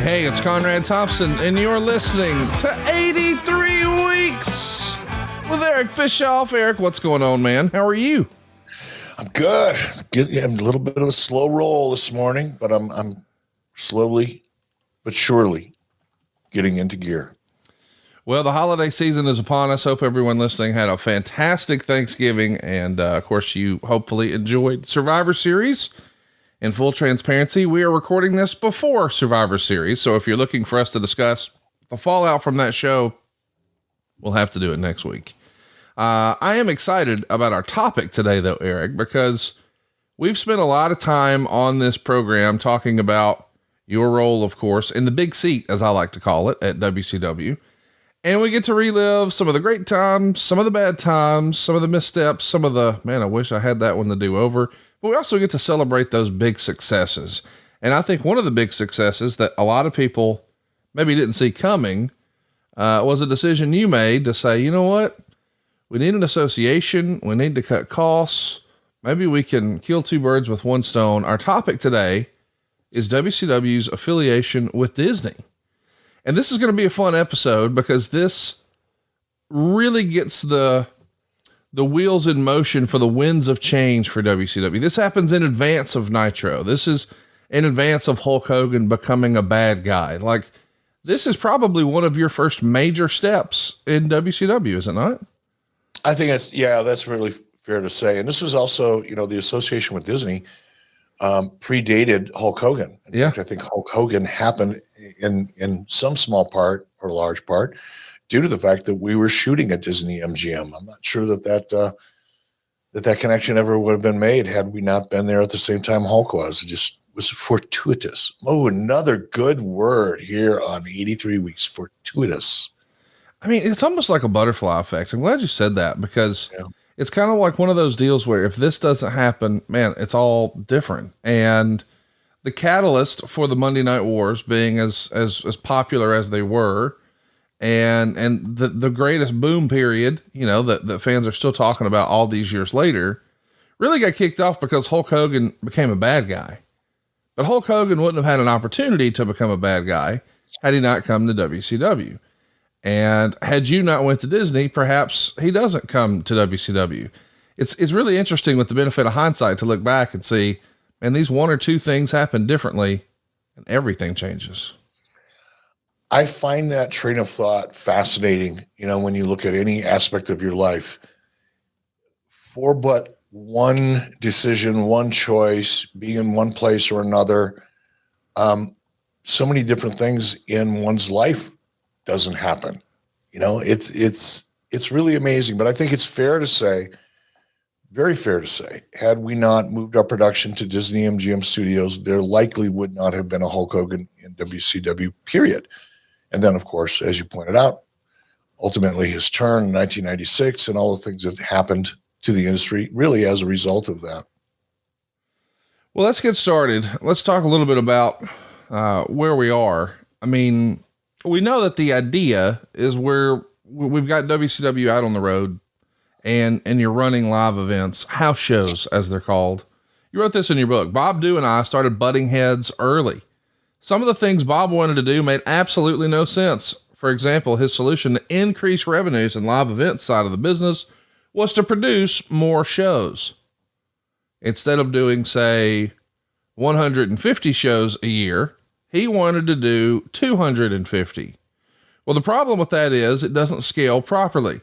Hey, it's Conrad Thompson, and you're listening to 83 Weeks with Eric Bischoff. Eric, what's going on, man? How are you? I'm good. Getting a little bit of a slow roll this morning, but I'm slowly but surely getting into gear. Well, the holiday season is upon us. Hope everyone listening had a fantastic Thanksgiving, and of course, you hopefully enjoyed Survivor Series. In full transparency, we are recording this before Survivor Series, so if you're looking for us to discuss the fallout from that show, we'll have to do it next week. I am excited about our topic today, though, Eric, because we've spent a lot of time on this program talking about your role, of course, in the big seat, as I like to call it, at WCW. And we get to relive some of the great times, some of the bad times, some of the missteps, some of the, man, I wish I had that one to do over. But we also get to celebrate those big successes. And I think one of the big successes that a lot of people maybe didn't see coming was a decision you made to say, you know what? We need an association. We need to cut costs. Maybe we can kill two birds with one stone. Our topic today is WCW's affiliation with Disney. And this is going to be a fun episode because this really gets the wheels in motion for the winds of change for WCW. This happens in advance of Nitro. This is in advance of Hulk Hogan becoming a bad guy. Like, this is probably one of your first major steps in WCW, is it not? I think that's really fair to say. And this was also, the association with Disney predated Hulk Hogan. In fact, I think Hulk Hogan happened in some small part or large part due to the fact that we were shooting at Disney MGM. I'm not sure that connection ever would have been made had we not been there at the same time Hulk was. It just was fortuitous. Oh, another good word here on 83 Weeks, fortuitous. I mean, it's almost like a butterfly effect. I'm glad you said that because it's kind of like one of those deals where if this doesn't happen, man, it's all different. And the catalyst for the Monday Night Wars being as popular as they were, and the greatest boom period, that fans are still talking about all these years later, really got kicked off because Hulk Hogan became a bad guy. But Hulk Hogan wouldn't have had an opportunity to become a bad guy had he not come to WCW. And had you not went to Disney, perhaps he doesn't come to WCW. It's really interesting with the benefit of hindsight to look back and see, man, these one or two things happen differently and everything changes. I find that train of thought fascinating. When you look at any aspect of your life, for but one decision, one choice, being in one place or another, so many different things in one's life doesn't happen. It's really amazing, but I think it's fair to say, very fair to say, had we not moved our production to Disney MGM Studios, there likely would not have been a Hulk Hogan in WCW, period. And then, of course, as you pointed out, ultimately his turn in 1996 and all the things that happened to the industry really as a result of that. Well, let's get started. Let's talk a little bit about where we are. I mean, we know that the idea is where we've got WCW out on the road and you're running live events, house shows, as they're called. You wrote this in your book. Bob Dew and I started butting heads early. Some of the things Bob wanted to do made absolutely no sense. For example, his solution to increase revenues in live events side of the business was to produce more shows. Instead of doing, say, 150 shows a year, he wanted to do 250. Well, the problem with that is it doesn't scale properly.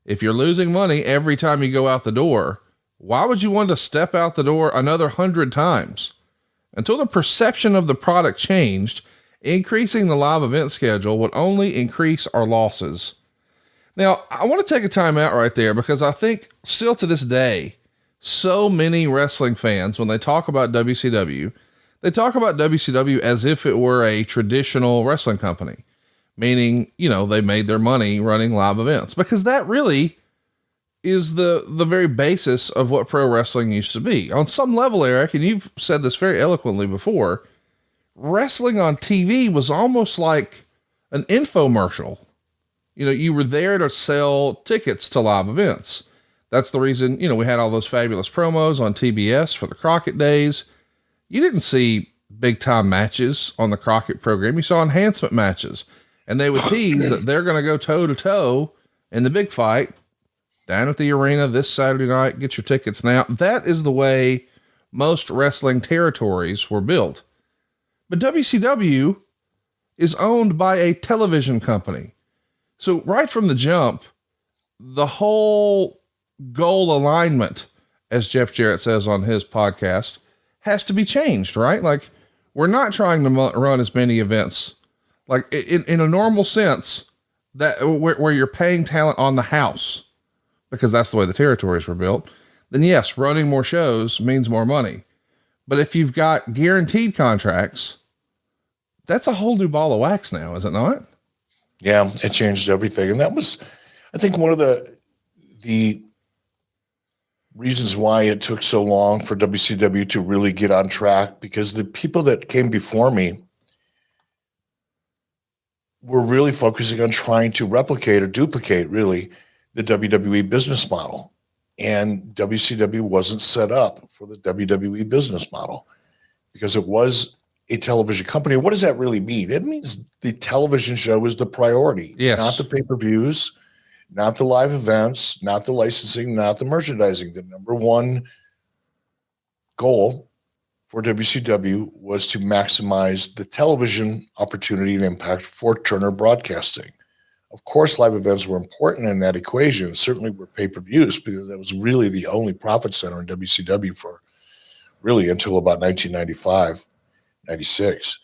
If you're losing money every time you go out the door, why would you want to step out the door another 100 times? Until the perception of the product changed, increasing the live event schedule would only increase our losses. Now, I want to take a time out right there because I think still to this day, so many wrestling fans, when they talk about WCW, they talk about WCW as if it were a traditional wrestling company, meaning, they made their money running live events, because that really is the very basis of what pro wrestling used to be. On some level, Eric, and you've said this very eloquently before, wrestling on TV was almost like an infomercial. You were there to sell tickets to live events. That's the reason, we had all those fabulous promos on TBS for the Crockett days. You didn't see big time matches on the Crockett program. You saw enhancement matches, and they would tease that they're going to go toe to toe in the big fight down at the arena this Saturday night. Get your tickets now. That is the way most wrestling territories were built. But WCW is owned by a television company. So right from the jump, the whole goal alignment, as Jeff Jarrett says on his podcast, has to be changed, right? Like, we're not trying to run as many events, like in a normal sense, that where you're paying talent on the house, because that's the way the territories were built. Then yes, running more shows means more money. But if you've got guaranteed contracts, that's a whole new ball of wax now, is it not? Yeah, it changed everything. And that was, I think, one of the reasons why it took so long for WCW to really get on track, because the people that came before me were really focusing on trying to replicate or duplicate, really, the WWE business model. And WCW wasn't set up for the WWE business model because it was a television company. What does that really mean? It means the television show is the priority, not the pay-per-views, not the live events, not the licensing, not the merchandising. The number one goal for WCW was to maximize the television opportunity and impact for Turner Broadcasting. Of course, live events were important in that equation. Certainly were pay-per-views, because that was really the only profit center in WCW for really until about 1995, 96.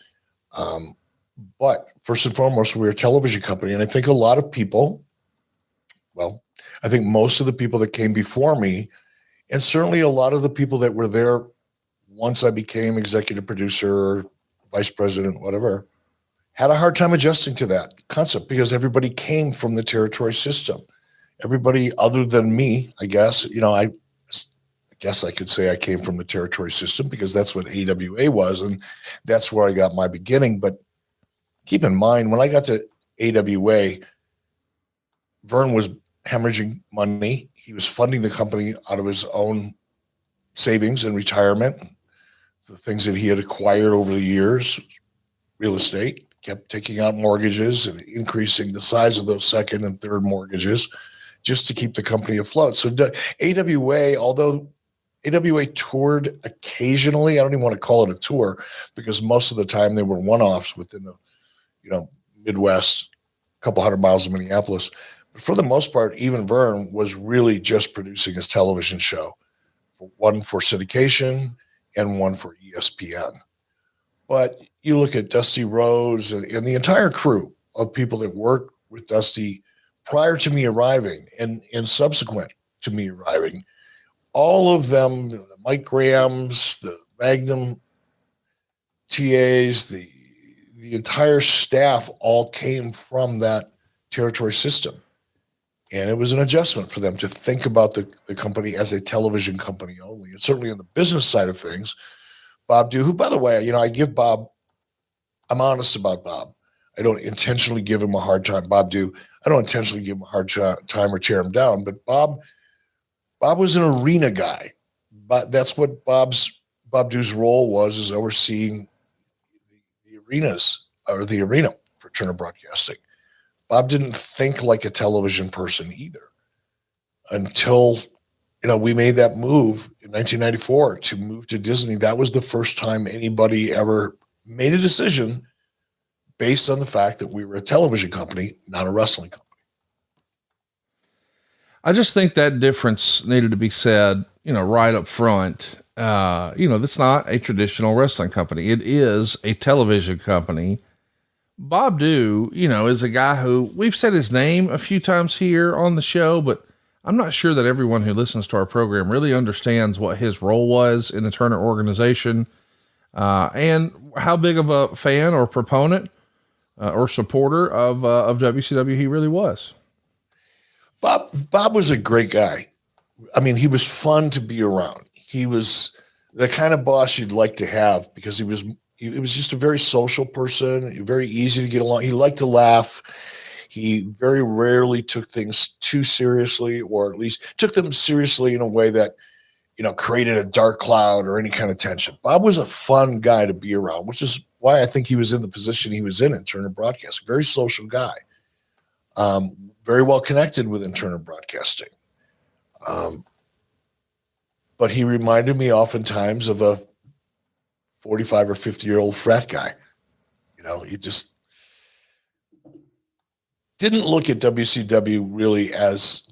But first and foremost, we were a television company. And I think a lot of people, well, I think most of the people that came before me, and certainly a lot of the people that were there once I became executive producer, vice president, whatever, had a hard time adjusting to that concept, because everybody came from the territory system. Everybody other than me, I guess, I guess I could say I came from the territory system, because that's what AWA was, and that's where I got my beginning. But keep in mind, when I got to AWA, Vern was hemorrhaging money. He was funding the company out of his own savings and retirement, the things that he had acquired over the years, real estate, kept taking out mortgages and increasing the size of those second and third mortgages just to keep the company afloat. So AWA, although AWA toured occasionally, I don't even want to call it a tour, because most of the time they were one-offs within the Midwest, a couple hundred miles of Minneapolis. But for the most part, even Vern was really just producing his television show, one for syndication and one for ESPN. But you look at Dusty Rhodes and the entire crew of people that worked with Dusty prior to me arriving and subsequent to me arriving, all of them, the Mike Grahams, the Magnum TAs, the entire staff all came from that territory system. And it was an adjustment for them to think about the company as a television company only. And certainly on the business side of things, Bob Dew, who, by the way, I give Bob, I'm honest about Bob. I don't intentionally give him a hard time. Bob Dew, I don't intentionally give him a hard time or tear him down. But Bob was an arena guy. But that's what Bob Dew's role was, is overseeing the arenas, or the arena for Turner Broadcasting. Bob didn't think like a television person either until, we made that move in 1994 to move to Disney. That was the first time anybody ever made a decision based on the fact that we were a television company, not a wrestling company. I just think that difference needed to be said, right up front. That's not a traditional wrestling company. It is a television company. Bob Dew, is a guy who we've said his name a few times here on the show, but I'm not sure that everyone who listens to our program really understands what his role was in the Turner organization, and how big of a fan or proponent or supporter of WCW he really was. Bob was a great guy. I mean, he was fun to be around. He was the kind of boss you'd like to have, because he was just a very social person, very easy to get along. He liked to laugh. He very rarely took things too seriously, or at least took them seriously in a way that created a dark cloud or any kind of tension. Bob was a fun guy to be around, which is why I think he was in the position he was in Turner Broadcasting. Very social guy, very well connected within Turner Broadcasting. But he reminded me oftentimes of a 45 or 50-year-old frat guy. He just didn't look at WCW really as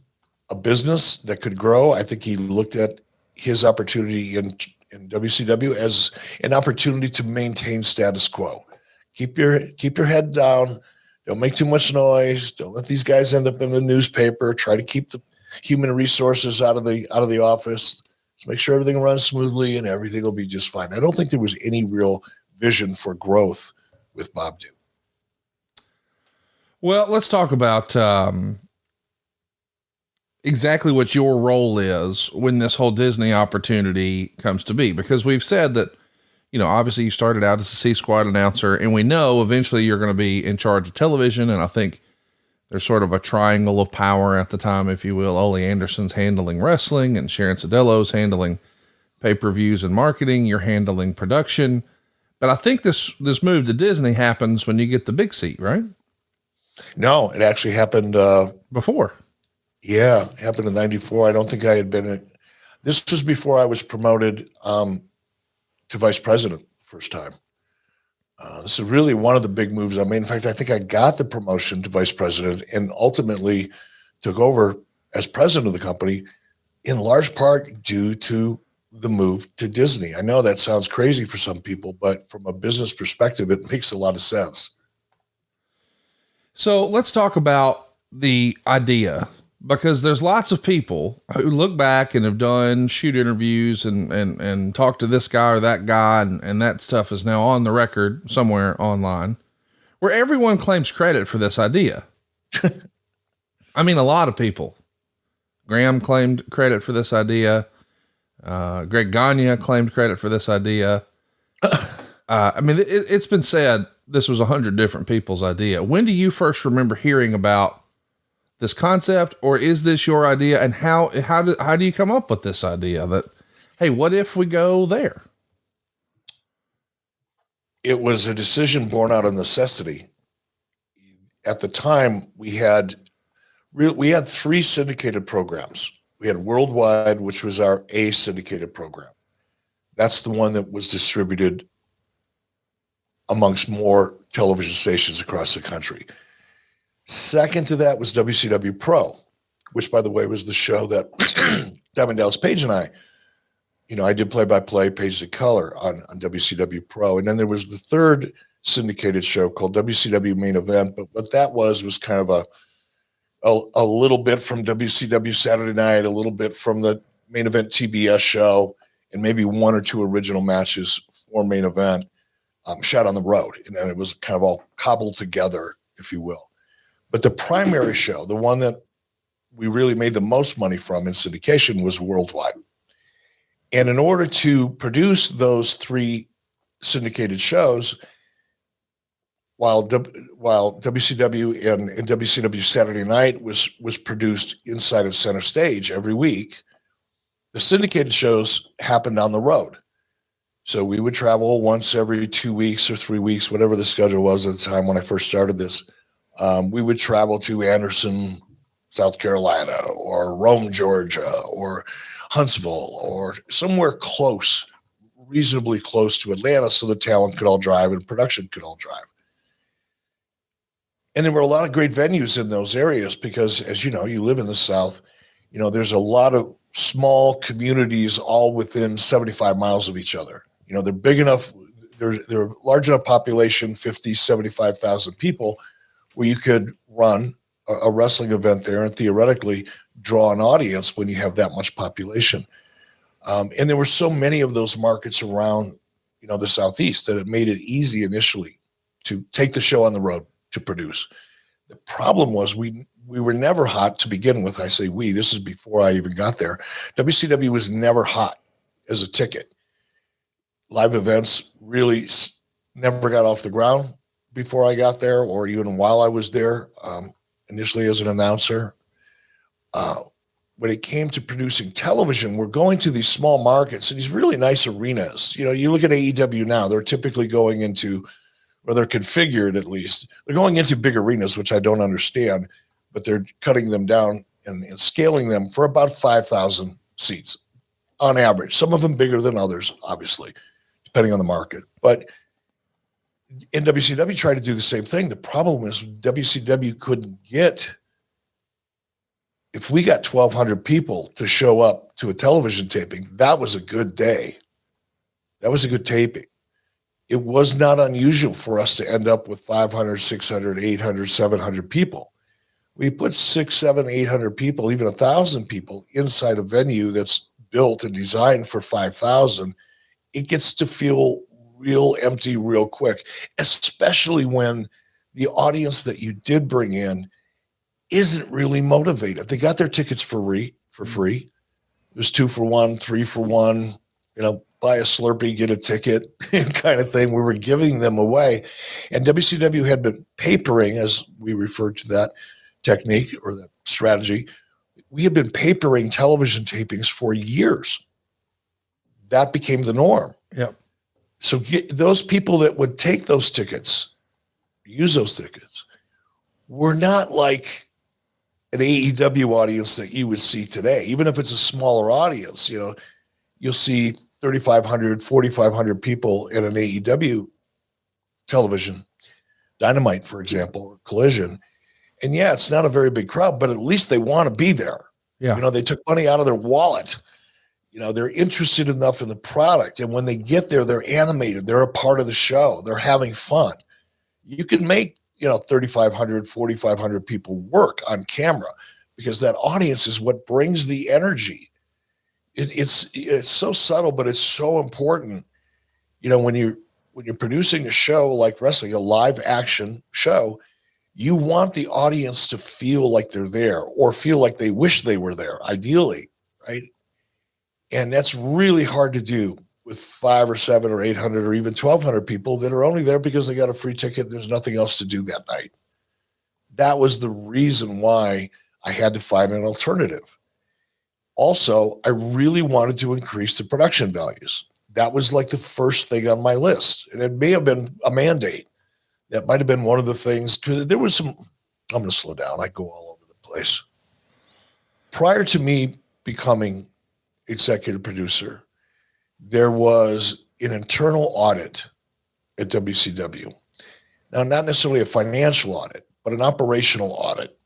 a business that could grow. I think he looked at his opportunity in WCW as an opportunity to maintain status quo. Keep your head down. Don't make too much noise. Don't let these guys end up in the newspaper. Try to keep the human resources out of the office. Just make sure everything runs smoothly and everything will be just fine. I don't think there was any real vision for growth with Bob Dew. Well, let's talk about exactly what your role is when this whole Disney opportunity comes to be, because we've said that, obviously you started out as a C-Squad announcer, and we know eventually you're going to be in charge of television. And I think there's sort of a triangle of power at the time, if you will. Ole Anderson's handling wrestling and Sharon Sadello's handling pay-per-views and marketing. You're handling production. But I think this move to Disney happens when you get the big seat, right? No, it actually happened before. Yeah, it happened in '94. I don't think I had been this was before I was promoted to vice president the first time. This is really one of the big moves I made. In fact, I think I got the promotion to vice president and ultimately took over as president of the company, in large part due to the move to Disney. I know that sounds crazy for some people, but from a business perspective, it makes a lot of sense. So let's talk about the idea, because there's lots of people who look back and have done shoot interviews and talk to this guy or that guy. And that stuff is now on the record somewhere online, where everyone claims credit for this idea. I mean, a lot of people. Graham claimed credit for this idea. Greg Gagne claimed credit for this idea. I mean, it's been said this was 100 different people's idea. When do you first remember hearing about this concept, or is this your idea? And how do you come up with this idea that, hey, what if we go there? It was a decision born out of necessity. At the time, we had 3 syndicated programs. We had Worldwide, which was our A syndicated program. That's the one that was distributed amongst more television stations across the country. Second to that was WCW Pro, which, by the way, was the show that Diamond Dallas Page and I did play-by-play, Pages of Color on WCW Pro. And then there was the third syndicated show called WCW Main Event. But what that was kind of a little bit from WCW Saturday Night, a little bit from the Main Event TBS show, and maybe 1 or 2 original matches for Main Event shot on the road. And then it was kind of all cobbled together, if you will. But the primary show, the one that we really made the most money from in syndication, was Worldwide. And in order to produce those 3 syndicated shows, while WCW and WCW Saturday Night was produced inside of Center Stage every week, the syndicated shows happened on the road. So we would travel once every 2 weeks or 3 weeks, whatever the schedule was at the time when I first started this. We would travel to Anderson, South Carolina, or Rome, Georgia, or Huntsville, or somewhere close, reasonably close to Atlanta, so the talent could all drive and production could all drive. And there were a lot of great venues in those areas because, as you know, you live in the South, there's a lot of small communities all within 75 miles of each other. They're big enough, they're a large enough population, 50, 75,000 people, where you could run a wrestling event there and theoretically draw an audience when you have that much population. And there were so many of those markets around, the Southeast, that it made it easy initially to take the show on the road to produce. The problem was we were never hot to begin with. I say we, this is before I even got there. WCW was never hot as a ticket. Live events really never got off the ground before I got there, or even while I was there, initially as an announcer. when it came to producing television, we're going to these small markets and these really nice arenas. You know, you look at AEW now, they're typically going into, or they're configured at least, they're going into big arenas, which I don't understand, but they're cutting them down and scaling them for about 5,000 seats on average. Some of them bigger than others, obviously, depending on the market. But WCW tried to do the same thing. The problem is WCW couldn't get, if we got 1,200 people to show up to a television taping, that was a good day. That was a good taping. It was not unusual for us to end up with 500, 600, 800, 700 people. We put 600, 700, 800 people, even 1,000 people inside a venue that's built and designed for 5,000. It gets to feel real empty real quick, especially when the audience that you did bring in isn't really motivated. They got their tickets for free. It was 2 for 1, 3 for 1, buy a Slurpee, get a ticket kind of thing. We were giving them away. And WCW had been papering, as we referred to that technique or that strategy. We had been papering television tapings for years. That became the norm. Yep. So those people that would take those tickets, use those tickets, were not like an AEW audience that you would see today. Even if it's a smaller audience, you'll see 3,500, 4,500 people in an AEW television, Dynamite, for example, or Collision. And yeah, it's not a very big crowd, but at least they want to be there. Yeah. They took money out of their wallet. They're interested enough in the product. And when they get there, they're animated. They're a part of the show. They're having fun. You can make, 3,500, 4,500 people work on camera because that audience is what brings the energy. It's so subtle, but it's so important. When you're producing a show like wrestling, a live action show, you want the audience to feel like they're there or feel like they wish they were there, ideally, right? And that's really hard to do with 5 or 7 or 800 or even 1,200 people that are only there because they got a free ticket. There's nothing else to do that night. That was the reason why I had to find an alternative. Also, I really wanted to increase the production values. That was like the first thing on my list. And it may have been a mandate. That might have been one of the things, because there was some, I'm going to slow down. I go all over the place. Prior to me becoming executive producer, there was an internal audit at WCW. Now, not necessarily a financial audit, but an operational audit.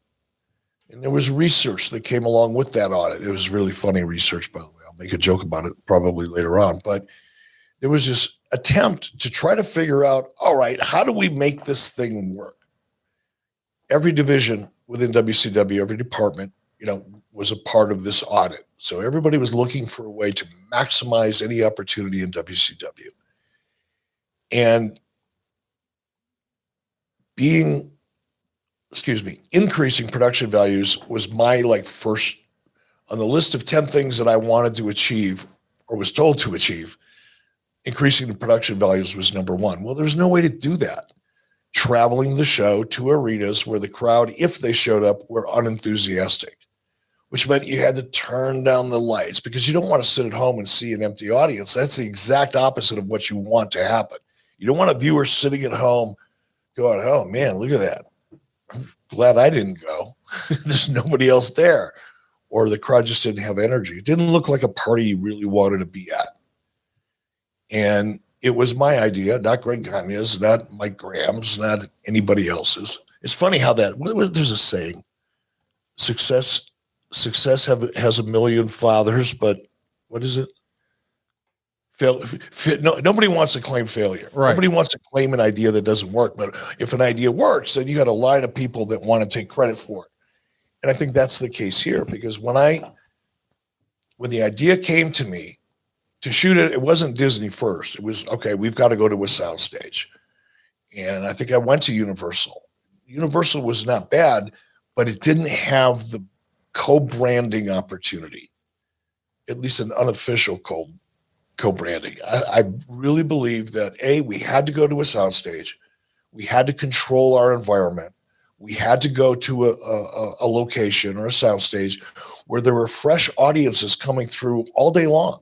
And there was research that came along with that audit. It was really funny research, by the way. I'll make a joke about it probably later on. But there was this attempt to try to figure out, all right, how do we make this thing work? Every division within WCW, every department, was a part of this audit. So everybody was looking for a way to maximize any opportunity in WCW. And increasing production values was my first on the list of 10 things that I wanted to achieve or was told to achieve. Increasing the production values was number one. Well, there's no way to do that. Traveling the show to arenas where the crowd, if they showed up, were unenthusiastic, which meant you had to turn down the lights because you don't want to sit at home and see an empty audience. That's the exact opposite of what you want to happen. You don't want a viewer sitting at home going, oh man, look at that. I'm glad I didn't go. There's nobody else there. Or the crowd just didn't have energy. It didn't look like a party you really wanted to be at. And it was my idea, not Greg Gagne's, not Mike Graham's, not anybody else's. It's funny how there's a saying, success has a million fathers, but what is it? Nobody wants to claim failure. Right. Nobody wants to claim an idea that doesn't work. But if an idea works, then you got a line of people that want to take credit for it. And I think that's the case here, because when the idea came to me to shoot it, it wasn't Disney first. It was, okay, we've got to go to a soundstage. And I think I went to Universal. Universal was not bad, but it didn't have the co-branding opportunity, at least an unofficial co-branding. I really believe that, we had to go to a soundstage. We had to control our environment. We had to go to a location or a soundstage where there were fresh audiences coming through all day long,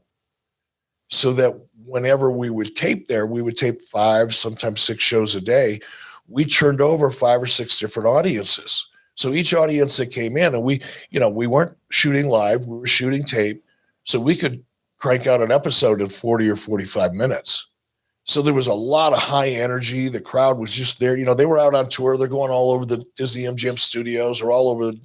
so that whenever we would tape there, we would tape 5, sometimes 6 shows a day. We turned over 5 or 6 different audiences. So each audience that came in, and we weren't shooting live, we were shooting tape, so we could crank out an episode in 40 or 45 minutes. So there was a lot of high energy. The crowd was just there. They were out on tour. They're going all over the Disney MGM studios or all over the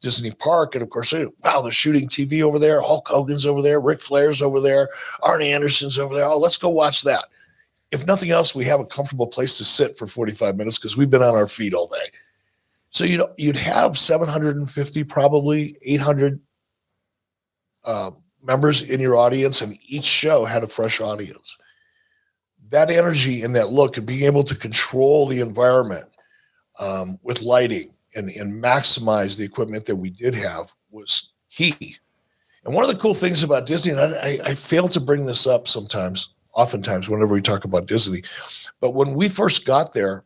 Disney park. And of course, wow, they're shooting TV over there. Hulk Hogan's over there. Ric Flair's over there. Arnie Anderson's over there. Oh, let's go watch that. If nothing else, we have a comfortable place to sit for 45 minutes because we've been on our feet all day. So, you'd have 750, probably 800 members in your audience, and each show had a fresh audience. That energy and that look and being able to control the environment with lighting and maximize the equipment that we did have was key. And one of the cool things about Disney, and I fail to bring this up oftentimes whenever we talk about Disney, but when we first got there,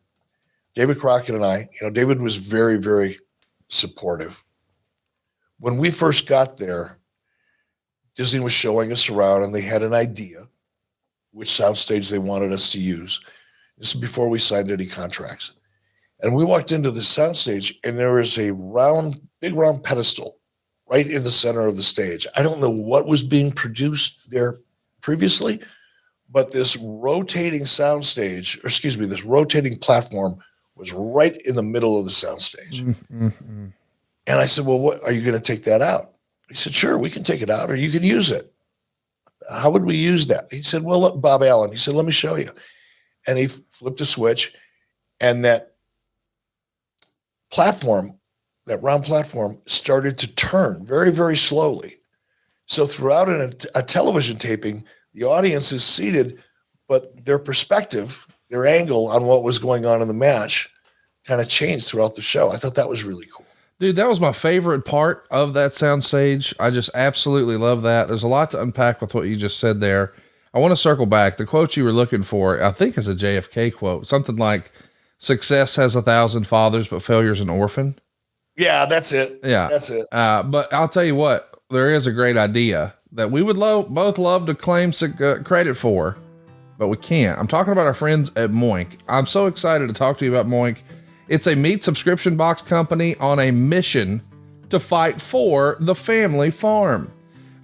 David Crockett and I, David was very, very supportive. When we first got there, Disney was showing us around, and they had an idea which soundstage they wanted us to use. This is before we signed any contracts. And we walked into the soundstage, and there was a big round pedestal right in the center of the stage. I don't know what was being produced there previously, but this rotating this rotating platform was right in the middle of the soundstage. Mm-hmm. And I said, well, what are you going to take that out? He said, sure, we can take it out, or you can use it. How would we use that? He said, well, look, Bob Allen. He said, let me show you. And he flipped a switch, and that round platform started to turn very, very slowly. So throughout a television taping, the audience is seated, but their perspective, their angle on what was going on in the match kind of changed throughout the show. I thought that was really cool. Dude, that was my favorite part of that soundstage. I just absolutely love that. There's a lot to unpack with what you just said there. I want to circle back. The quote you were looking for, I think, is a JFK quote. Something like, "Success has 1,000 fathers, but failure's an orphan." Yeah, that's it. Yeah, that's it. But I'll tell you what, there is a great idea that we would both love to claim credit for, but we can't. I'm talking about our friends at MOINK. I'm so excited to talk to you about MOINK. It's a meat subscription box company on a mission to fight for the family farm.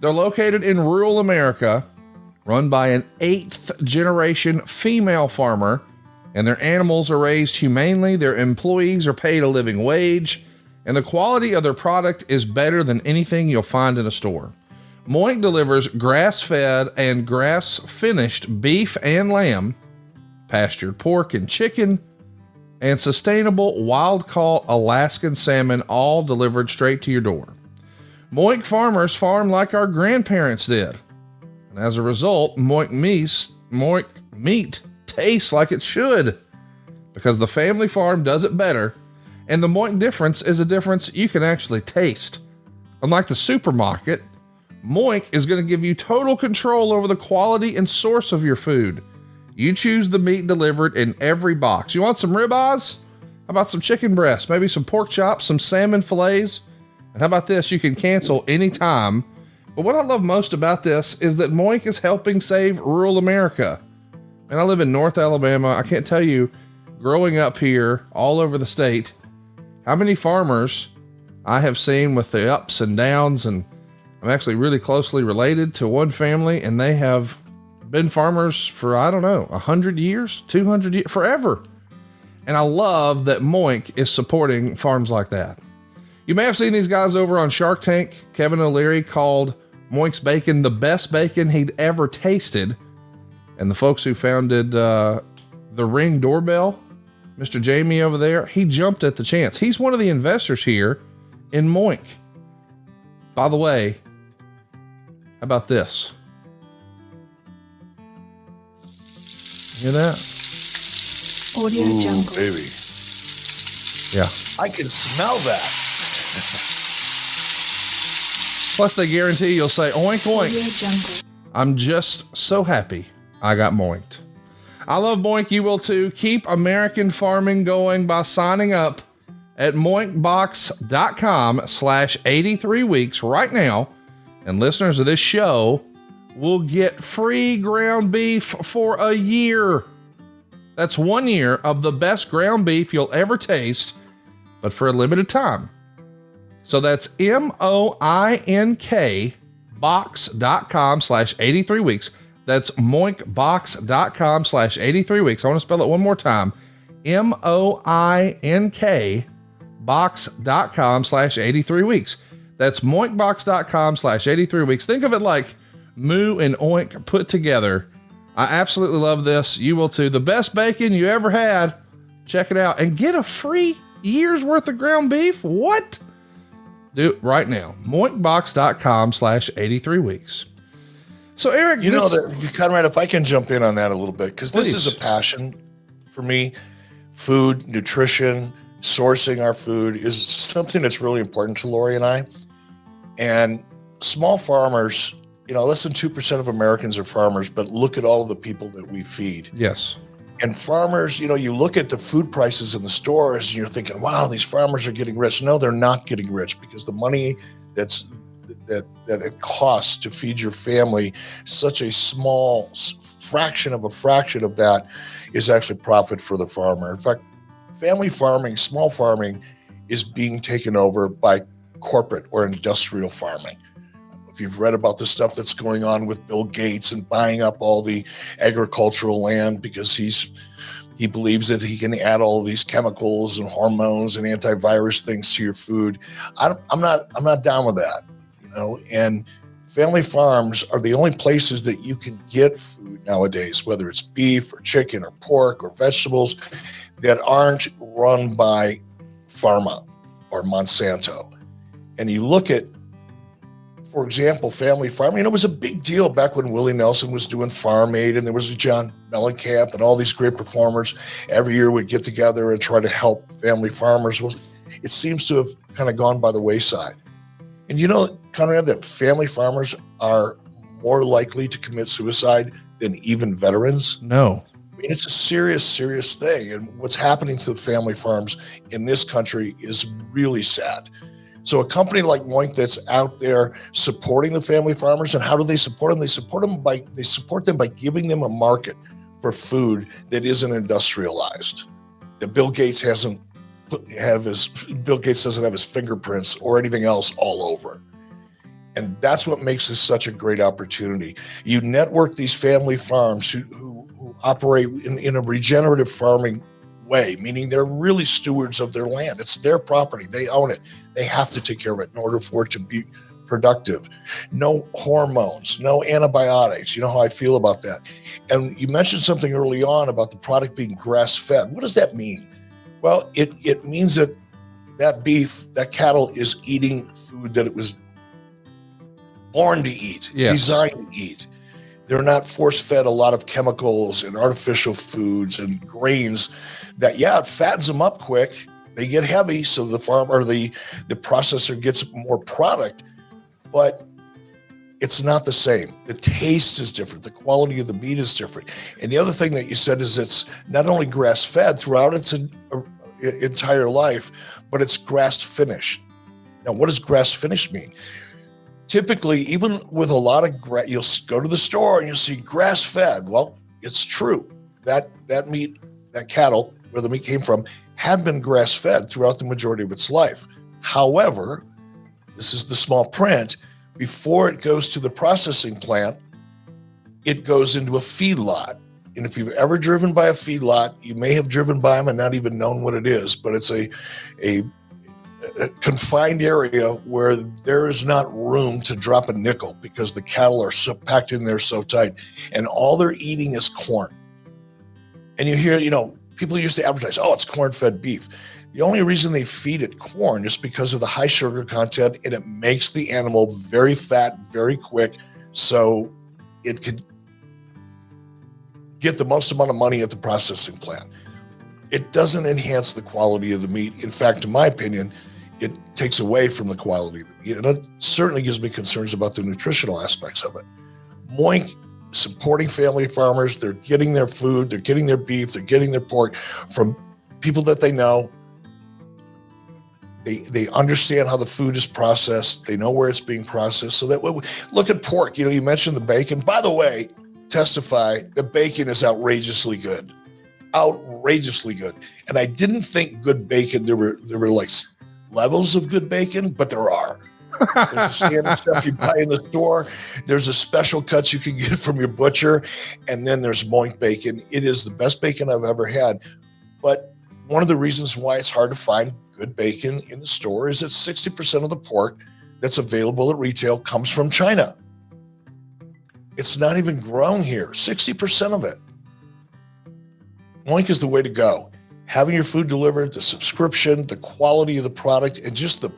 They're located in rural America, run by an 8th generation female farmer, and their animals are raised humanely. Their employees are paid a living wage, and the quality of their product is better than anything you'll find in a store. MOINK delivers grass-fed and grass-finished beef and lamb, pastured pork and chicken, and sustainable wild-caught Alaskan salmon, all delivered straight to your door. MOINK farmers farm like our grandparents did. And as a result, MOINK meat tastes like it should, because the family farm does it better, and the MOINK difference is a difference you can actually taste. Unlike the supermarket, MOINK is going to give you total control over the quality and source of your food. You choose the meat delivered in every box. You want some ribeyes? How about some chicken breasts? Maybe some pork chops, some salmon fillets? And how about this? You can cancel anytime. But what I love most about this is that MOINK is helping save rural America. And I live in North Alabama. I can't tell you, growing up here all over the state, how many farmers I have seen with the ups and downs. And I'm actually really closely related to one family, and they have been farmers for, 100 years, 200 years, forever. And I love that MOINK is supporting farms like that. You may have seen these guys over on Shark Tank. Kevin O'Leary called MOINK's bacon the best bacon he'd ever tasted. And the folks who founded the Ring Doorbell, Mr. Jamie over there, he jumped at the chance. He's one of the investors here in MOINK. By the way, how about this? Hear that? Audio Jungle. Baby. Yeah. I can smell that. Plus, they guarantee you'll say, oink, oink. Audio Jungle. I'm just so happy I got MOINKed. I love MOINK. You will too. Keep American farming going by signing up at moinkbox.com/83 weeks right now. And listeners of this show will get free ground beef for a year. That's 1 year of the best ground beef you'll ever taste, but for a limited time. So that's MOINK box.com/83 weeks. That's moinkbox.com/83 weeks. I want to spell it one more time. MOINK box.com/83 weeks. That's moinkbox.com/83 weeks. Think of it like Moo and Oink put together. I absolutely love this. You will too. The best bacon you ever had. Check it out and get a free year's worth of ground beef. What? Do it right now. moinkbox.com/83 weeks. So Eric, you know that, Conrad, if I can jump in on that a little bit, because this is a passion for me. Food, nutrition, sourcing our food is something that's really important to Lori and I. And small farmers, less than 2% of Americans are farmers, but look at all of the people that we feed. Yes. And farmers, you look at the food prices in the stores and you're thinking, wow, these farmers are getting rich. No, they're not getting rich, because the money that it costs to feed your family, such a small fraction of that is actually profit for the farmer. In fact, family farming, small farming is being taken over by corporate or industrial farming. If you've read about the stuff that's going on with Bill Gates and buying up all the agricultural land because he believes that he can add all of these chemicals and hormones and antivirus things to your food. I'm not down with that, and family farms are the only places that you can get food nowadays, whether it's beef or chicken or pork or vegetables, that aren't run by pharma or Monsanto. And you look at, for example, family farming. It was a big deal back when Willie Nelson was doing Farm Aid, and there was a John Mellencamp and all these great performers every year would get together and try to help family farmers. Well, it seems to have kind of gone by the wayside. And Conrad, that family farmers are more likely to commit suicide than even veterans. No. I mean, it's a serious, serious thing. And what's happening to the family farms in this country is really sad. So a company like MOINK that's out there supporting the family farmers, and how do they support them? They support them by giving them a market for food that isn't industrialized. That Bill Gates doesn't have his fingerprints or anything else all over. And that's what makes this such a great opportunity. You network these family farms who operate in a regenerative farming way, meaning they're really stewards of their land. It's their property. They own it. They have to take care of it in order for it to be productive. No hormones, no antibiotics. You know how I feel about that. And you mentioned something early on about the product being grass-fed. What does that mean? Well, it means that beef, that cattle is eating food that it was born to eat, designed to eat. They're not force-fed a lot of chemicals and artificial foods and grains that, it fattens them up quick. They get heavy, so the farm or the processor gets more product, but it's not the same. The taste is different. The quality of the meat is different. And the other thing that you said is it's not only grass-fed throughout its entire life, but it's grass-finished. Now, what does grass-finished mean? Typically, even with a lot of you'll go to the store and you'll see grass-fed. Well, it's true. That meat, that cattle, where the meat came from, had been grass-fed throughout the majority of its life. However, this is the small print, before it goes to the processing plant, it goes into a feedlot. And if you've ever driven by a feedlot, you may have driven by them and not even known what it is, but it's a confined area where there is not room to drop a nickel because the cattle are so packed in there so tight, and all they're eating is corn. And you hear, people used to advertise, it's corn-fed beef. The only reason they feed it corn is because of the high sugar content, and it makes the animal very fat, very quick, so it could get the most amount of money at the processing plant. It doesn't enhance the quality of the meat. In fact, in my opinion, it takes away from the quality of the meat. And it certainly gives me concerns about the nutritional aspects of it. MOINK supporting family farmers. They're getting their food, they're getting their beef, they're getting their pork from people that they know. They understand how the food is processed. They know where it's being processed. So that look at pork. You mentioned the bacon. By the way, testify the bacon is outrageously good. Outrageously good. And I didn't think good bacon, there were like levels of good bacon, but there are. There's the standard stuff you buy in the store. There's a special cuts you can get from your butcher. And then there's MOINK bacon. It is the best bacon I've ever had. But one of the reasons why it's hard to find good bacon in the store is that 60% of the pork that's available at retail comes from China. It's not even grown here. 60% of it. MOINK is the way to go. Having your food delivered, the subscription, the quality of the product, and just the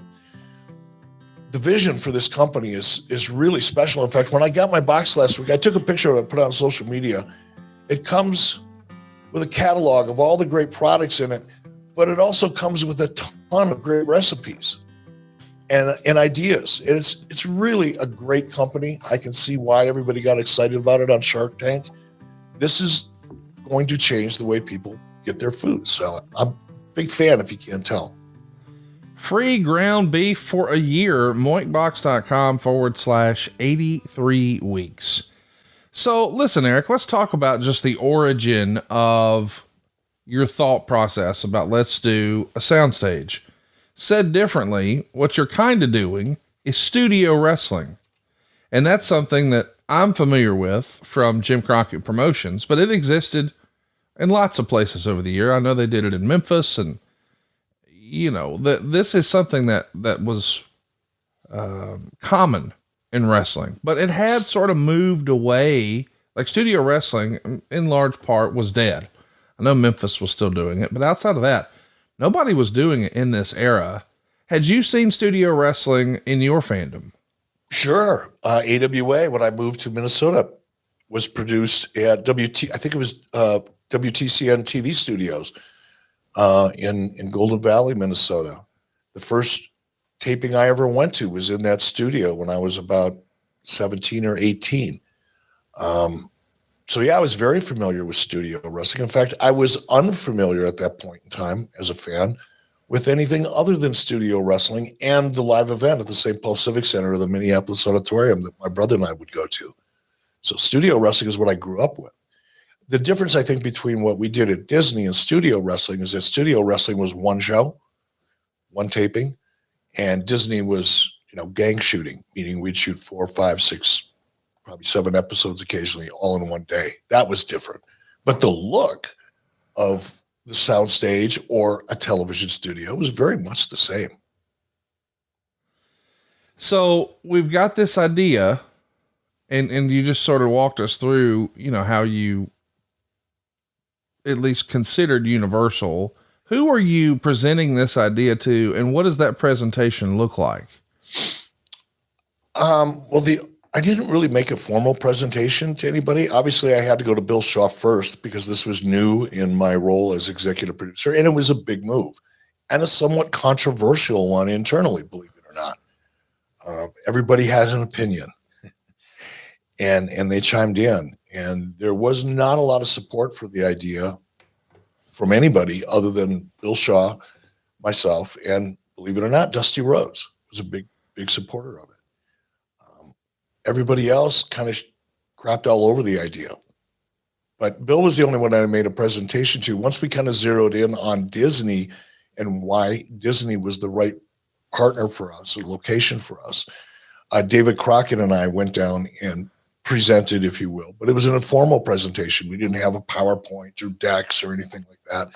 vision for this company is really special. In fact, when I got my box last week, I took a picture of it, put it on social media. It comes with a catalog of all the great products in it, but it also comes with a ton of great recipes and ideas. And it's really a great company. I can see why everybody got excited about it on Shark Tank. This is going to change the way people get their food. So I'm a big fan, if you can't tell. Free ground beef for a year, moinkbox.com/83 weeks. So listen, Eric, let's talk about just the origin of your thought process about let's do a soundstage. Said differently, what you're kind of doing is studio wrestling. And that's something that I'm familiar with from Jim Crockett Promotions, but it existed in lots of places over the year. I know they did it in Memphis, and this is something that was common in wrestling, but it had sort of moved away. Like studio wrestling in large part was dead. I know Memphis was still doing it, but outside of that, nobody was doing it in this era. Had you seen studio wrestling in your fandom? Sure. AWA, when I moved to Minnesota, was produced at WTCN TV studios in Golden Valley, Minnesota. The first taping I ever went to was in that studio when I was about 17 or 18. So yeah, I was very familiar with studio wrestling. In fact, I was unfamiliar at that point in time as a fan with anything other than studio wrestling and the live event at the St. Paul Civic Center or the Minneapolis Auditorium that my brother and I would go to. So studio wrestling is what I grew up with. The difference, I think, between what we did at Disney and studio wrestling is that studio wrestling was one show, one taping, and Disney was, gang shooting, meaning we'd shoot 4, 5, 6, probably 7 episodes occasionally, all in one day. That was different. But the look of the soundstage or a television studio was very much the same. So we've got this idea, and you just sort of walked us through, how you at least considered Universal. Who are you presenting this idea to, and what does that presentation look like? I didn't really make a formal presentation to anybody. Obviously, I had to go to Bischoff first because this was new in my role as executive producer, and it was a big move and a somewhat controversial one internally, believe it or not. Everybody had an opinion, and they chimed in, and there was not a lot of support for the idea from anybody other than Bill Shaw, myself, and believe it or not, Dusty Rhodes was a big supporter of it. Everybody else kind of crapped all over the idea. But Bill was the only one I made a presentation to. Once we kind of zeroed in on Disney and why Disney was the right partner for us, a location for us, David Crockett and I went down and presented, if you will. But it was an informal presentation. We didn't have a PowerPoint or decks or anything like that.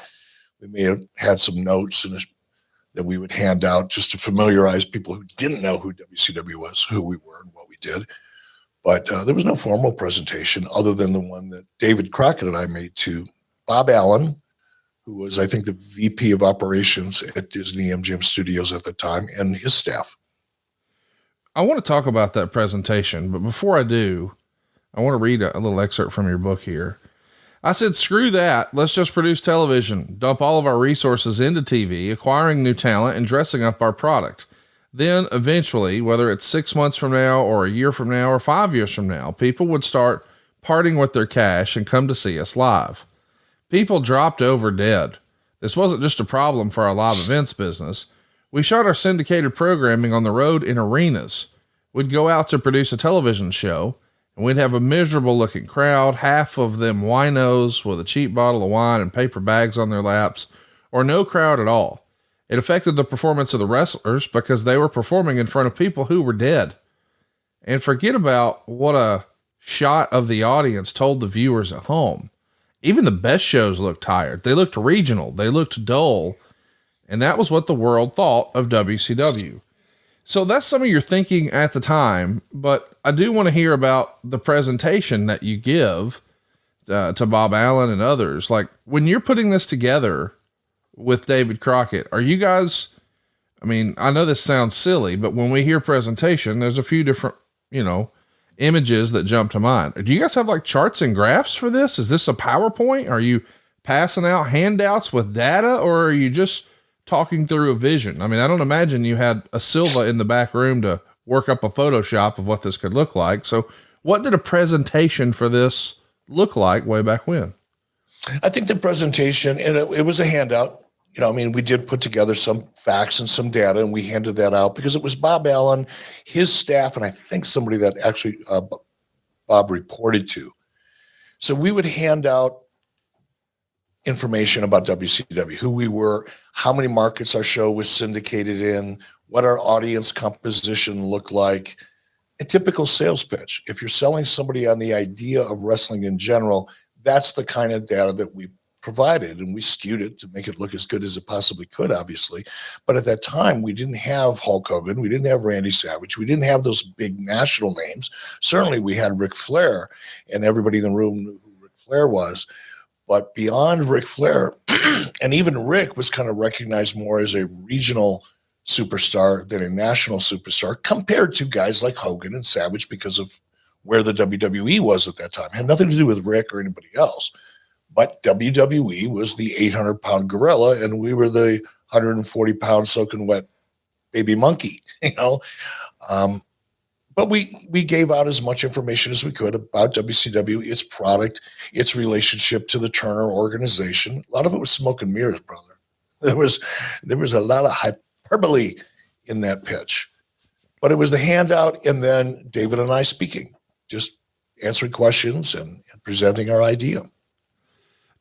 We may have had some notes that we would hand out just to familiarize people who didn't know who WCW was, who we were, and what we did. But there was no formal presentation other than the one that David Crockett and I made to Bob Allen, who was, I think, the VP of operations at Disney MGM Studios at the time, and his staff. I want to talk about that presentation, but before I do, I want to read a little excerpt from your book here. I said, screw that. Let's just produce television, dump all of our resources into TV, acquiring new talent and dressing up our product. Then eventually, whether it's 6 months from now or a year from now or 5 years from now, people would start parting with their cash and come to see us live. People dropped over dead. This wasn't just a problem for our live events business. We shot our syndicated programming on the road in arenas. We'd go out to produce a television show, and we'd have a miserable looking crowd, half of them winos with a cheap bottle of wine and paper bags on their laps, or no crowd at all. It affected the performance of the wrestlers because they were performing in front of people who were dead. And forget about what a shot of the audience told the viewers at home. Even the best shows looked tired. They looked regional. They looked dull. And that was what the world thought of WCW. So that's some of your thinking at the time, but I do want to hear about the presentation that you give to Bob Allen and others. Like, when you're putting this together with David Crockett, are you guys, I mean, I know this sounds silly, but when we hear presentation, there's a few different, images that jump to mind. Do you guys have like charts and graphs for this? Is this a PowerPoint? Are you passing out handouts with data, or are you just talking through a vision? I mean, I don't imagine you had a Silva in the back room to work up a Photoshop of what this could look like. So what did a presentation for this look like way back when? I think the presentation, and it was a handout. We did put together some facts and some data, and we handed that out because it was Bob Allen, his staff, and I think somebody that actually Bob reported to. So we would hand out information about WCW, who we were, how many markets our show was syndicated in, what our audience composition looked like, a typical sales pitch. If you're selling somebody on the idea of wrestling in general, that's the kind of data that we provided, and we skewed it to make it look as good as it possibly could, obviously. But at that time, we didn't have Hulk Hogan. We didn't have Randy Savage. We didn't have those big national names. Certainly we had Ric Flair, and everybody in the room knew who Ric Flair was. But beyond Ric Flair, and even Ric was kind of recognized more as a regional superstar than a national superstar compared to guys like Hogan and Savage because of where the WWE was at that time. It had nothing to do with Ric or anybody else. But WWE was the 800-pound gorilla, and we were the 140-pound soaking wet baby monkey, But we gave out as much information as we could about WCW, its product, its relationship to the Turner organization. A lot of it was smoke and mirrors, brother. There was a lot of hyperbole in that pitch. But it was the handout, and then David and I speaking, just answering questions and presenting our idea.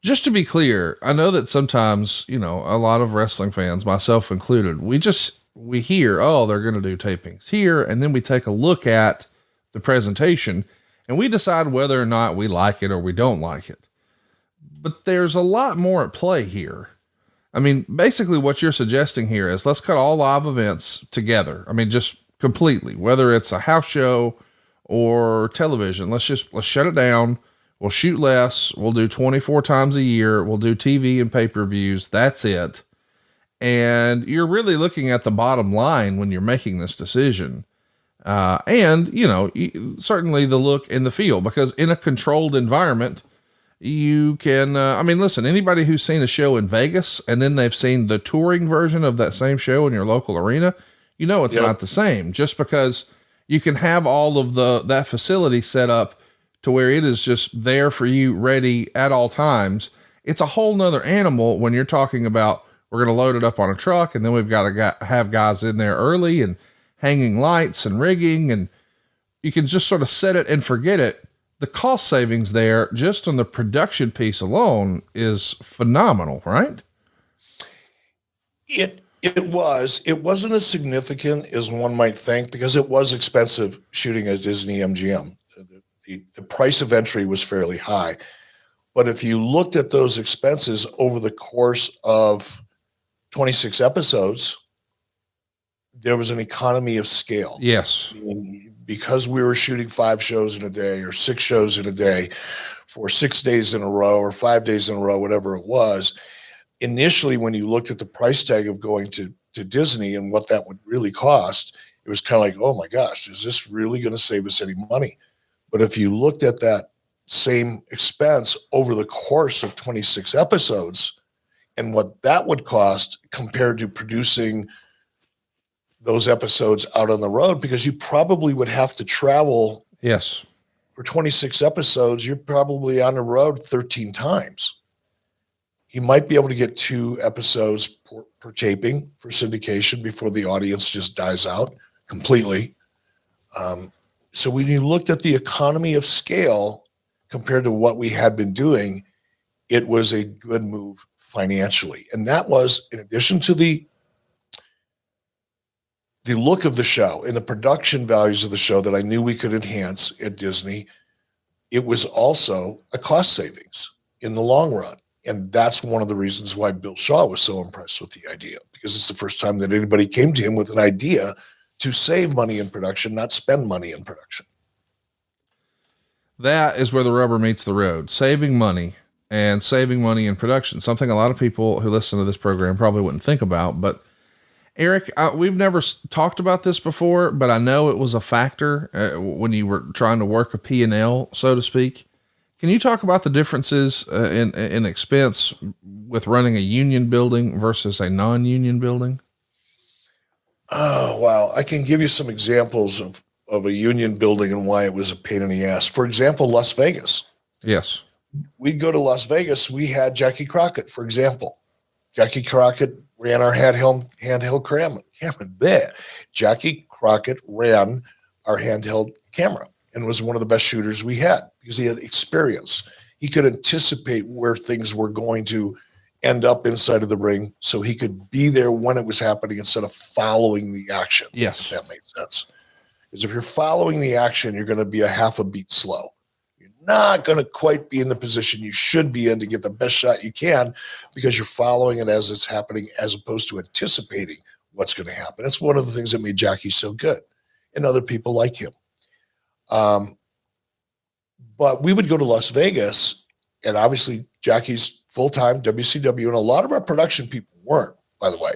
Just to be clear, I know that sometimes, a lot of wrestling fans, myself included, we hear, oh, they're going to do tapings here. And then we take a look at the presentation and we decide whether or not we like it or we don't like it. But there's a lot more at play here. I mean, basically what you're suggesting here is let's cut all live events together. I mean, just completely, whether it's a house show or television, let's shut it down. We'll shoot less. We'll do 24 times a year. We'll do TV and pay-per-views. That's it. And you're really looking at the bottom line when you're making this decision. And certainly the look and the feel, because in a controlled environment, you can, listen, anybody who's seen a show in Vegas and then they've seen the touring version of that same show in your local arena, it's not the same, just because you can have all of that facility set up to where it is just there for you, ready at all times. It's a whole nother animal when you're talking about, we're going to load it up on a truck, and then we've got to have guys in there early and hanging lights and rigging, and you can just sort of set it and forget it. The cost savings there, just on the production piece alone, is phenomenal, right? It wasn't as significant as one might think, because it was expensive shooting at Disney MGM. The price of entry was fairly high. But if you looked at those expenses over the course of 26 episodes, there was an economy of scale. Yes. Because we were shooting 5 shows in a day or 6 shows in a day for 6 days in a row or 5 days in a row, whatever it was. Initially, when you looked at the price tag of going to Disney and what that would really cost, it was kind of like, oh my gosh, is this really going to save us any money? But if you looked at that same expense over the course of 26 episodes and what that would cost compared to producing those episodes out on the road, because you probably would have to travel. Yes. For 26 episodes, you're probably on the road 13 times. he might be able to get 2 episodes per taping for syndication before the audience just dies out completely. So when you looked at the economy of scale compared to what we had been doing, it was a good move financially. And that was, in addition to the look of the show and the production values of the show that I knew we could enhance at Disney, it was also a cost savings in the long run. And that's one of the reasons why Bill Shaw was so impressed with the idea, because it's the first time that anybody came to him with an idea to save money in production, not spend money in production. That is where the rubber meets the road, saving money and saving money in production. Something a lot of people who listen to this program probably wouldn't think about, but Eric, we've never talked about this before, but I know it was a factor when you were trying to work a P&L, so to speak. Can you talk about the differences in expense with running a union building versus a non-union building? Oh, wow. I can give you some examples of a union building and why it was a pain in the ass. For example, Las Vegas. Yes. We'd go to Las Vegas. We had Jackie Crockett, for example. Jackie Crockett ran our handheld camera there. Jackie Crockett ran our handheld camera and was one of the best shooters we had because he had experience. He could anticipate where things were going to end up inside of the ring, so he could be there when it was happening instead of following the action. Yes. If that makes sense. Because if you're following the action, you're going to be a half a beat slow. You're not going to quite be in the position you should be in to get the best shot you can because you're following it as it's happening as opposed to anticipating what's going to happen. It's one of the things that made Jackie so good and other people like him. But we would go to Las Vegas, and obviously Jackie's full-time WCW, and a lot of our production people weren't, by the way.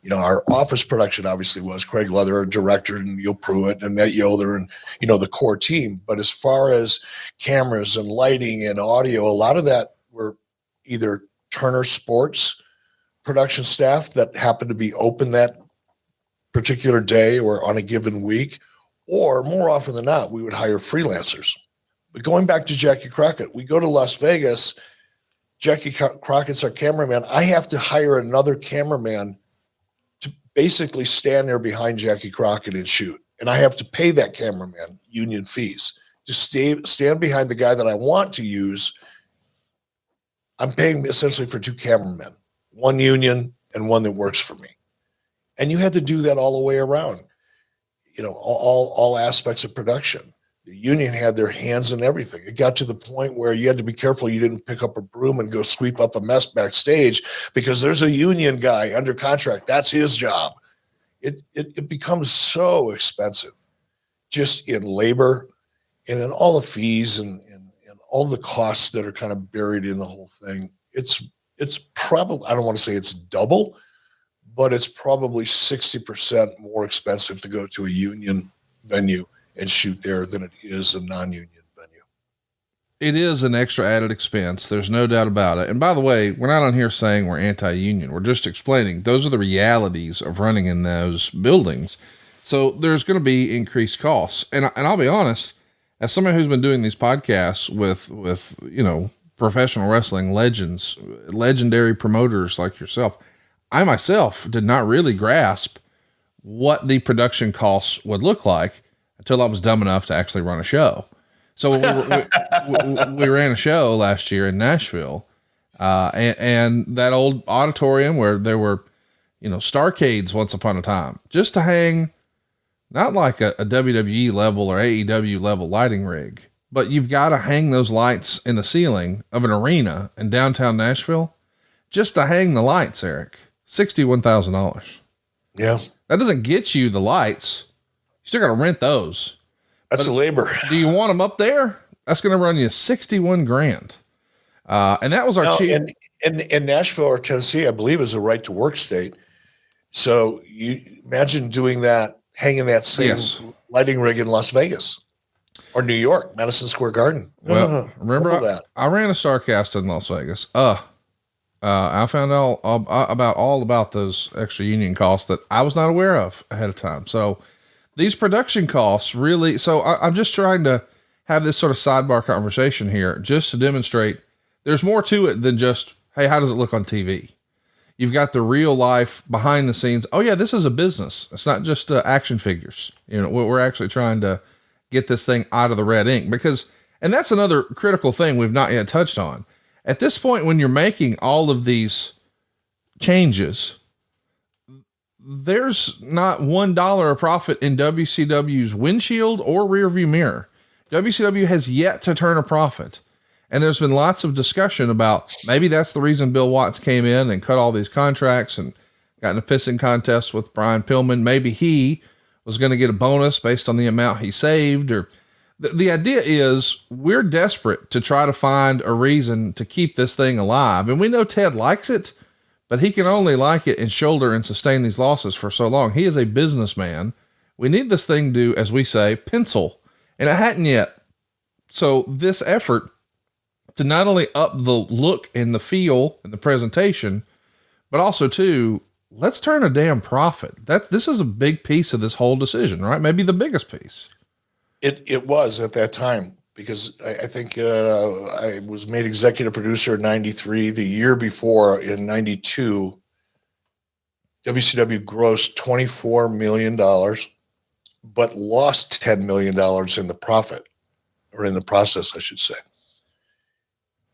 You know, our office production obviously was Craig Leather, our director, and Neil Pruitt, and Nate Yoder, and, you know, the core team. But as far as cameras and lighting and audio, a lot of that were either Turner Sports production staff that happened to be open that particular day or on a given week, or more often than not, we would hire freelancers. But going back to Jackie Crockett, we go to Las Vegas. Jackie Crockett's our cameraman. I have to hire another cameraman to basically stand there behind Jackie Crockett and shoot. And I have to pay that cameraman union fees to stand behind the guy that I want to use. I'm paying essentially for 2 cameramen, one union and one that works for me. And you had to do that all the way around, you know, all aspects of production. The union had their hands in everything. It got to the point where you had to be careful you didn't pick up a broom and go sweep up a mess backstage because there's a union guy under contract. That's his job. It becomes so expensive just in labor and in all the fees and all the costs that are kind of buried in the whole thing. It's probably, I don't want to say it's double, but it's probably 60% more expensive to go to a union venue and shoot there than it is a non-union venue. It is an extra added expense. There's no doubt about it. And by the way, we're not on here saying we're anti-union. We're just explaining those are the realities of running in those buildings. So there's going to be increased costs. And I'll be honest, as someone who's been doing these podcasts with, you know, professional wrestling legends, legendary promoters like yourself, I myself did not really grasp what the production costs would look like until I was dumb enough to actually run a show. So we ran a show last year in Nashville, and that old auditorium where there were, you know, Starcades once upon a time, just to hang, not like a WWE level or AEW level lighting rig, but you've got to hang those lights in the ceiling of an arena in downtown Nashville just to hang the lights, Eric. $61,000. Yeah. That doesn't get you the lights. You still got to rent those. That's the labor. Do you want them up there? That's going to run you 61 grand. And that was our chief. In Nashville or Tennessee, I believe is a right to work state. So you imagine doing that, hanging that same lighting rig in Las Vegas or New York, Madison Square Garden. Well, remember I ran a Starcast in Las Vegas. I found out all about those extra union costs that I was not aware of ahead of time. So these production costs really, I'm just trying to have this sort of sidebar conversation here just to demonstrate there's more to it than just Hey, how does it look on TV? You've got the real life behind the scenes. Oh yeah, this is a business. It's not just action figures. You know, we're actually trying to get this thing out of the red ink because, and that's another critical thing we've not yet touched on. At this point, when you're making all of these changes, there's not $1 of profit in WCW's windshield or rear view mirror. WCW has yet to turn a profit. And there's been lots of discussion about maybe that's the reason Bill Watts came in and cut all these contracts and got in a pissing contest with Brian Pillman. Maybe he was going to get a bonus based on the amount he saved. Or the idea is we're desperate to try to find a reason to keep this thing alive. And we know Ted likes it, but he can only like it and shoulder and sustain these losses for so long. He is a businessman. We need this thing to, as we say, pencil, and it hadn't yet. So this effort to not only up the look and the feel and the presentation, but also to let's turn a damn profit. This is a big piece of this whole decision, right? Maybe the biggest piece. It was at that time, because I think I was made executive producer in 93. The year before, in 92, WCW grossed $24 million, but lost $10 million in the profit, or in the process, I should say.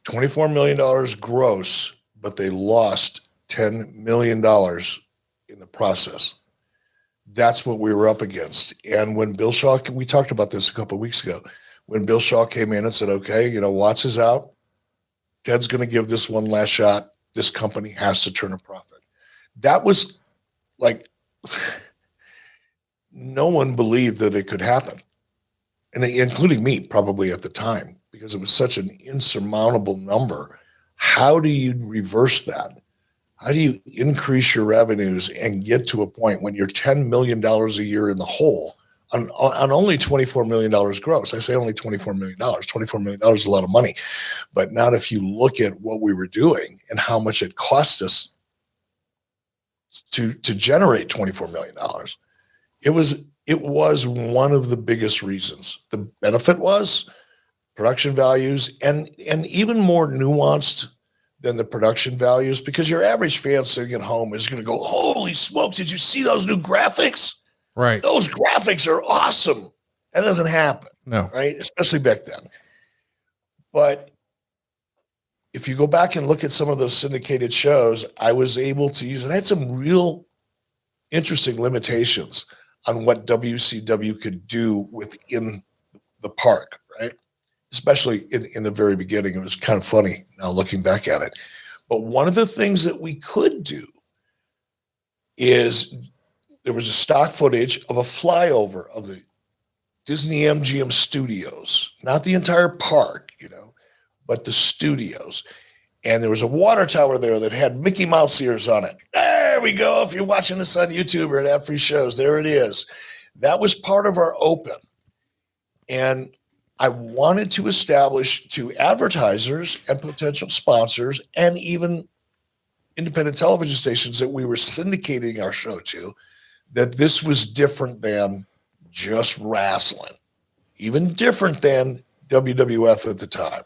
$24 million gross, but they lost $10 million in the process. That's what we were up against. And when Bill Shaw, we talked about this a couple of weeks ago, when Bill Shaw came in and said, okay, you know, Watts is out. Ted's going to give this one last shot. This company has to turn a profit. That was like, no one believed that it could happen. And including me probably at the time, because it was such an insurmountable number. How do you reverse that? How do you increase your revenues and get to a point when you're $10 million a year in the hole on only $24 million gross? I say only $24 million. $24 million is a lot of money, but not if you look at what we were doing and how much it cost us to generate $24 million. It was one of the biggest reasons. The benefit was production values, and even more nuanced than the production values, because your average fan sitting at home is going to go, holy smokes, did you see those new graphics? Right. Those graphics are awesome. That doesn't happen. No. Right? Especially back then. But if you go back and look at some of those syndicated shows, I was able to use it. I had some real interesting limitations on what WCW could do within the park, right? Especially in the very beginning. It was kind of funny now looking back at it. But one of the things that we could do is there was a stock footage of a flyover of the Disney MGM studios, not the entire park, you know, but the studios. And there was a water tower there that had Mickey Mouse ears on it. There we go. If you're watching this on YouTube or at Ad Free Shows, there it is. That was part of our open. And I wanted to establish to advertisers and potential sponsors and even independent television stations that we were syndicating our show to, that this was different than just wrestling, even different than WWF at the time,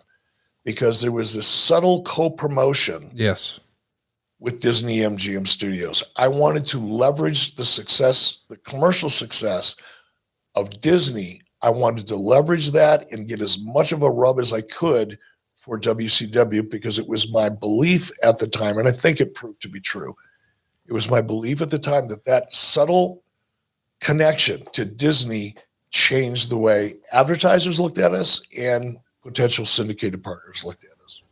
because there was this subtle co-promotion. Yes. With Disney MGM Studios. I wanted to leverage the success, the commercial success of Disney. I wanted to leverage that and get as much of a rub as I could for WCW, because it was my belief at the time, and I think it proved to be true. It was my belief at the time that that subtle connection to Disney changed the way advertisers looked at us and potential syndicated partners looked at us.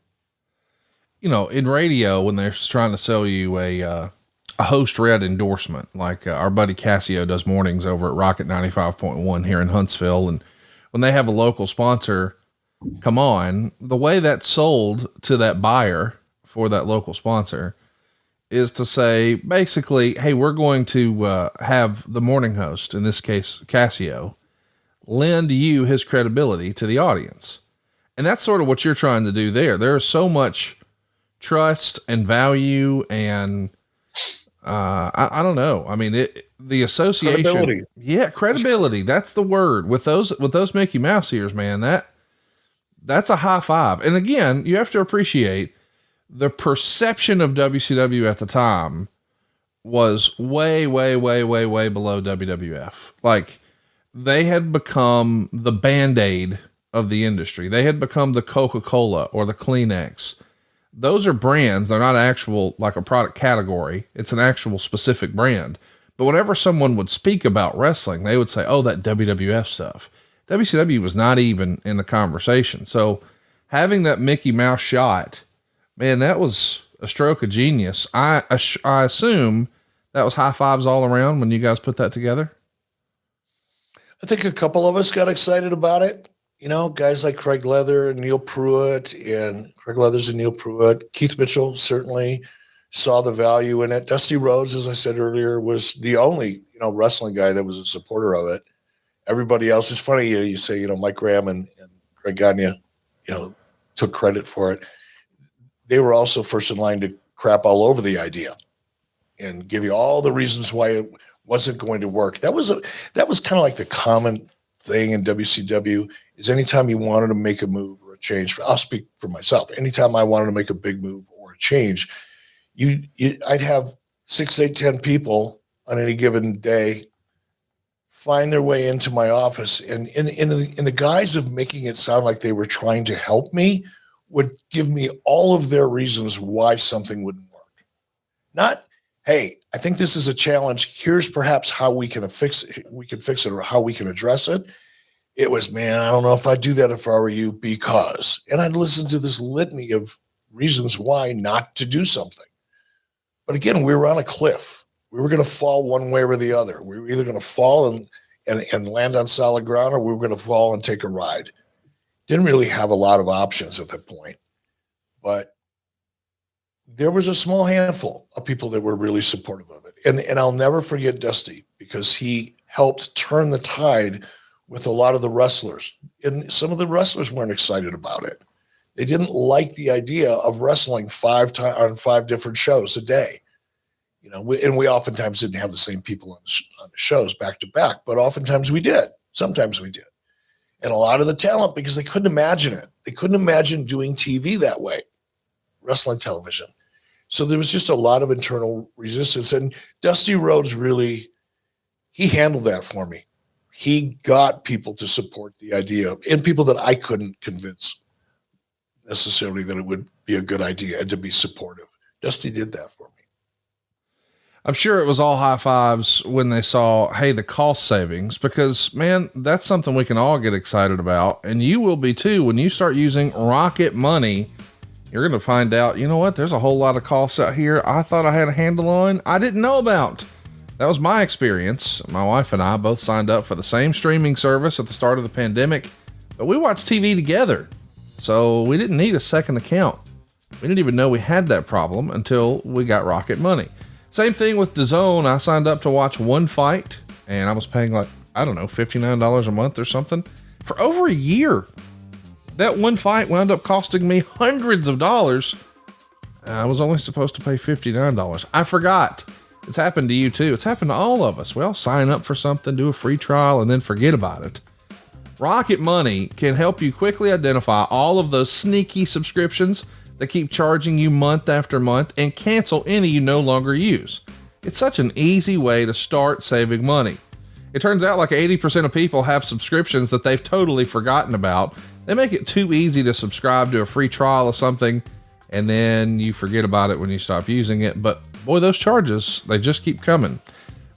You know, in radio, when they're trying to sell you a host read endorsement, like our buddy Cassio does mornings over at Rocket 95.1 here in Huntsville. And when they have a local sponsor come on, the way that's sold to that buyer for that local sponsor is to say, basically, hey, we're going to have the morning host, in this case, Cassio, lend you his credibility to the audience. And that's sort of what you're trying to do there. There's so much trust and value and I don't know. I mean, the association, credibility. Yeah, credibility. That's the word with those Mickey Mouse ears, man. That's a high five. And again, you have to appreciate the perception of WCW at the time was way, way, way, way, way below WWF. Like, they had become the Band-Aid of the industry. They had become the Coca-Cola or the Kleenex. Those are brands. They're not actual, like a product category. It's an actual specific brand. But whenever someone would speak about wrestling, they would say, oh, that WWF stuff. WCW was not even in the conversation. So having that Mickey Mouse shot, man, that was a stroke of genius. I assume that was high fives all around when you guys put that together. I think a couple of us got excited about it. You know, guys like Craig Leather and Neil Pruitt, and Craig Leathers and Neil Pruitt. Keith Mitchell certainly saw the value in it. Dusty Rhodes, as I said earlier, was the only, wrestling guy that was a supporter of it. Everybody else is funny. You say, Mike Graham and Greg Gagne, took credit for it. They were also first in line to crap all over the idea and give you all the reasons why it wasn't going to work. That was kind of like the common thing in WCW is anytime you wanted to make a move or a change, I'll speak for myself. Anytime I wanted to make a big move or a change, I'd have 6, 8, 10 people on any given day find their way into my office, and in the guise of making it sound like they were trying to help me, would give me all of their reasons why something wouldn't work. Not, hey, I think this is a challenge. Here's perhaps how we can fix it. We can fix it, or how we can address it. It was, man, I don't know if I'd do that if I were you, because, and I'd listen to this litany of reasons why not to do something. But again, we were on a cliff. We were going to fall one way or the other. We were either going to fall and land on solid ground, or we were going to fall and take a ride. Didn't really have a lot of options at that point, but there was a small handful of people that were really supportive of it. And I'll never forget Dusty, because he helped turn the tide with a lot of the wrestlers. And some of the wrestlers weren't excited about it. They didn't like the idea of wrestling 5 times on 5 different shows a day. We oftentimes didn't have the same people on the shows back to back, but oftentimes we did. Sometimes we did. And a lot of the talent, because they couldn't imagine it. They couldn't imagine doing TV that way, wrestling television. So there was just a lot of internal resistance. And Dusty Rhodes really, he handled that for me. He got people to support the idea, and people that I couldn't convince necessarily that it would be a good idea and to be supportive. Dusty did that for me. I'm sure it was all high fives when they saw, hey, the cost savings, because man, that's something we can all get excited about. And you will be too. When you start using Rocket Money, you're going to find out, you know what? There's a whole lot of costs out here I thought I had a handle on, I didn't know about. That was my experience. My wife and I both signed up for the same streaming service at the start of the pandemic, but we watched TV together. So we didn't need a second account. We didn't even know we had that problem until we got Rocket Money. Same thing with DAZN. I signed up to watch one fight, and I was paying like, I don't know, $59 a month or something for over a year. That one fight wound up costing me hundreds of dollars. I was only supposed to pay $59. I forgot. It's happened to you too. It's happened to all of us. We all sign up for something, do a free trial, and then forget about it. Rocket Money can help you quickly identify all of those sneaky subscriptions that keep charging you month after month, and cancel any you no longer use. It's such an easy way to start saving money. It turns out like 80% of people have subscriptions that they've totally forgotten about. They make it too easy to subscribe to a free trial of something, and then you forget about it when you stop using it. But boy, those charges, they just keep coming.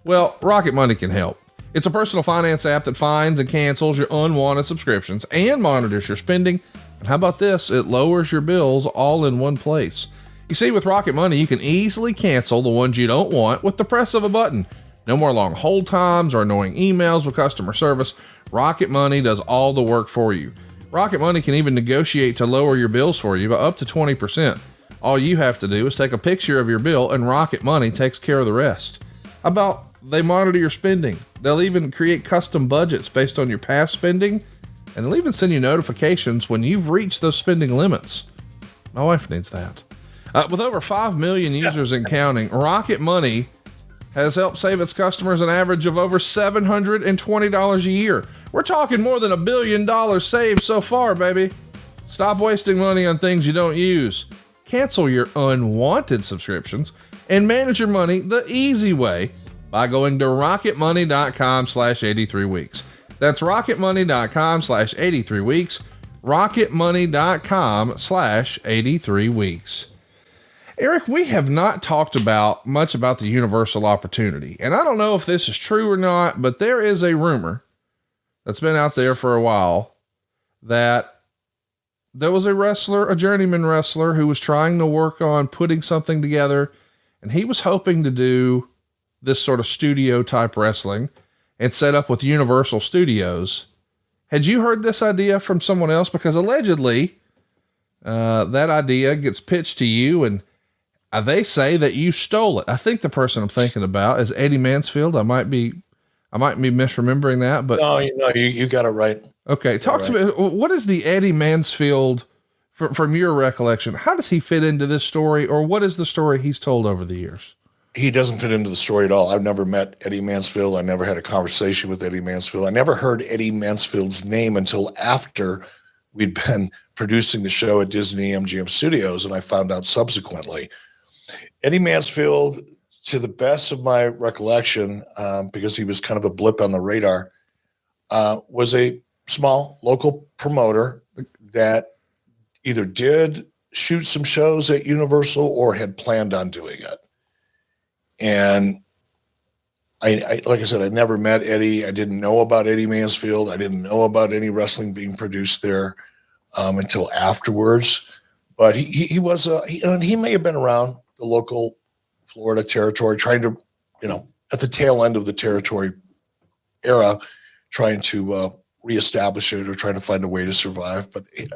Well, Rocket Money can help. It's a personal finance app that finds and cancels your unwanted subscriptions and monitors your spending. And how about this? It lowers your bills all in one place. You see, with Rocket Money, you can easily cancel the ones you don't want with the press of a button. No more long hold times or annoying emails with customer service. Rocket Money does all the work for you. Rocket Money can even negotiate to lower your bills for you by up to 20%. All you have to do is take a picture of your bill, and Rocket Money takes care of the rest. How about they monitor your spending? They'll even create custom budgets based on your past spending, and they'll even send you notifications when you've reached those spending limits. My wife needs that. With over 5 million users and counting, Rocket Money has helped save its customers an average of over $720 a year. We're talking more than $1 billion saved so far, baby. Stop wasting money on things you don't use. cancel your unwanted subscriptions, and manage your money the easy way by going to rocketmoney.com/83weeks. That's rocketmoney.com/83weeks. rocketmoney.com/83weeks. Eric, we have not talked much about the Universal opportunity, and I don't know if this is true or not, but there is a rumor that's been out there for a while that there was a journeyman wrestler who was trying to work on putting something together, and he was hoping to do this sort of studio type wrestling and set up with Universal Studios. Had you heard this idea from someone else? Because allegedly, that idea gets pitched to you, and they say that you stole it. I think the person I'm thinking about is Eddie Mansfield. I might be misremembering that, but no, you got it right. Okay. Talk to me. What is the Eddie Mansfield from your recollection? How does he fit into this story, or what is the story he's told over the years? He doesn't fit into the story at all. I've never met Eddie Mansfield. I never had a conversation with Eddie Mansfield. I never heard Eddie Mansfield's name until after we'd been producing the show at Disney MGM Studios, and I found out subsequently. Eddie Mansfield, to the best of my recollection, because he was kind of a blip on the radar, was a small local promoter that either did shoot some shows at Universal or had planned on doing it. And I like I said, I never met Eddie. I didn't know about Eddie Mansfield. I didn't know about any wrestling being produced there until afterwards. But he was he may have been around the local Florida territory, trying to, at the tail end of the territory era, trying to reestablish it or trying to find a way to survive. But I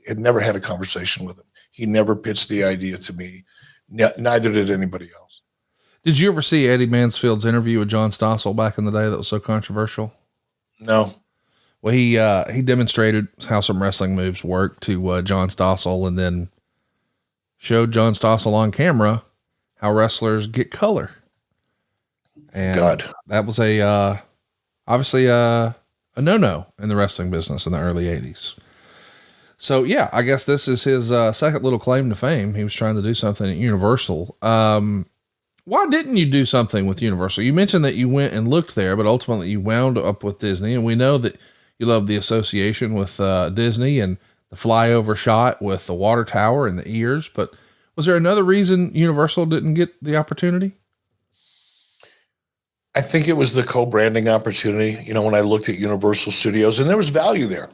had never had a conversation with him. He never pitched the idea to me. Neither did anybody else. Did you ever see Eddie Mansfield's interview with John Stossel back in the day that was so controversial? No. Well, he demonstrated how some wrestling moves work to John Stossel, and then showed John Stossel on camera how wrestlers get color. And that was obviously a no-no in the wrestling business in the early 80s. So yeah, I guess this is his second little claim to fame. He was trying to do something at Universal. Why didn't you do something with Universal? You mentioned that you went and looked there, but ultimately you wound up with Disney, and we know that you love the association with Disney and the flyover shot with the water tower and the ears. But was there another reason Universal didn't get the opportunity? I think it was the co-branding opportunity. When I looked at Universal Studios, and there was value there,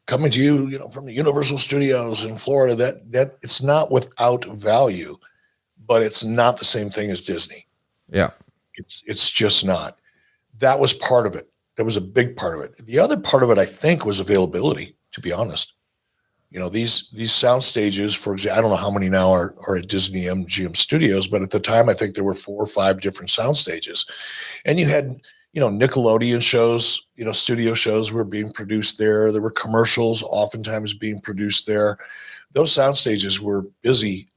coming to you, from the Universal Studios in Florida, that it's not without value, but it's not the same thing as Disney. Yeah. It's just not. That was part of it. That was a big part of it. The other part of it, I think, was availability, to be honest. These sound stages, for example, I don't know how many now are at Disney MGM Studios, but at the time, I think there were 4 or 5 different sound stages. And you had, Nickelodeon shows, studio shows were being produced there. There were commercials oftentimes being produced there. Those sound stages were busy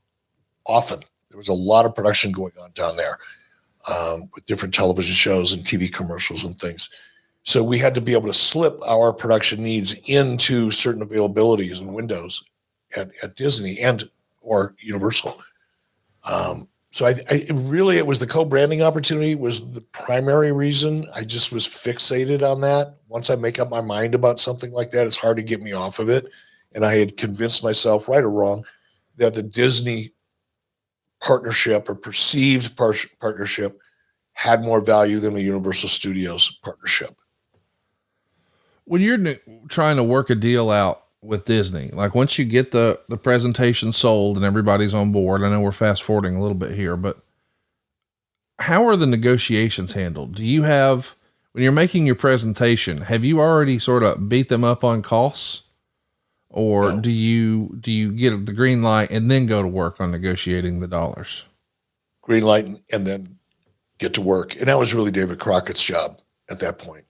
often. There was a lot of production going on down there with different television shows and TV commercials and things. So we had to be able to slip our production needs into certain availabilities and windows at Disney or Universal. So it was the co-branding opportunity was the primary reason. I just was fixated on that. Once I make up my mind about something like that, it's hard to get me off of it. And I had convinced myself, right or wrong, that the Disney partnership or perceived partnership had more value than the Universal Studios partnership. When you're trying to work a deal out with Disney, like once you get the presentation sold and everybody's on board, I know we're fast forwarding a little bit here, but how are the negotiations handled? Do you have, when you're making your presentation, have you already sort of beat them up on costs, or do you get the green light and then go to work on negotiating the dollars? Green light and then get to work. And that was really David Crockett's job at that point.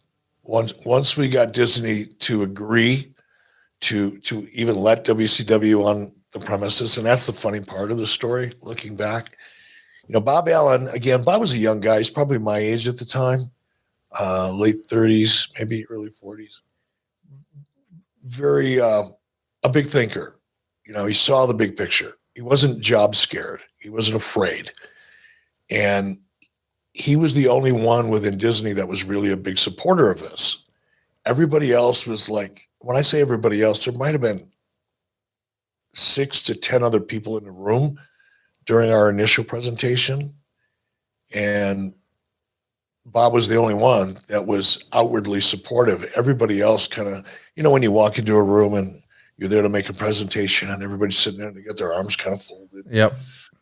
Once we got Disney to agree to even let WCW on the premises, and that's the funny part of the story, looking back. Bob Allen, again, Bob was a young guy. He's probably my age at the time, late 30s, maybe early 40s. Very, a big thinker. He saw the big picture. job scared. He wasn't afraid. And he was the only one within Disney that was really a big supporter of this. Everybody else was like, when I say everybody else, there might have been 6 to 10 other people in the room during our initial presentation. And Bob was the only one that was outwardly supportive. Everybody else kind of, when you walk into a room and you're there to make a presentation and everybody's sitting there and they got their arms kind of folded. Yep.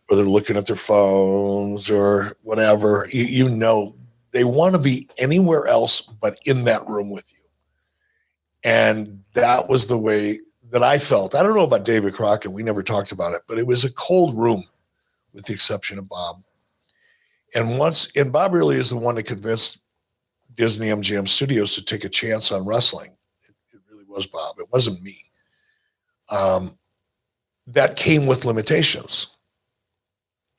Or they're looking at their phones or whatever, they want to be anywhere else but in that room with you. And that was the way that I felt. I don't know about David Crockett. We never talked about it, but it was a cold room with the exception of Bob. And Bob really is the one that convinced Disney MGM Studios to take a chance on wrestling. It really was Bob. It wasn't me. That came with limitations.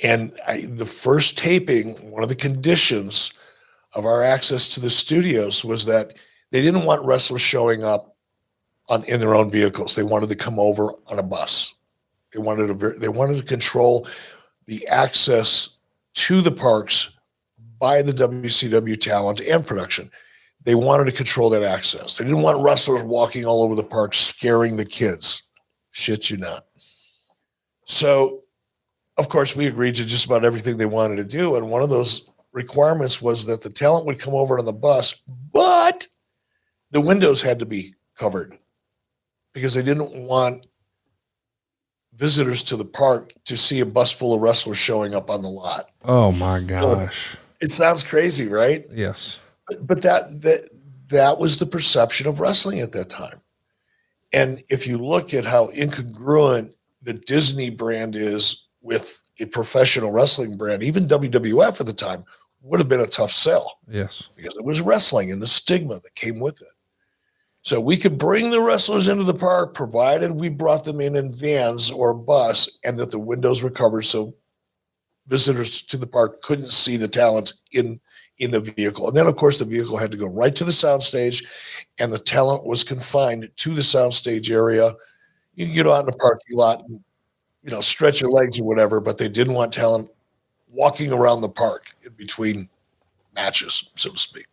And the first taping, one of the conditions of our access to the studios was that they didn't want wrestlers showing up in their own vehicles. They wanted to come over on a bus. They wanted to control the access to the parks by the WCW talent and production. They wanted to control that access. They didn't want wrestlers walking all over the park scaring the kids. Shit you not. So, of course, we agreed to just about everything they wanted to do. And one of those requirements was that the talent would come over on the bus, but the windows had to be covered because they didn't want visitors to the park to see a bus full of wrestlers showing up on the lot. Oh my gosh. It sounds crazy, right? Yes. But that was the perception of wrestling at that time. And if you look at how incongruent the Disney brand is with a professional wrestling brand, even WWF at the time would have been a tough sell. Yes. Because it was wrestling and the stigma that came with it. So we could bring the wrestlers into the park, provided we brought them in vans or a bus and that the windows were covered so visitors to the park couldn't see the talent in the vehicle. And then, of course, the vehicle had to go right to the soundstage and the talent was confined to the soundstage area. You can get out in the parking lot and, stretch your legs or whatever, but they didn't want talent walking around the park in between matches, so to speak.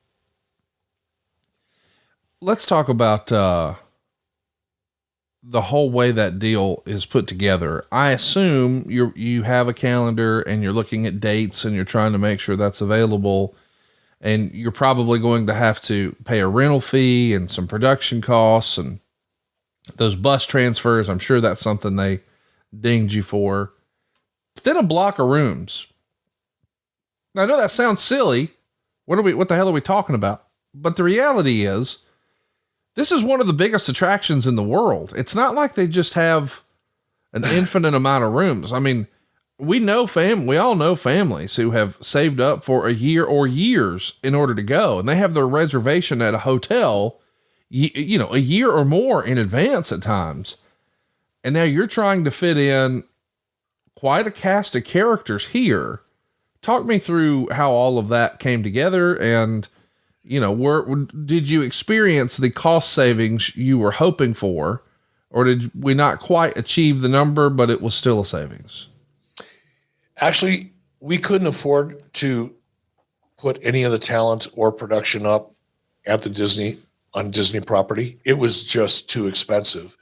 Let's talk about the whole way that deal is put together. I assume you have a calendar and you're looking at dates and you're trying to make sure that's available, and you're probably going to have to pay a rental fee and some production costs and those bus transfers. I'm sure that's something they dinged you for. But then a block of rooms. Now, I know that sounds silly. What the hell are we talking about? But the reality is, this is one of the biggest attractions in the world. It's not like they just have an infinite amount of rooms. I mean, we all know families who have saved up for a year or years in order to go, and they have their reservation at a hotel, a year or more in advance at times. And now you're trying to fit in quite a cast of characters here. Talk me through how all of that came together, and did you experience the cost savings you were hoping for, or did we not quite achieve the number, but it was still a savings? Actually, we couldn't afford to put any of the talent or production up at on Disney property. It was just too expensive.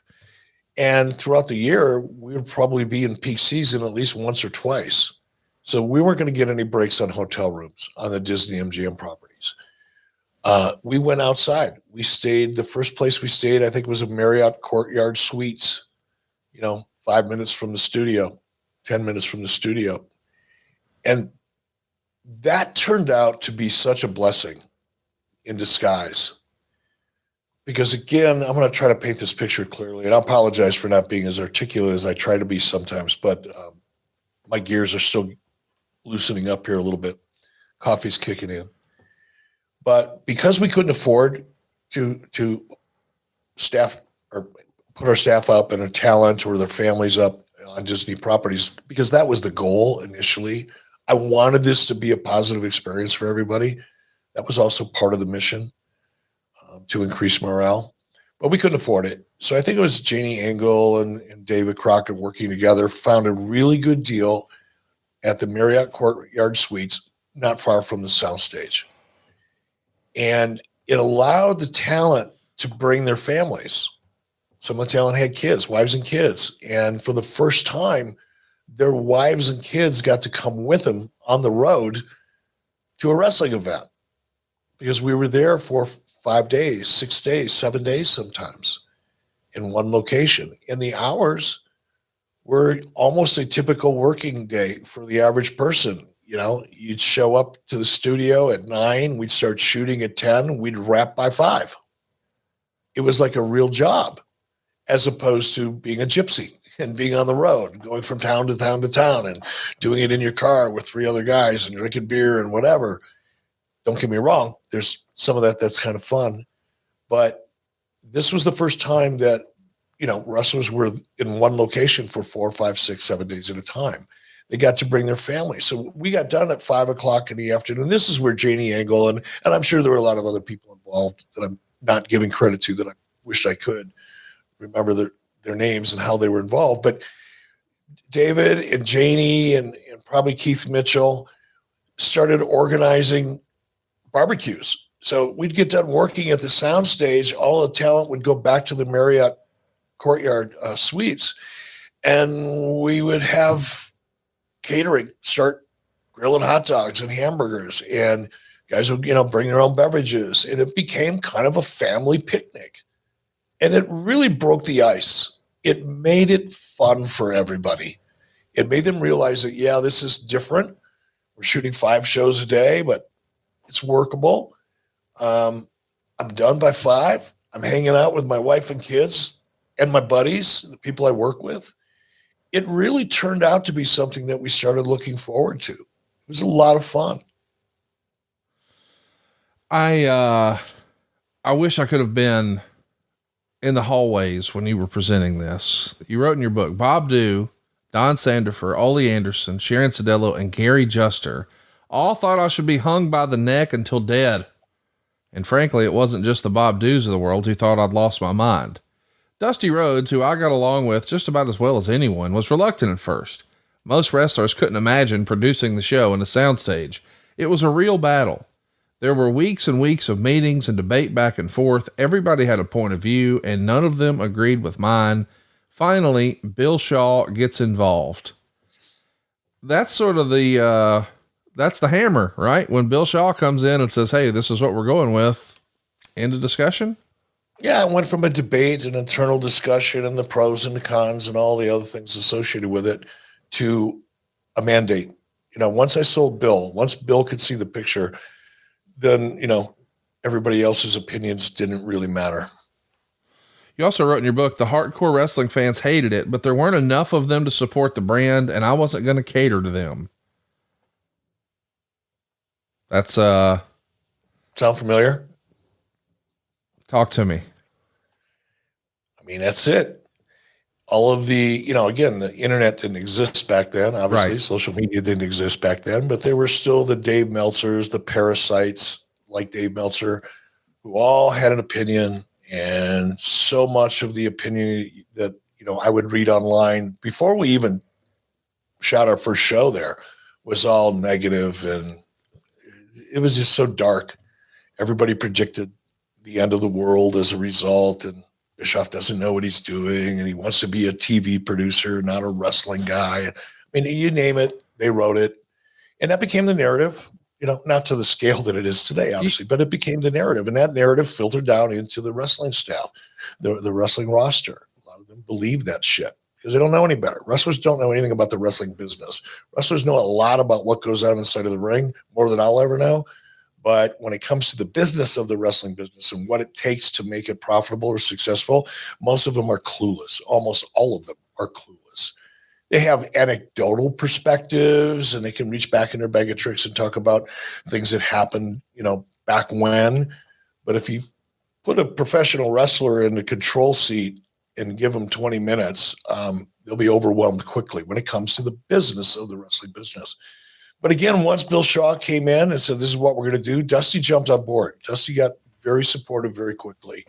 And throughout the year, we would probably be in peak season at least once or twice. So we weren't going to get any breaks on hotel rooms on the Disney MGM properties. We went outside. The first place we stayed, I think, was a Marriott Courtyard Suites, 5 minutes from the studio, 10 minutes from the studio. And that turned out to be such a blessing in disguise. Because again, I'm going to try to paint this picture clearly, and I apologize for not being as articulate as I try to be sometimes, but my gears are still loosening up here a little bit. Coffee's kicking in. But because we couldn't afford to staff or put our staff up and a talent or their families up on Disney properties, because that was the goal initially. I wanted this to be a positive experience for everybody. That was also part of the mission, to increase morale. but we couldn't afford it. So I think it was Janie Engel and David Crockett working together, found a really good deal at the Marriott Courtyard Suites, not far from the soundstage. And it allowed the talent to bring their families. Some of the talent had kids, wives and kids. And for the first time, their wives and kids got to come with them on the road to a wrestling event, because we were there for 5 days, 6 days, 7 days sometimes in one location. And the hours were almost a typical working day for the average person. You know, you'd show up to the studio at 9, we'd start shooting at 10, we'd wrap by 5. It was like a real job, as opposed to being a gypsy and being on the road, going from town to town to town and doing it in your car with 3 other guys and drinking beer and whatever. Don't get me wrong, there's some of that that's kind of fun. But this was the first time that, you know, wrestlers were in one location for 4, 5, 6, 7 days at a time. They got to bring their family. So we got done at 5 o'clock in the afternoon. This is where Janie Engel and I'm sure there were a lot of other people involved that I'm not giving credit to, that I wished I could remember their names and how they were involved. But David and Janie and probably Keith Mitchell started organizing barbecues. So we'd get done working at the soundstage. All the talent would go back to the Marriott Courtyard Suites, and we would have catering, start grilling hot dogs and hamburgers, and guys would, you know, bring their own beverages, and it became kind of a family picnic. And it really broke the ice. It made it fun for everybody. It made them realize that, yeah, this is different. We're shooting 5 shows a day, but it's workable. I'm done by 5. I'm hanging out with my wife and kids and my buddies, the people I work with. It really turned out to be something that we started looking forward to. It was a lot of fun. I wish I could have been in the hallways when you were presenting this. You wrote in your book, Bob Dew, Don Sandifer, Ole Anderson, Sharon Sadello, and Gary Juster all thought I should be hung by the neck until dead. And frankly, it wasn't just the Bob Dews of the world who thought I'd lost my mind. Dusty Rhodes, who I got along with just about as well as anyone, was reluctant at first. Most wrestlers couldn't imagine producing the show in a soundstage. It was a real battle. There were weeks and weeks of meetings and debate back and forth. Everybody had a point of view, and none of them agreed with mine. Finally, Bill Shaw gets involved. That's sort of that's the hammer, right? When Bill Shaw comes in and says, hey, this is what we're going with. End of discussion. Yeah, it went from a debate, an internal discussion, and the pros and the cons and all the other things associated with it, to a mandate. You know, once I sold Bill, once Bill could see the picture, then, you know, everybody else's opinions didn't really matter. You also wrote in your book, the hardcore wrestling fans hated it, but there weren't enough of them to support the brand, and I wasn't going to cater to them. That's, sound familiar? Talk to me. I mean, that's it. All of the, you know, again, the internet didn't exist back then. Obviously, right. Social media didn't exist back then, but there were still the Dave Meltzers, the parasites like Dave Meltzer, who all had an opinion. And so much of the opinion that, you know, I would read online before we even shot our first show there was all negative, and it was just so dark. Everybody predicted the end of the world as a result, and Bischoff doesn't know what he's doing, and he wants to be a TV producer, not a wrestling guy. I mean, you name it, they wrote it, and that became the narrative. You know, not to the scale that it is today, obviously, but it became the narrative, and that narrative filtered down into the wrestling staff, the wrestling roster. A lot of them believe that shit because they don't know any better. Wrestlers don't know anything about the wrestling business. Wrestlers know a lot about what goes on inside of the ring, more than I'll ever know. But when it comes to the business of the wrestling business and what it takes to make it profitable or successful, most of them are clueless. Almost all of them are clueless. They have anecdotal perspectives, and they can reach back in their bag of tricks and talk about things that happened, you know, back when. But if you put a professional wrestler in the control seat and give them 20 minutes, they'll be overwhelmed quickly when it comes to the business of the wrestling business. But again, once Bill Shaw came in and said, this is what we're going to do, Dusty jumped on board. Dusty got very supportive very quickly.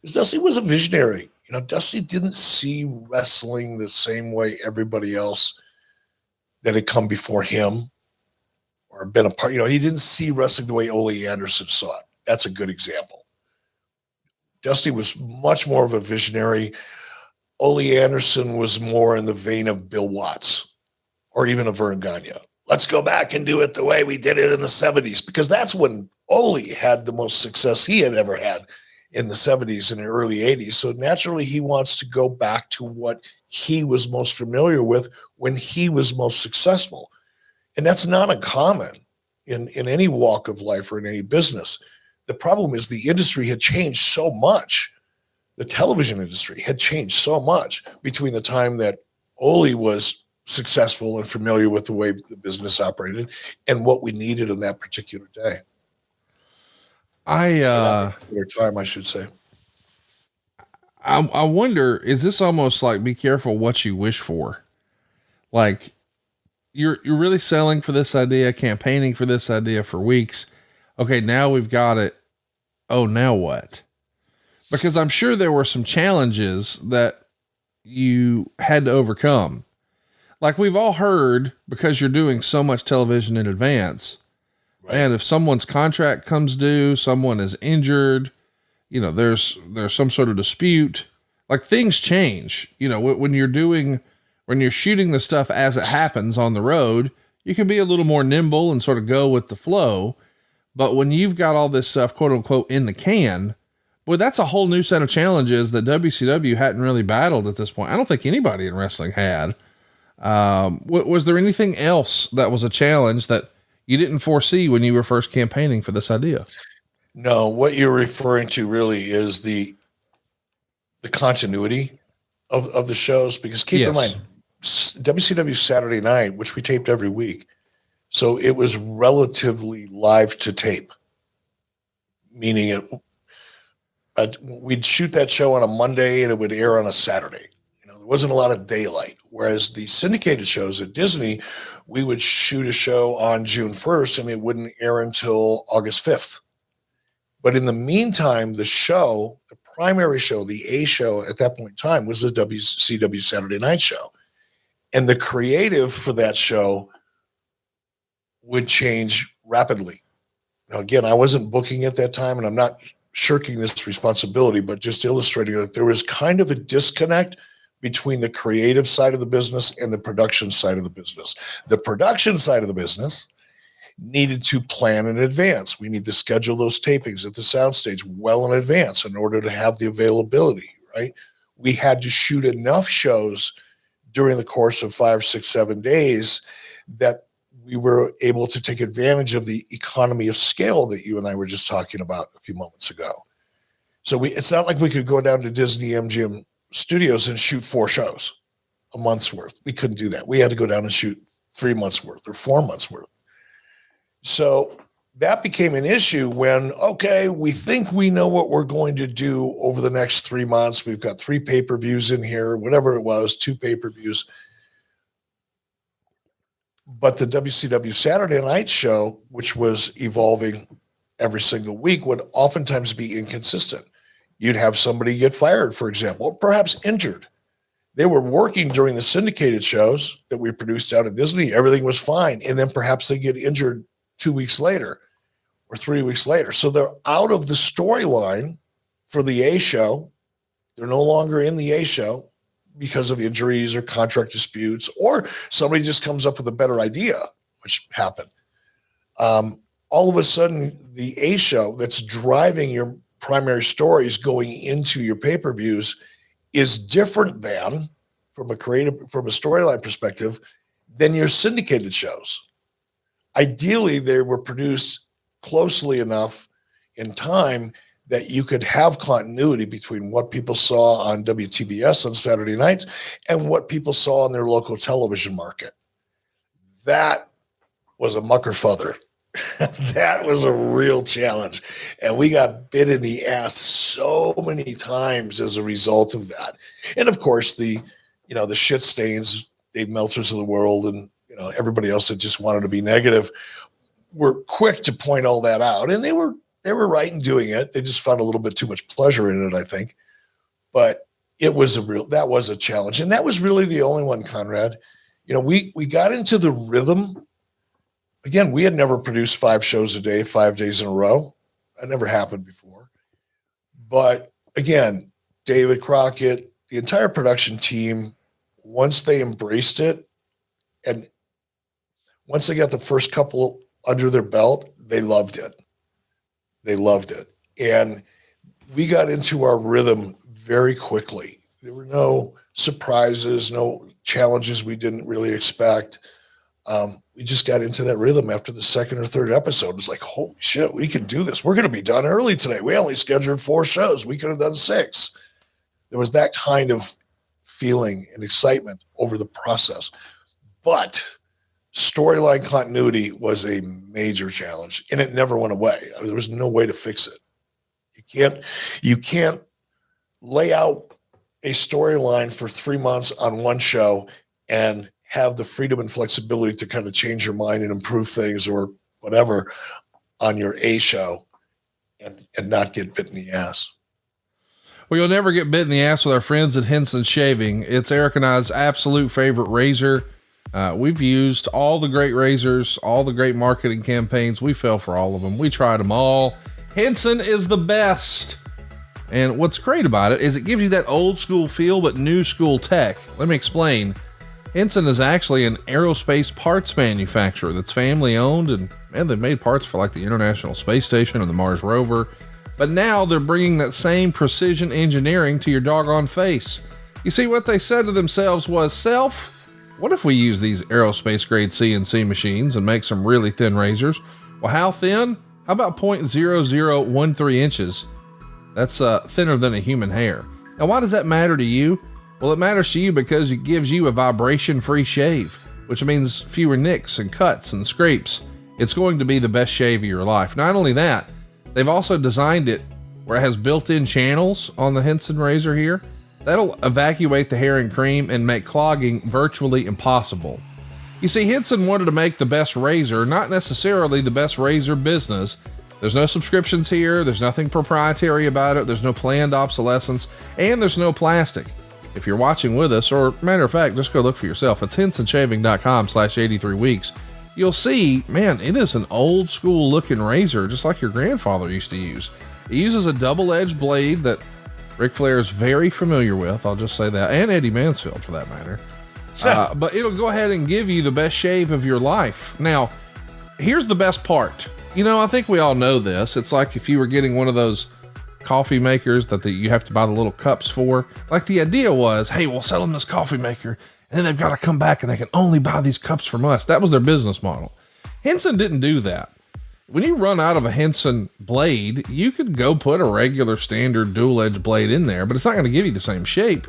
Because Dusty was a visionary. Dusty didn't see wrestling the same way everybody else that had come before him or been a part. He didn't see wrestling the way Ole Anderson saw it. That's a good example. Dusty was much more of a visionary. Ole Anderson was more in the vein of Bill Watts or even a Vern Gagne. Let's go back and do it the way we did it in the 70s, because that's when Ole had the most success he had ever had, in the 70s and the early 80s. So naturally, he wants to go back to what he was most familiar with when he was most successful. And that's not uncommon in any walk of life or in any business. The problem is the industry had changed so much. The television industry had changed so much between the time that Ole was successful and familiar with the way the business operated and what we needed in that particular day. Time, I should say. I wonder, is this almost like be careful what you wish for? Like you're really selling for this idea, campaigning for this idea for weeks. Okay, now we've got it. Oh, now what? Because I'm sure there were some challenges that you had to overcome. Like we've all heard, because you're doing so much television in advance, right. And if someone's contract comes due, someone is injured, there's some sort of dispute, like things change, when you're shooting the stuff as it happens on the road, you can be a little more nimble and sort of go with the flow. But when you've got all this stuff, quote unquote, in the can, boy, that's a whole new set of challenges that WCW hadn't really battled at this point. I don't think anybody in wrestling had. Was there anything else that was a challenge that you didn't foresee when you were first campaigning for this idea? No, what you're referring to really is the continuity of the shows, because keep in mind, WCW Saturday Night, which we taped every week, so it was relatively live to tape, meaning we'd shoot that show on a Monday and it would air on a Saturday. There wasn't a lot of daylight. Whereas the syndicated shows at Disney, we would shoot a show on June 1st and it wouldn't air until August 5th. But in the meantime, the primary show, the A show at that point in time, was the WCW Saturday Night show. And the creative for that show would change rapidly. Now, again, I wasn't booking at that time, and I'm not shirking this responsibility, but just illustrating that there was kind of a disconnect between the creative side of the business and the production side of the business. The production side of the business needed to plan in advance. We need to schedule those tapings at the soundstage well in advance in order to have the availability, right? We had to shoot enough shows during the course of 5, 6, 7 days that we were able to take advantage of the economy of scale that you and I were just talking about a few moments ago. So it's not like we could go down to Disney MGM Studios and shoot 4 shows a month's worth. We couldn't do that. We had to go down and shoot 3 months worth or 4 months worth. So that became an issue when, okay, we think we know what we're going to do over the next 3 months. We've got 3 pay-per-views in here, whatever it was, 2 pay-per-views. But the WCW Saturday Night show, which was evolving every single week, would oftentimes be inconsistent. You'd have somebody get fired, for example, or perhaps injured. They were working during the syndicated shows that we produced out at Disney. Everything was fine. And then perhaps they get injured 2 weeks later or 3 weeks later. So they're out of the storyline for the A show. They're no longer in the A show because of injuries or contract disputes, or somebody just comes up with a better idea, which happened. All of a sudden, the A show that's driving your primary stories going into your pay-per-views is different than, from a storyline perspective, than your syndicated shows. Ideally, they were produced closely enough in time that you could have continuity between what people saw on WTBS on Saturday nights and what people saw on their local television market. That was a mucker futher. That was a real challenge. And we got bit in the ass so many times as a result of that. And of course, the shit stains, Dave Meltzers of the world, and everybody else that just wanted to be negative were quick to point all that out. And they were They were right in doing it. They just found a little bit too much pleasure in it, I think. But that was a challenge. And that was really the only one, Conrad. We got into the rhythm. Again, we had never produced 5 shows a day, 5 days in a row. That never happened before. But again, David Crockett, the entire production team, once they embraced it, and once they got the first couple under their belt, they loved it. They loved it. And we got into our rhythm very quickly. There were no surprises, no challenges we didn't really expect. We just got into that rhythm after the second or third episode. It was like, holy shit, we can do this. We're going to be done early today. We only scheduled 4 shows. We could have done 6. There was that kind of feeling and excitement over the process. But storyline continuity was a major challenge, and it never went away. There was no way to fix it. You can't lay out a storyline for 3 months on one show and have the freedom and flexibility to kind of change your mind and improve things or whatever on your A show and not get bit in the ass. Well, you'll never get bit in the ass with our friends at Henson Shaving. It's Eric and I's absolute favorite razor. We've used all the great razors, all the great marketing campaigns. We fell for all of them. We tried them all. Henson is the best. And what's great about it is it gives you that old school feel, but new school tech. Let me explain. Henson is actually an aerospace parts manufacturer that's family owned, and man, they've made parts for like the International Space Station and the Mars rover. But now they're bringing that same precision engineering to your doggone face. You see, what they said to themselves was, what if we use these aerospace grade CNC machines and make some really thin razors? Well, how thin? How about 0.0013 inches? That's thinner than a human hair. Now, why does that matter to you? Well, it matters to you because it gives you a vibration-free shave, which means fewer nicks and cuts and scrapes. It's going to be the best shave of your life. Not only that, they've also designed it where it has built-in channels on the Henson razor here. That'll evacuate the hair and cream and make clogging virtually impossible. You see, Henson wanted to make the best razor, not necessarily the best razor business. There's no subscriptions here. There's nothing proprietary about it. There's no planned obsolescence, and there's no plastic. If you're watching with us, or matter of fact, just go look for yourself. It's hensonshaving.com/83weeks. You'll see, man, it is an old school looking razor, just like your grandfather used to use. It uses a double-edged blade that Ric Flair is very familiar with. I'll just say that, and Eddie Mansfield for that matter. But it'll go ahead and give you the best shave of your life. Now, here's the best part. I think we all know this. It's like if you were getting one of those coffee makers that you have to buy the little cups for. Like the idea was, hey, we'll sell them this coffee maker, and then they've got to come back and they can only buy these cups from us. That was their business model. Henson didn't do that. When you run out of a Henson blade, you could go put a regular standard dual-edged blade in there, but it's not going to give you the same shape.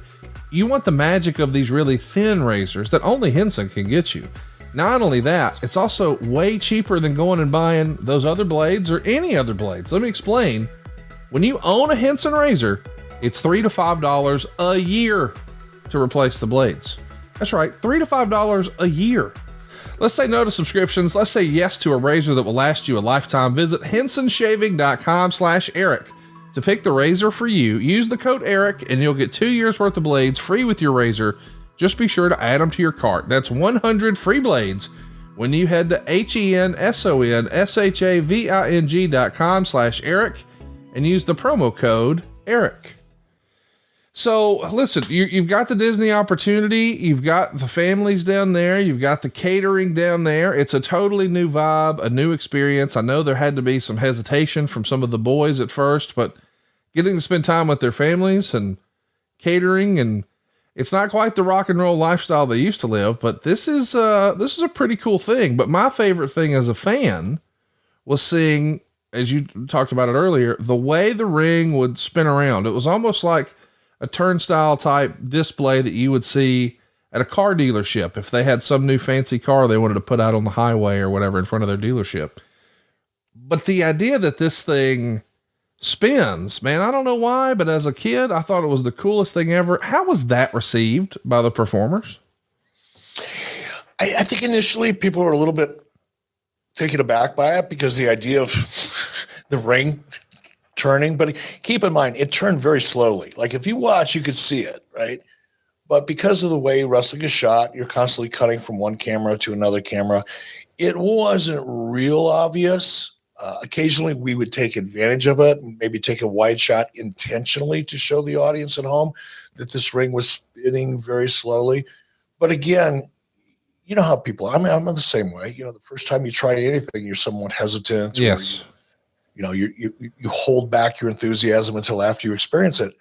You want the magic of these really thin razors that only Henson can get you. Not only that, it's also way cheaper than going and buying those other blades or any other blades. Let me explain. When you own a Henson razor, it's $3 to $5 a year to replace the blades. That's right, $3 to $5 a year. Let's say no to subscriptions. Let's say yes to a razor that will last you a lifetime. Visit hensonshaving.com/Eric to pick the razor for you. Use the code Eric and you'll get 2 years worth of blades free with your razor. Just be sure to add them to your cart. That's 100 free blades when you head to hensonshaving.com/Eric and use the promo code Eric. So listen, you've got the Disney opportunity. You've got the families down there. You've got the catering down there. It's a totally new vibe, a new experience. I know there had to be some hesitation from some of the boys at first, but getting to spend time with their families and catering, and it's not quite the rock and roll lifestyle they used to live, but this is a pretty cool thing. But my favorite thing as a fan was seeing, as you talked about it earlier, the way the ring would spin around. It was almost like a turnstile type display that you would see at a car dealership if they had some new fancy car they wanted to put out on the highway or whatever in front of their dealership. But the idea that this thing spins, man, I don't know why, but as a kid, I thought it was the coolest thing ever. How was that received by the performers? I think initially people were a little bit taken aback by it because the idea of the ring turning, but keep in mind, it turned very slowly. Like if you watch, you could see it, right? But because of the way wrestling is shot, you're constantly cutting from one camera to another camera. It wasn't real obvious. Occasionally, we would take advantage of it and maybe take a wide shot intentionally to show the audience at home that this ring was spinning very slowly. But again, you know how people, I mean, I'm the same way. You know, the first time you try anything, you're somewhat hesitant. Yes. Or you hold back your enthusiasm until after you experience it.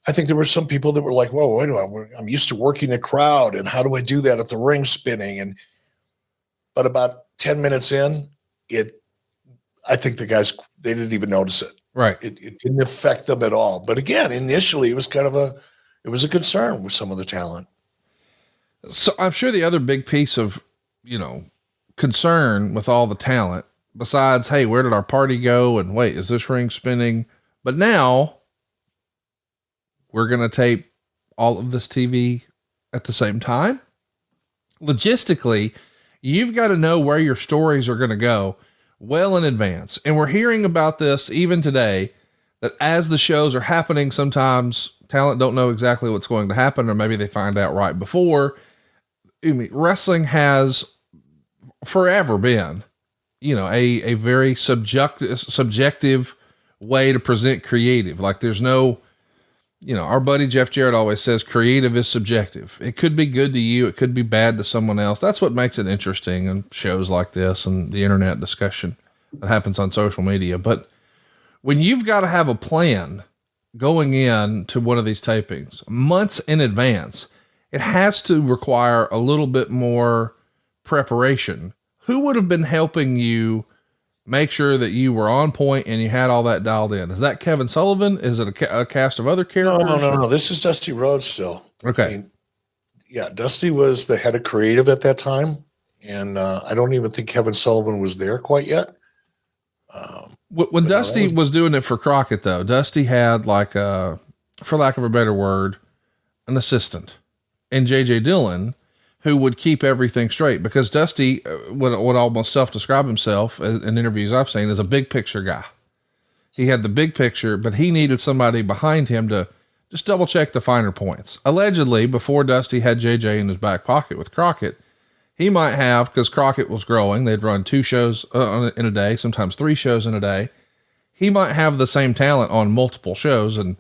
I think there were some people that were like, whoa, wait a minute, I'm used to working a crowd, and how do I do that if the ring's spinning? But about 10 minutes in, I think the guys, they didn't even notice it. Right. It didn't affect them at all. But again, initially it was a concern with some of the talent. So I'm sure the other big piece of, concern with all the talent, besides, hey, where did our party go? And wait, is this ring spinning? But now we're going to tape all of this TV at the same time. Logistically, you've got to know where your stories are going to go well in advance. And we're hearing about this even today, that as the shows are happening, sometimes talent don't know exactly what's going to happen, or maybe they find out right before. I mean, wrestling has forever been, a very subjective way to present creative. Like there's no, our buddy Jeff Jarrett always says creative is subjective. It could be good to you. It could be bad to someone else. That's what makes it interesting in shows like this and the internet discussion that happens on social media. But when you've got to have a plan going in to one of these tapings months in advance, it has to require a little bit more preparation. Who would have been helping you make sure that you were on point and you had all that dialed in? Is that Kevin Sullivan? Is it a cast of other characters? No. This is Dusty Rhodes still. Okay. I mean, yeah. Dusty was the head of creative at that time. And I don't even think Kevin Sullivan was there quite yet. When Dusty was doing it for Crockett though, Dusty had like for lack of a better word, an assistant, and JJ Dillon, who would keep everything straight, because Dusty would almost self-describe himself in interviews I've seen as a big picture guy. He had the big picture, but he needed somebody behind him to just double check the finer points. Allegedly, before Dusty had JJ in his back pocket with Crockett, he might have, because Crockett was growing, they'd run 2 shows in a day, sometimes 3 shows in a day. He might have the same talent on multiple shows, and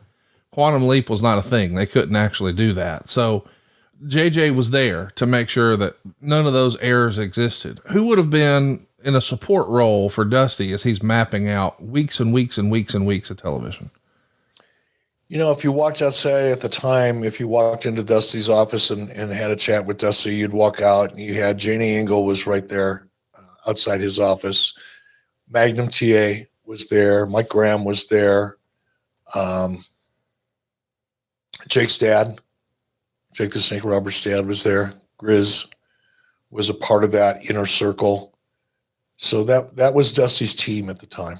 Quantum Leap was not a thing. They couldn't actually do that. So JJ was there to make sure that none of those errors existed. Who would have been in a support role for Dusty as he's mapping out weeks and weeks and weeks and weeks of television? If you walked outside at the time, if you walked into Dusty's office and had a chat with Dusty, you'd walk out and you had Janie Engel was right there outside his office. Magnum TA was there. Mike Graham was there. Jake's dad, Jake the Snake Roberts' dad, was there. Grizz was a part of that inner circle. So that was Dusty's team at the time.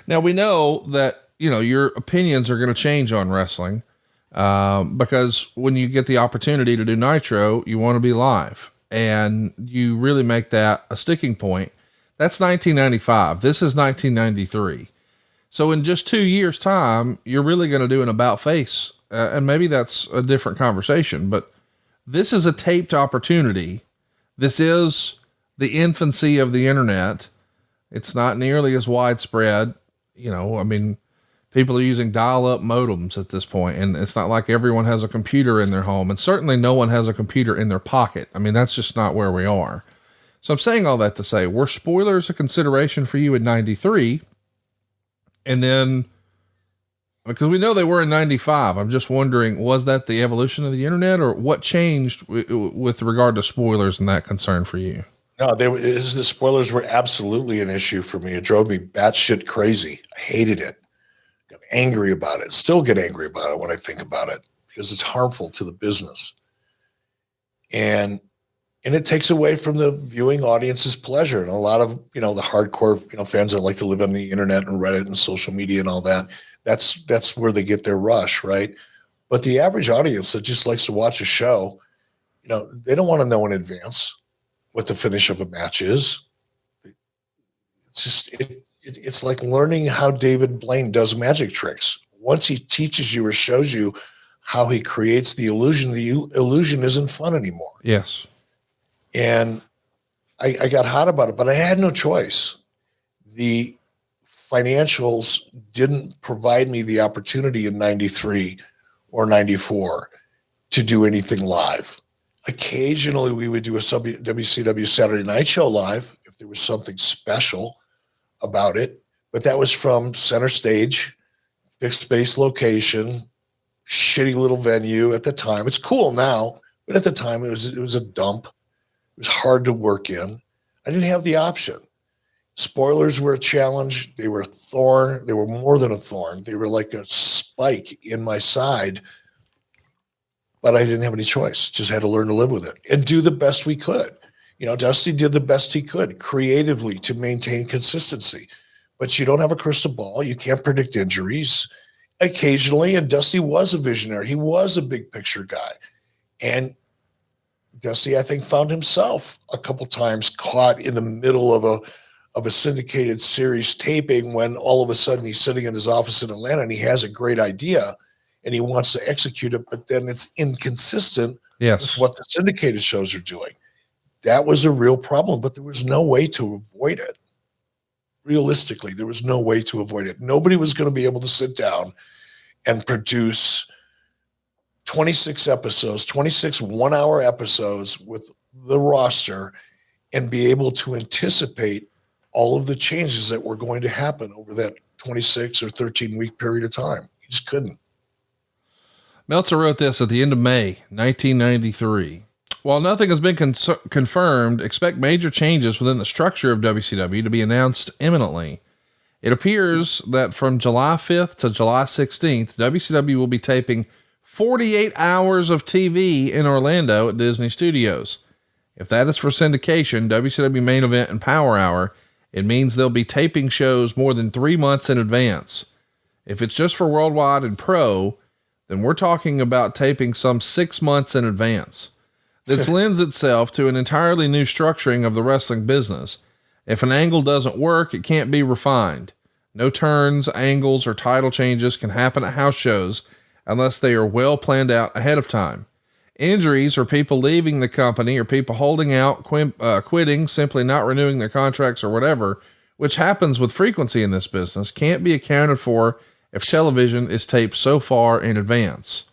Now we know that, your opinions are going to change on wrestling, because when you get the opportunity to do Nitro, you want to be live, and you really make that a sticking point. That's 1995. This is 1993. So in just 2 years' time, you're really going to do an about face. And maybe that's a different conversation, but this is a taped opportunity. This is the infancy of the internet. It's not nearly as widespread. People are using dial-up modems at this point, and it's not like everyone has a computer in their home, and certainly no one has a computer in their pocket. I mean, that's just not where we are. So I'm saying all that to say, were spoilers a consideration for you in 93? And then, because we know they were in 95, I'm just wondering, was that the evolution of the internet, or what changed with regard to spoilers and that concern for you? No, the spoilers were absolutely an issue for me. It drove me batshit crazy. I hated it. Got angry about it. Still get angry about it when I think about it, because it's harmful to the business. And it takes away from the viewing audience's pleasure. And a lot of, the hardcore, fans that like to live on the internet and Reddit and social media and all that, that's where they get their rush, right? But the average audience that just likes to watch a show, they don't want to know in advance what the finish of a match is. It's just, it's like learning how David Blaine does magic tricks. Once he teaches you or shows you how he creates the illusion isn't fun anymore. Yes. And I got hot about it, but I had no choice. The financials didn't provide me the opportunity in 93 or 94 to do anything live. Occasionally we would do a WCW Saturday Night Show live if there was something special about it, but that was from center stage, fixed space location, shitty little venue at the time. It's cool now, but at the time it was a dump. It was hard to work in. I didn't have the option. Spoilers were a challenge. They were a thorn. They were more than a thorn. They were like a spike in my side, but I didn't have any choice. Just had to learn to live with it and do the best we could. Dusty did the best he could creatively to maintain consistency, but you don't have a crystal ball. You can't predict injuries occasionally. And Dusty was a visionary. He was a big picture guy. And Dusty, I think, found himself a couple times caught in the middle of a syndicated series taping when all of a sudden he's sitting in his office in Atlanta and he has a great idea and he wants to execute it, but then it's inconsistent with what the syndicated shows are doing. That was a real problem, but there was no way to avoid it. Realistically, there was no way to avoid it. Nobody was going to be able to sit down and produce 26 episodes, 26 one-hour episodes with the roster and be able to anticipate all of the changes that were going to happen over that 26 or 13-week period of time. You just couldn't. Meltzer wrote this at the end of May, 1993. While nothing has been confirmed, expect major changes within the structure of WCW to be announced imminently. It appears that from July 5th to July 16th, WCW will be taping 48 hours of TV in Orlando at Disney Studios. If that is for syndication, WCW Main Event and Power Hour, it means they'll be taping shows more than 3 months in advance. If it's just for Worldwide and Pro, then we're talking about taping some 6 months in advance. This lends itself to an entirely new structuring of the wrestling business. If an angle doesn't work, it can't be refined. No turns, angles, or title changes can happen at house shows unless they are well planned out ahead of time. Injuries or people leaving the company or people holding out, quitting, simply not renewing their contracts or whatever, which happens with frequency in this business, can't be accounted for if television is taped so far in advance.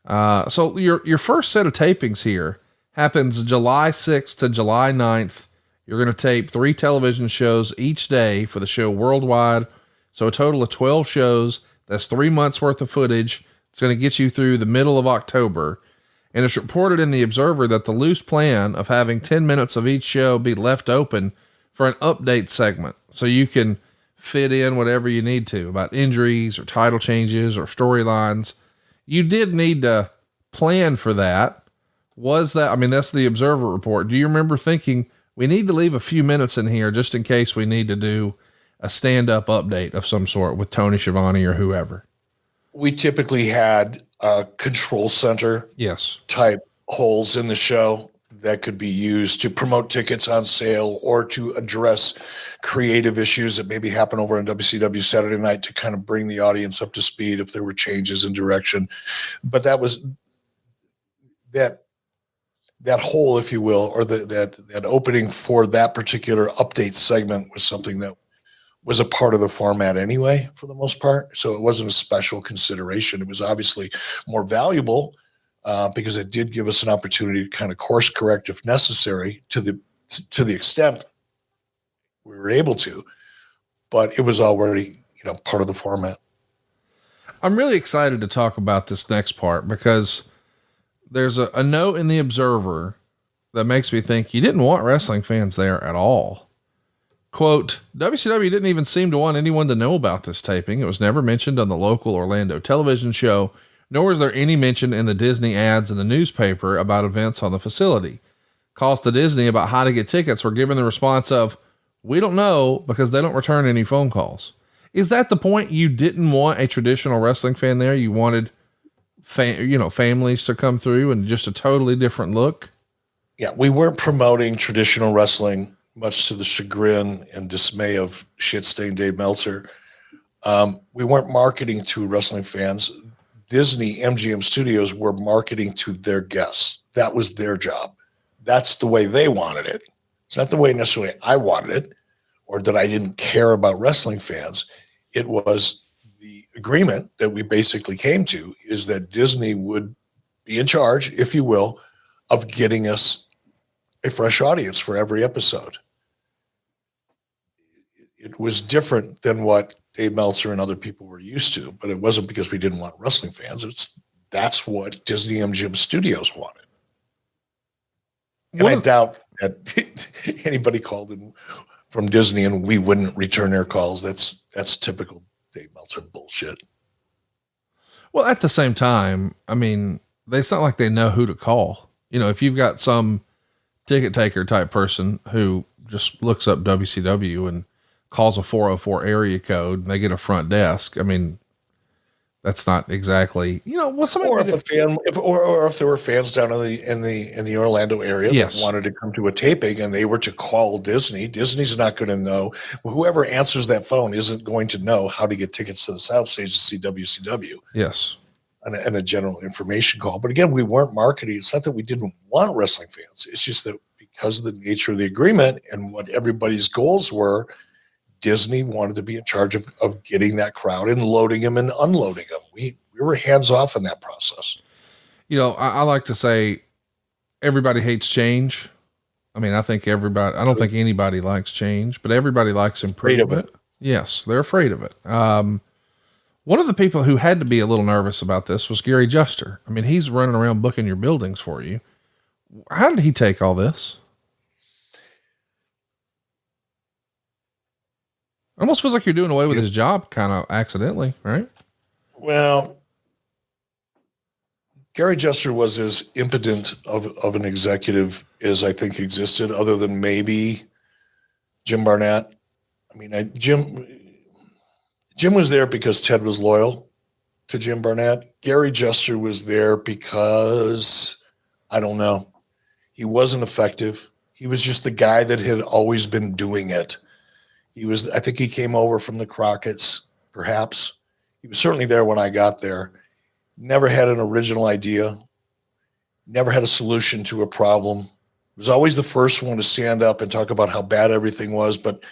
So your first set of tapings here happens July 6th to July 9th. You're going to tape 3 television shows each day for the show Worldwide. So a total of 12 shows. That's 3 months worth of footage. It's going to get you through the middle of October. And it's reported in the Observer that the loose plan of having 10 minutes of each show be left open for an update segment. So you can fit in whatever you need to about injuries or title changes or storylines. You did need to plan for that. That's the Observer report. Do you remember thinking we need to leave a few minutes in here just in case we need to do a stand-up update of some sort with Tony Schiavone or whoever? We typically had a control center type holes in the show that could be used to promote tickets on sale or to address creative issues that maybe happen over on WCW Saturday Night to kind of bring the audience up to speed if there were changes in direction. But that was that hole, if you will, or that opening for that particular update segment was something that was a part of the format anyway, for the most part. So it wasn't a special consideration. It was obviously more valuable because it did give us an opportunity to kind of course correct if necessary to the extent we were able to, but it was already, part of the format. I'm really excited to talk about this next part because there's a note in the Observer that makes me think you didn't want wrestling fans there at all. Quote, WCW didn't even seem to want anyone to know about this taping. It was never mentioned on the local Orlando television show, nor was there any mention in the Disney ads in the newspaper about events on the facility. Calls to Disney about how to get tickets were given the response of, we don't know because they don't return any phone calls. Is that the point? You didn't want a traditional wrestling fan there. You wanted families to come through and just a totally different look. Yeah. We weren't promoting traditional wrestling much to the chagrin and dismay of shit-stained Dave Meltzer, we weren't marketing to wrestling fans. Disney, MGM Studios were marketing to their guests. That was their job. That's the way they wanted it. It's not the way necessarily I wanted it, or that I didn't care about wrestling fans. It was the agreement that we basically came to, is that Disney would be in charge, if you will, of getting us a fresh audience for every episode. It was different than what Dave Meltzer and other people were used to, but it wasn't because we didn't want wrestling fans. That's what Disney MGM Studios wanted. And I doubt that anybody called in from Disney and we wouldn't return their calls. That's typical Dave Meltzer bullshit. Well, at the same time, I mean, it's not like they know who to call. You know, if you've got some ticket taker type person who just looks up WCW and calls a 404 area code and they get a front desk. I mean, that's not exactly, you know, what's somebody, or if a fan, or if there were fans down in the Orlando area yes, that wanted to come to a taping and they were to call Disney, Disney's not going to know. Whoever answers that phone isn't going to know how to get tickets to the South Stage to see WCW. Yes. And a general information call. But again, we weren't marketing. It's not that we didn't want wrestling fans. It's just that because of the nature of the agreement and what everybody's goals were, Disney wanted to be in charge of getting that crowd and loading them and unloading them. We were hands off in that process. You know, I like to say everybody hates change. I mean, I don't think anybody likes change, but everybody likes improvement. Yes, they're afraid of it. One of the people who had to be a little nervous about this was Gary Juster. I mean, he's running around booking your buildings for you. How did he take all this? Almost feels like you're doing away with his job kind of accidentally, right? Well, Gary Juster was as impotent of an executive as I think existed, other than maybe Jim Barnett. I mean, Jim was there because Ted was loyal to Jim Barnett. Gary Juster was there because, I don't know, he wasn't effective. He was just the guy that had always been doing it. I think he came over from the Crockett's, perhaps. He was certainly there when I got there. Never had an original idea. Never had a solution to a problem. Was always the first one to stand up and talk about how bad everything was, but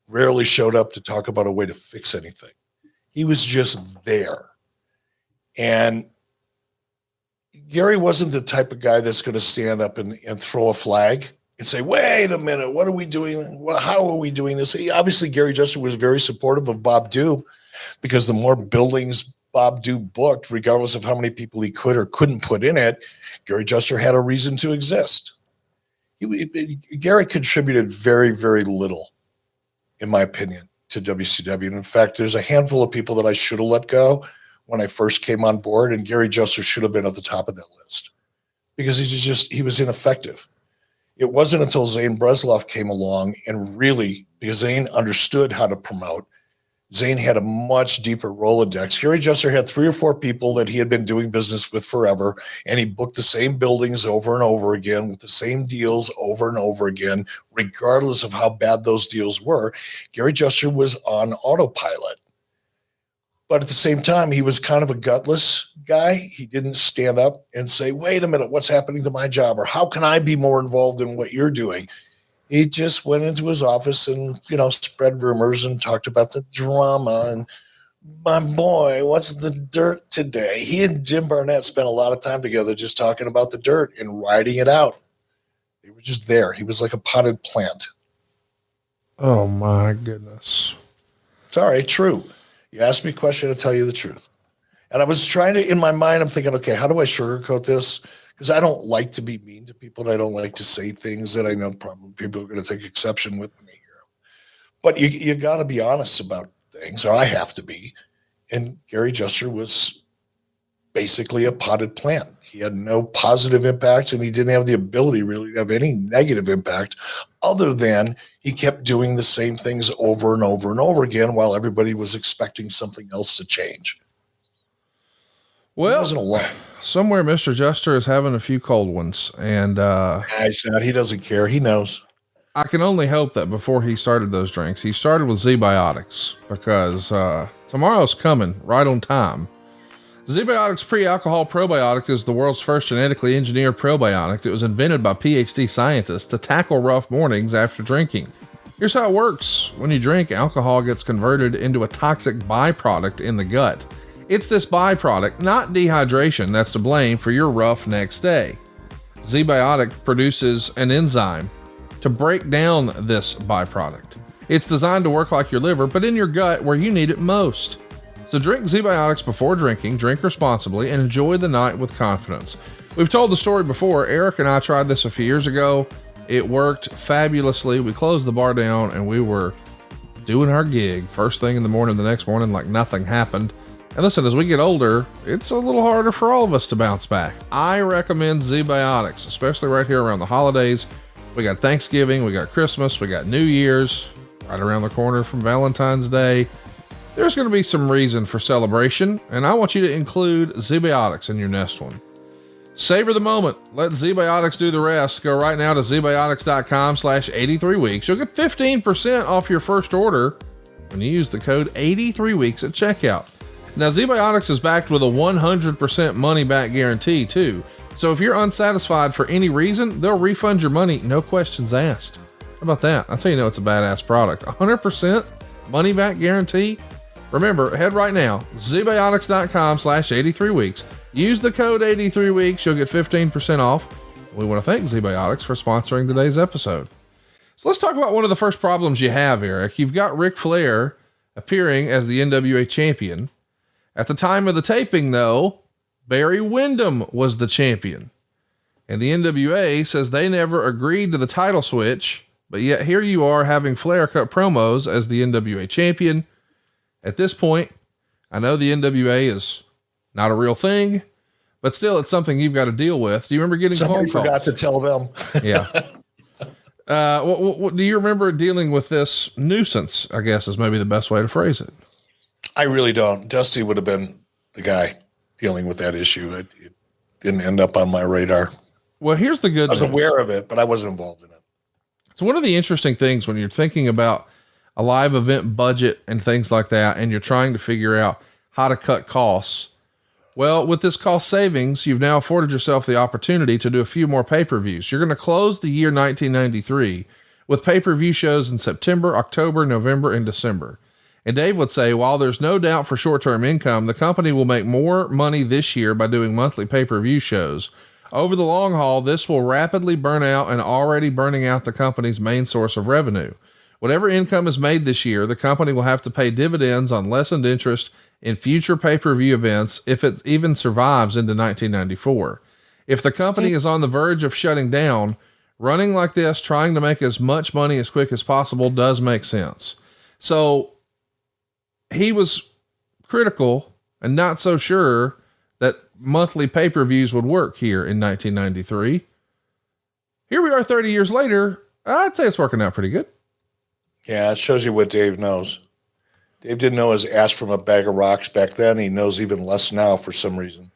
rarely showed up to talk about a way to fix anything. He was just there. And Gary wasn't the type of guy that's going to stand up and throw a flag and say, wait a minute, what are we doing? How are we doing this? Obviously, Gary Juster was very supportive of Bob Dew, because the more buildings Bob Dew booked, regardless of how many people he could or couldn't put in it, Gary Juster had a reason to exist. Gary contributed very, very little, in my opinion, to WCW. And in fact, there's a handful of people that I should have let go when I first came on board, and Gary Juster should have been at the top of that list because he was ineffective. It wasn't until Zane Bresloff came along and really, because Zane understood how to promote, Zane had a much deeper Rolodex. Gary Juster had 3 or 4 people that he had been doing business with forever, and he booked the same buildings over and over again with the same deals over and over again, regardless of how bad those deals were. Gary Juster was on autopilot. But at the same time, he was kind of a gutless guy. He didn't stand up and say, wait a minute, what's happening to my job? Or how can I be more involved in what you're doing? He just went into his office and, spread rumors and talked about the drama. And my boy, what's the dirt today? He and Jim Barnett spent a lot of time together just talking about the dirt and writing it out. They were just there. He was like a potted plant. Oh my goodness. Sorry, true. You asked me a question, I tell you the truth. And I was trying to, in my mind, I'm thinking, okay, how do I sugarcoat this? Because I don't like to be mean to people. And I don't like to say things that I know probably people are going to take exception with when they hear them. But you got to be honest about things, or I have to be. And Gary Juster was basically a potted plant. He had no positive impact, and he didn't have the ability really to have any negative impact, other than he kept doing the same things over and over and over again while everybody was expecting something else to change. Well, he wasn't alone. Somewhere Mr. Juster is having a few cold ones, and he's not. He doesn't care. He knows. I can only hope that before he started those drinks, he started with Z-Biotics, because tomorrow's coming right on time. Z-Biotics Pre-Alcohol Probiotic is the world's first genetically engineered probiotic. It was invented by PhD scientists to tackle rough mornings after drinking. Here's how it works. When you drink, alcohol gets converted into a toxic byproduct in the gut. It's this byproduct, not dehydration, that's to blame for your rough next day. Z-Biotic produces an enzyme to break down this byproduct. It's designed to work like your liver, but in your gut where you need it most. So drink Z-Biotics before drinking, drink responsibly, and enjoy the night with confidence. We've told the story before. Eric and I tried this a few years ago. It worked fabulously. We closed the bar down and we were doing our gig first thing in the morning, the next morning, like nothing happened. And listen, as we get older, it's a little harder for all of us to bounce back. I recommend Z-Biotics, especially right here around the holidays. We got Thanksgiving, we got Christmas, we got New Year's right around the corner from Valentine's Day. There's going to be some reason for celebration, and I want you to include Z-Biotics in your next one. Savor the moment. Let Z-Biotics do the rest. Go right now to zbiotics.com/83weeks. You'll get 15% off your first order when you use the code 83weeks at checkout. Now, Z-Biotics is backed with a 100% money back guarantee too. So if you're unsatisfied for any reason, they'll refund your money, no questions asked. How about that? That's how you know it's a badass product. 100% money back guarantee. Remember, head right now, zbiotics.com/83weeks. Use the code 83weeks. You'll get 15% off. We want to thank Z-Biotics for sponsoring today's episode. So let's talk about one of the first problems you have, Eric. You've got Ric Flair appearing as the NWA champion. At the time of the taping, though, Barry Windham was the champion. And the NWA says they never agreed to the title switch, but yet here you are having Flair cut promos as the NWA champion. At this point, I know the NWA is not a real thing, but still it's something you've got to deal with. Do you remember getting phone calls? Forgot to tell them. Yeah. What do you remember dealing with this nuisance, I guess is maybe the best way to phrase it? I really don't. Dusty would have been the guy dealing with that issue. It didn't end up on my radar. Well, here's the good news. I was aware of it, but I wasn't involved in it. So one of the interesting things when you're thinking about a live event budget and things like that, and you're trying to figure out how to cut costs, well, with this cost savings, you've now afforded yourself the opportunity to do a few more pay-per-views. You're going to close the year 1993 with pay-per-view shows in September, October, November, and December. And Dave would say, while there's no doubt for short-term income, the company will make more money this year by doing monthly pay-per-view shows. Over the long haul, this will rapidly burn out and already burning out the company's main source of revenue. Whatever income is made this year, the company will have to pay dividends on lessened interest in future pay-per-view events if it even survives into 1994. If the company is on the verge of shutting down, running like this, trying to make as much money as quick as possible does make sense. So he was critical and not so sure that monthly pay-per-views would work here in 1993. Here we are 30 years later. I'd say it's working out pretty good. Yeah, it shows you what Dave knows. Dave didn't know his ass from a bag of rocks back then. He knows even less now for some reason.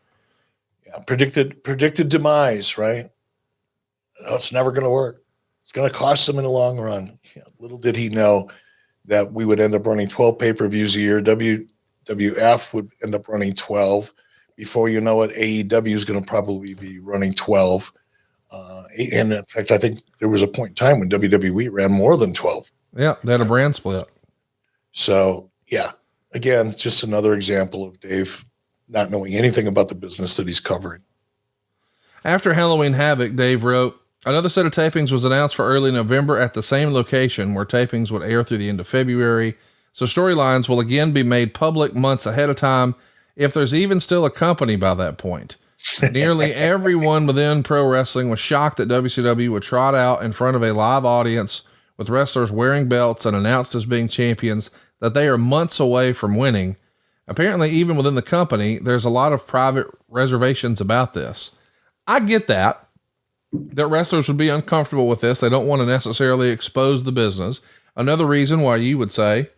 Yeah, predicted demise, right? No, it's never going to work. It's going to cost him in the long run. Yeah, little did he know that we would end up running 12 pay-per-views a year. WWF would end up running 12. Before you know it, AEW is going to probably be running 12. And in fact, I think there was a point in time when WWE ran more than 12. Yeah, they had a brand split. So, yeah, again, just another example of Dave not knowing anything about the business that he's covering. After Halloween Havoc, Dave wrote, another set of tapings was announced for early November at the same location where tapings would air through the end of February. So storylines will again be made public months ahead of time, if there's even still a company by that point. Nearly everyone within pro wrestling was shocked that WCW would trot out in front of a live audience with wrestlers wearing belts and announced as being champions that they are months away from winning. Apparently, even within the company, there's a lot of private reservations about this. I get that wrestlers would be uncomfortable with this. They don't want to necessarily expose the business. Another reason why you would say,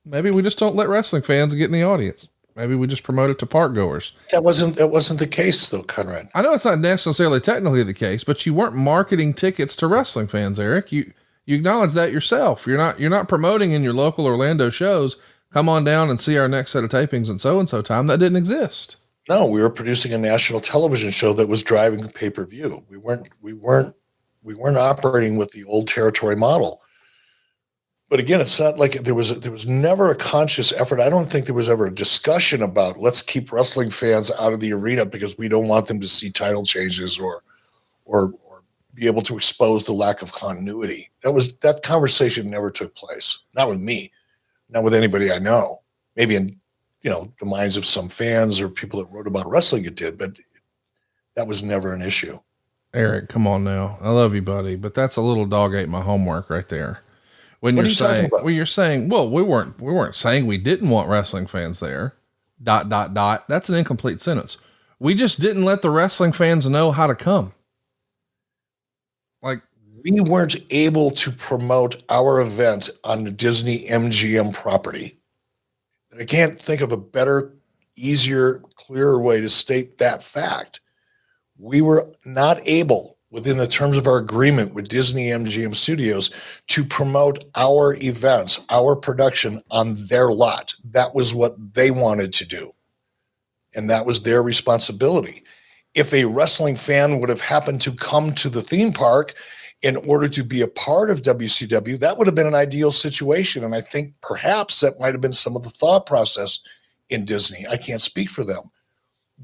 maybe we just don't let wrestling fans get in the audience. Maybe we just promote it to park goers. That wasn't the case though, Conrad. I know it's not necessarily technically the case, but you weren't marketing tickets to wrestling fans, Eric. You You acknowledge that yourself. You're not promoting in your local Orlando shows. Come on down and see our next set of tapings and so time. That didn't exist. No, we were producing a national television show that was driving pay-per-view. We weren't operating with the old territory model. But again, it's not like there was never a conscious effort. I don't think there was ever a discussion about let's keep wrestling fans out of the arena because we don't want them to see title changes or be able to expose the lack of continuity. That conversation never took place. Not with me, not with anybody I know. Maybe in the minds of some fans or people that wrote about wrestling, it did, but that was never an issue. Eric, come on now. I love you, buddy, but that's a little dog ate my homework right there. When you're saying, we weren't saying we didn't want wrestling fans there, ... That's an incomplete sentence. We just didn't let the wrestling fans know how to come. Like, we weren't able to promote our event on the Disney MGM property. I can't think of a better, easier, clearer way to state that fact. We were not able, within the terms of our agreement with Disney MGM Studios, to promote our events, our production on their lot. That was what they wanted to do. And that was their responsibility. If a wrestling fan would have happened to come to the theme park in order to be a part of WCW, that would have been an ideal situation. And I think perhaps that might have been some of the thought process in Disney. I can't speak for them.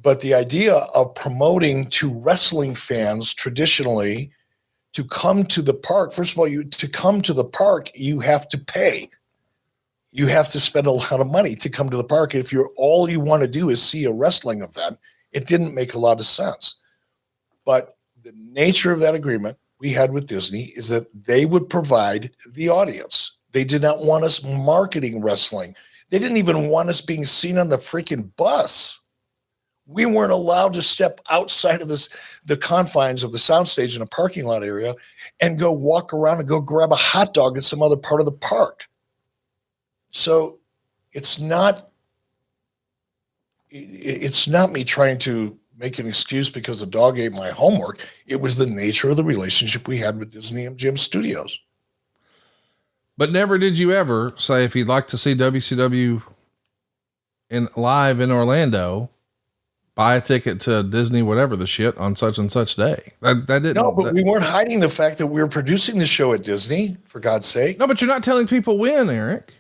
But the idea of promoting to wrestling fans traditionally to come to the park, first of all, to come to the park, you have to pay. You have to spend a lot of money to come to the park. If all you want to do is see a wrestling event, it didn't make a lot of sense. But the nature of that agreement we had with Disney is that they would provide the audience. They did not want us marketing wrestling. They didn't even want us being seen on the freaking bus. We weren't allowed to step outside of the confines of the soundstage in a parking lot area and go walk around and go grab a hot dog at some other part of the park. So it's not me trying to make an excuse because the dog ate my homework. It was the nature of the relationship we had with Disney MGM Studios. But never did you ever say, if you'd like to see WCW live in Orlando, buy a ticket to Disney, whatever the shit, on such and such day. That didn't. No, but we weren't hiding the fact that we were producing the show at Disney, for God's sake. No, but you're not telling people when, Eric.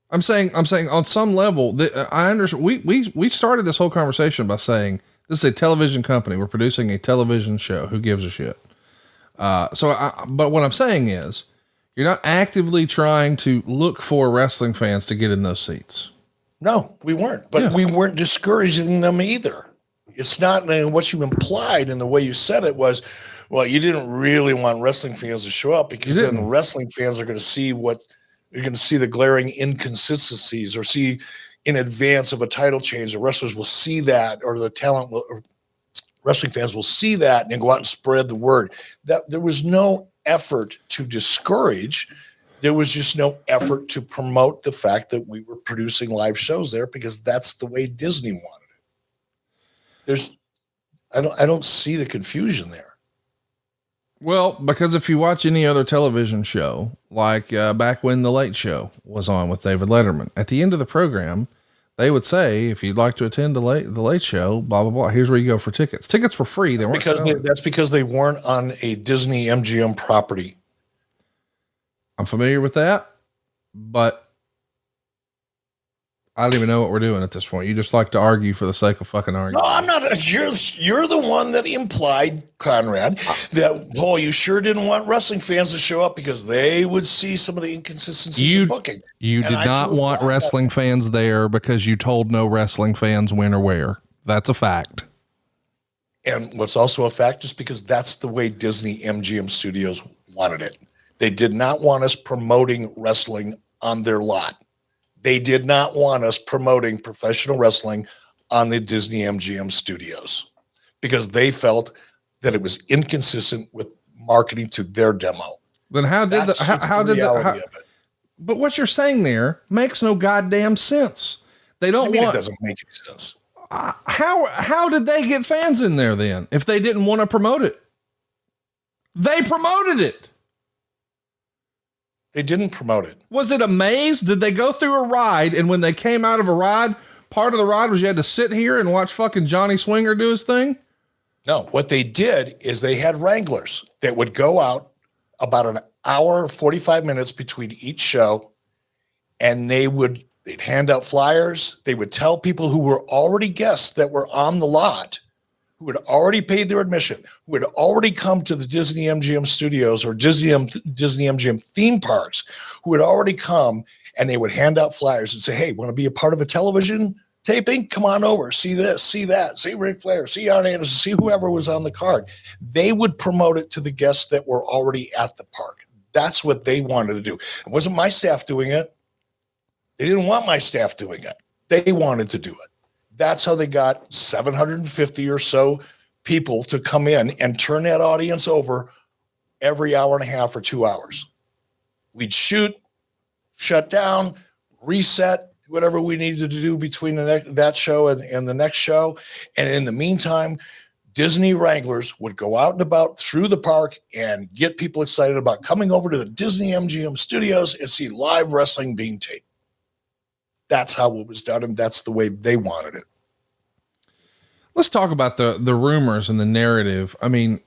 I'm saying on some level that I understand. We started this whole conversation by saying this is a television company. We're producing a television show. Who gives a shit? But what I'm saying is you're not actively trying to look for wrestling fans to get in those seats. No, we weren't, but we weren't discouraging them either. It's not what you implied in the way you said it was, well, you didn't really want wrestling fans to show up because then wrestling fans are going to see you're going to see the glaring inconsistencies or see in advance of a title change. The wrestlers will see that, or the talent or wrestling fans will see that and go out and spread the word. That there was no effort to discourage. There was just no effort to promote the fact that we were producing live shows there because that's the way Disney wanted it. I don't see the confusion there. Well, because if you watch any other television show, like back when The Late Show was on with David Letterman, at the end of the program, they would say, if you'd like to attend the late show, blah, blah, blah, here's where you go for tickets. Tickets were free. That's because they weren't on a Disney MGM property. I'm familiar with that, but I don't even know what we're doing at this point. You just like to argue for the sake of fucking arguing. No, I'm not. You're the one that implied, Conrad, that, you sure didn't want wrestling fans to show up because they would see some of the inconsistencies in booking. You did not want wrestling fans there because you told no wrestling fans when or where. That's a fact. And what's also a fact is because that's the way Disney MGM Studios wanted it. They did not want us promoting wrestling on their lot. They did not want us promoting professional wrestling on the Disney MGM Studios because they felt that it was inconsistent with marketing to their demo. Then but what you're saying there makes no goddamn sense. They don't it doesn't make any sense. How did they get fans in there then? If they didn't want to promote it, they promoted it. They didn't promote it. Was it a maze? Did they go through a ride? And when they came out of a ride, part of the ride was you had to sit here and watch fucking Johnny Swinger do his thing? No, what they did is they had wranglers that would go out about an hour, 45 minutes between each show, and they'd hand out flyers. They would tell people who were already guests that were on the lot, who had already paid their admission, who had already come to the Disney MGM studios or Disney MGM theme parks, who had already come, and they would hand out flyers and say, hey, want to be a part of a television taping? Come on over. See this, see that, see Ric Flair, see Arn Anderson, see whoever was on the card. They would promote it to the guests that were already at the park. That's what they wanted to do. It wasn't my staff doing it. They didn't want my staff doing it. They wanted to do it. That's how they got 750 or so people to come in and turn that audience over every hour and a half or 2 hours. We'd shoot, shut down, reset, whatever we needed to do between that show and the next show. And in the meantime, Disney wranglers would go out and about through the park and get people excited about coming over to the Disney MGM studios and see live wrestling being taped. That's how it was done, and that's the way they wanted it. Let's talk about the rumors and the narrative. I mean,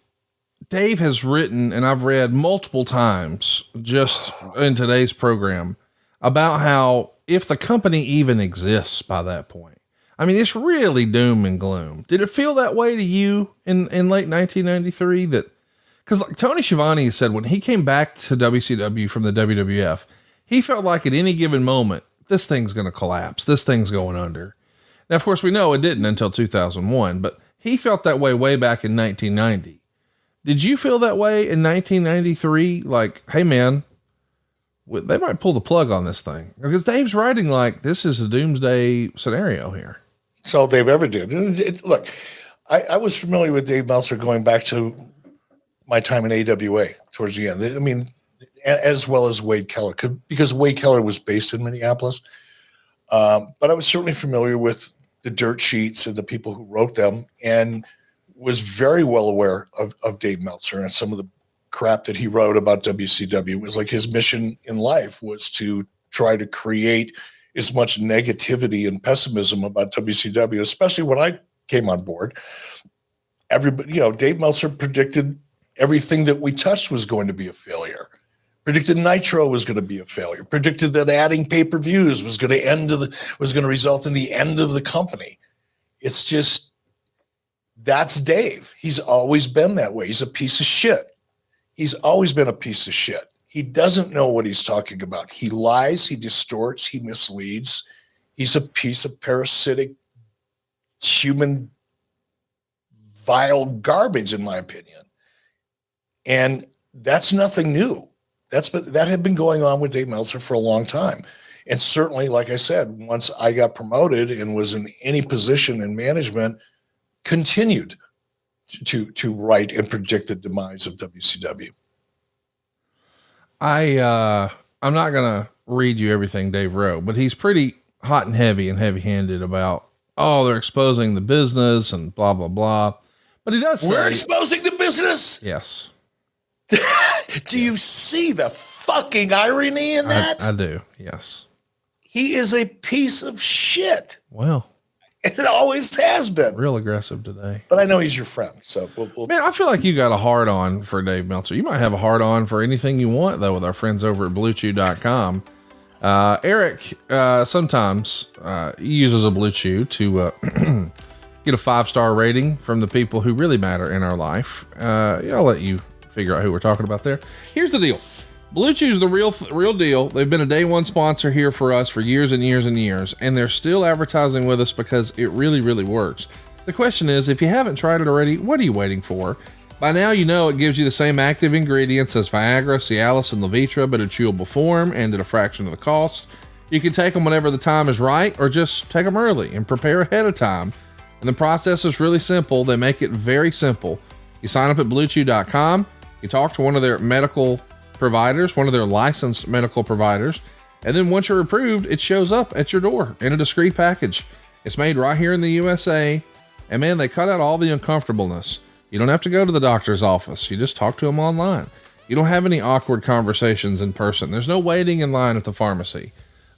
Dave has written, and I've read multiple times just in today's program, about how if the company even exists by that point, I mean, it's really doom and gloom. Did it feel that way to you in late 1993? Because like Tony Schiavone said, when he came back to WCW from the WWF, he felt like at any given moment, this thing's going to collapse. This thing's going under. Now, of course, we know it didn't until 2001, but he felt that way back in 1990. Did you feel that way in 1993? Like, hey man, they might pull the plug on this thing, because Dave's writing like this is a doomsday scenario here. That's all Dave ever did. Look, I was familiar with Dave Meltzer going back to my time in AWA towards the end. I mean, as well as Wade Keller, because Wade Keller was based in Minneapolis. But I was certainly familiar with the dirt sheets and the people who wrote them, and was very well aware of Dave Meltzer and some of the crap that he wrote about WCW. It was like his mission in life was to try to create as much negativity and pessimism about WCW, especially when I came on board. Everybody, Dave Meltzer predicted everything that we touched was going to be a failure. Predicted Nitro was going to be a failure. Predicted that adding pay-per-views was going to result in the end of the company. It's just, that's Dave. He's always been that way. He's a piece of shit. He's always been a piece of shit. He doesn't know what he's talking about. He lies, he distorts, he misleads. He's a piece of parasitic, human, vile garbage, in my opinion. And that's nothing new. That had been going on with Dave Meltzer for a long time. And certainly, like I said, once I got promoted and was in any position in management, continued to write and predict the demise of WCW. I'm not going to read you everything Dave wrote, but he's pretty hot and heavy-handed about, they're exposing the business and blah, blah, blah. But he does say, we're exposing the business. Yes. Do you see the fucking irony in that? I do. Yes. He is a piece of shit. Well, and it always has been. Real aggressive today. But I know he's your friend. So man, I feel like you got a hard on for Dave Meltzer. You might have a hard on for anything you want though, with our friends over at BlueChew.com. Eric, sometimes, uses a Blue Chew to, get a 5-star rating from the people who really matter in our life. I'll let you figure out who we're talking about there. Here's the deal. Blue Chew's the real deal. They've been a day one sponsor here for us for years and years and years, and they're still advertising with us because it really, really works. The question is, if you haven't tried it already, what are you waiting for? By now, you know it gives you the same active ingredients as Viagra, Cialis, and Levitra, but in chewable form and at a fraction of the cost. You can take them whenever the time is right, or just take them early and prepare ahead of time. And the process is really simple. They make it very simple. You sign up at BlueChew.com. You talk to one of their medical providers, one of their licensed medical providers, and then once you're approved, it shows up at your door in a discreet package. It's made right here in the USA, and man, they cut out all the uncomfortableness. You don't have to go to the doctor's office. You just talk to them online. You don't have any awkward conversations in person. There's no waiting in line at the pharmacy.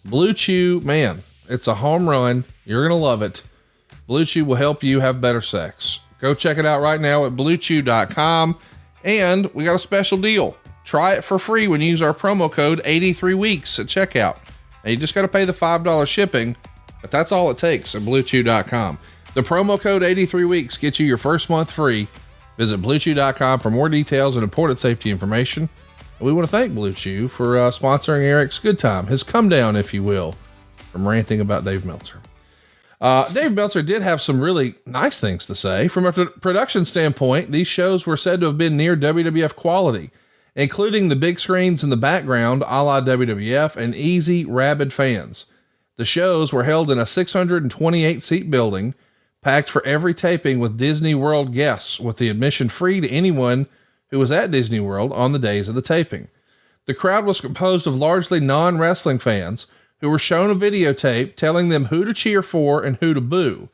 Blue Chew, man, it's a home run. You're going to love it. Blue Chew will help you have better sex. Go check it out right now at bluechew.com. And we got a special deal. Try it for free when you use our promo code 83weeks at checkout. And you just got to pay the $5 shipping, but that's all it takes at bluechew.com. The promo code 83weeks gets you your first month free. Visit bluechew.com for more details and important safety information. And we want to thank Blue Chew for sponsoring Eric's good time, his come down, if you will, from ranting about Dave Meltzer. Dave Meltzer did have some really nice things to say. From a production standpoint, these shows were said to have been near WWF quality, including the big screens in the background, a la WWF, and easy, rabid fans. The shows were held in a 628-seat building, packed for every taping with Disney World guests, with the admission free to anyone who was at Disney World on the days of the taping. The crowd was composed of largely non-wrestling fans who were shown a videotape telling them who to cheer for and who to boo.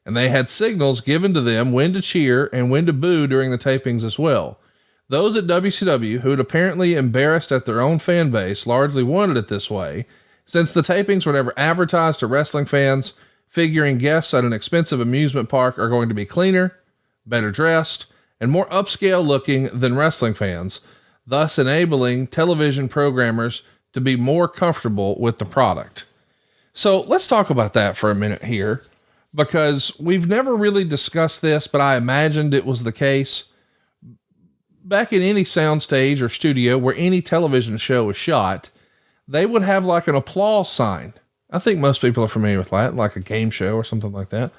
And they had signals given to them when to cheer and when to boo during the tapings as well. Those at WCW who had apparently embarrassed at their own fan base largely wanted it this way, since the tapings were never advertised to wrestling fans, figuring guests at an expensive amusement park are going to be cleaner, better dressed, and more upscale looking than wrestling fans, thus enabling television programmers to be more comfortable with the product. So let's talk about that for a minute here, because we've never really discussed this, but I imagined it was the case. Back in any soundstage or studio where any television show was shot, they would have like an applause sign. I think most people are familiar with that, like a game show or something like that.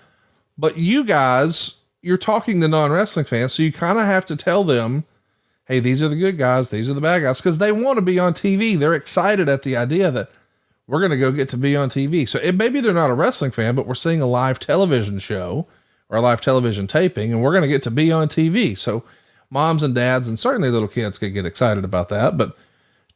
But you guys, you're talking to non-wrestling fans, so you kind of have to tell them, hey, these are the good guys, these are the bad guys, because they want to be on TV. They're excited at the idea that we're going to go get to be on TV. So maybe they're not a wrestling fan, but we're seeing a live television show or a live television taping, and we're going to get to be on TV. So moms and dads, and certainly little kids, could get excited about that. But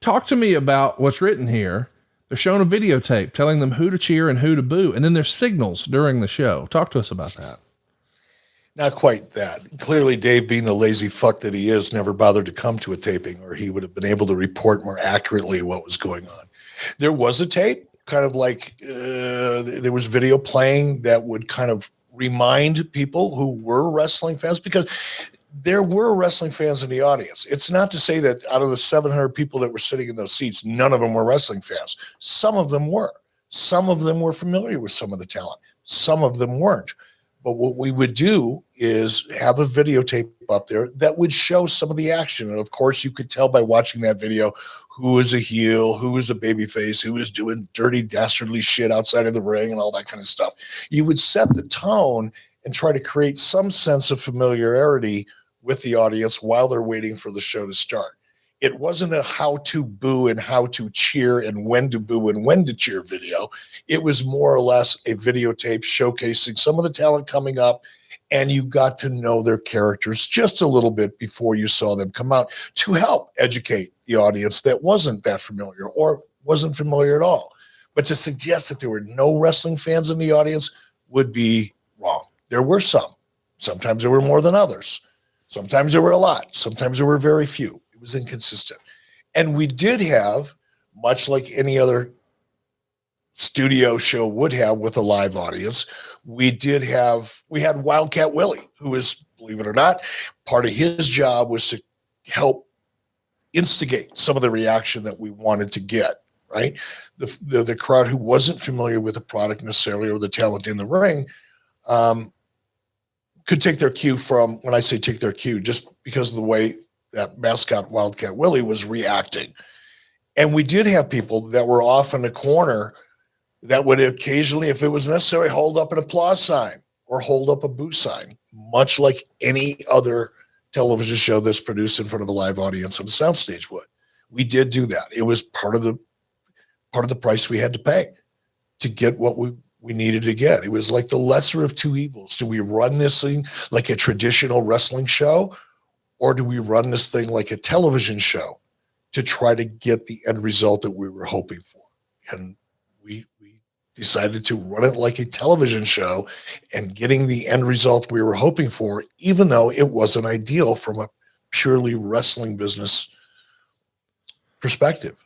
talk to me about what's written here. They're showing a videotape telling them who to cheer and who to boo. And then there's signals during the show. Talk to us about that. Not quite that. Clearly, Dave, being the lazy fuck that he is, never bothered to come to a taping, or he would have been able to report more accurately what was going on. There was a tape, kind of like there was video playing that would kind of remind people who were wrestling fans, because there were wrestling fans in the audience. It's not to say that out of the 700 people that were sitting in those seats, none of them were wrestling fans. Some of them were. Some of them were familiar with some of the talent. Some of them weren't. But what we would do is have a videotape up there that would show some of the action. And of course, you could tell by watching that video who was a heel, who was a babyface, who was doing dirty, dastardly shit outside of the ring and all that kind of stuff. You would set the tone and try to create some sense of familiarity with the audience while they're waiting for the show to start. It wasn't a how to boo and how to cheer and when to boo and when to cheer video. It was more or less a videotape showcasing some of the talent coming up, and you got to know their characters just a little bit before you saw them come out to help educate the audience that wasn't that familiar or wasn't familiar at all. But to suggest that there were no wrestling fans in the audience would be wrong. There were some. Sometimes there were more than others. Sometimes there were a lot. Sometimes there were very few. It was inconsistent. And we did have, much like any other studio show would have with a live audience, we had Wildcat Willie, who is, believe it or not, part of his job was to help instigate some of the reaction that we wanted to get, right? The crowd who wasn't familiar with the product necessarily or the talent in the ring could take their cue from, when I say take their cue, just because of the way that mascot Wildcat Willie was reacting. And we did have people that were off in the corner that would occasionally, if it was necessary, hold up an applause sign or hold up a boo sign, much like any other television show that's produced in front of a live audience on the soundstage would. We did do that. It was part of the price we had to pay to get what we needed to get. It was like the lesser of two evils. Do we run this thing like a traditional wrestling show, or do we run this thing like a television show to try to get the end result that we were hoping for? And we decided to run it like a television show and getting the end result we were hoping for, even though it wasn't ideal from a purely wrestling business perspective.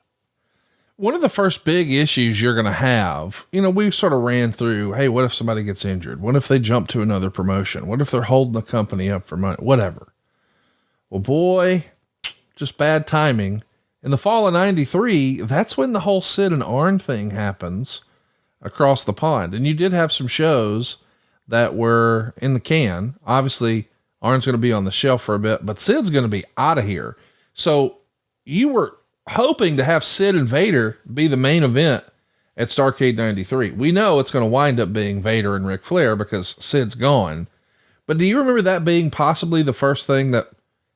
One of the first big issues you're going to have, we sort of ran through, hey, what if somebody gets injured? What if they jump to another promotion? What if they're holding the company up for money? Whatever. Well, boy, just bad timing. In the fall of 93, that's when the whole Sid and Arn thing happens across the pond. And you did have some shows that were in the can. Obviously, Arn's going to be on the shelf for a bit, but Sid's going to be out of here. So you were hoping to have Sid and Vader be the main event at Starrcade 93. We know it's going to wind up being Vader and Ric Flair because Sid's gone. But do you remember that being possibly the first thing that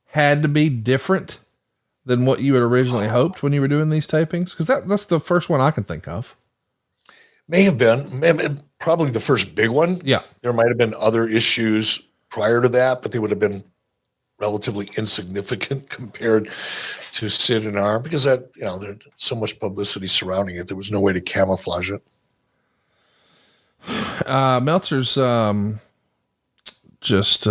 had to be different than what you had originally hoped when you were doing these tapings? Because that's the first one I can think of. May have been probably the first big one. Yeah. There might have been other issues prior to that, but they would have been relatively insignificant compared to Sid and Arn, because that, there's so much publicity surrounding it. There was no way to camouflage it. Meltzer's, just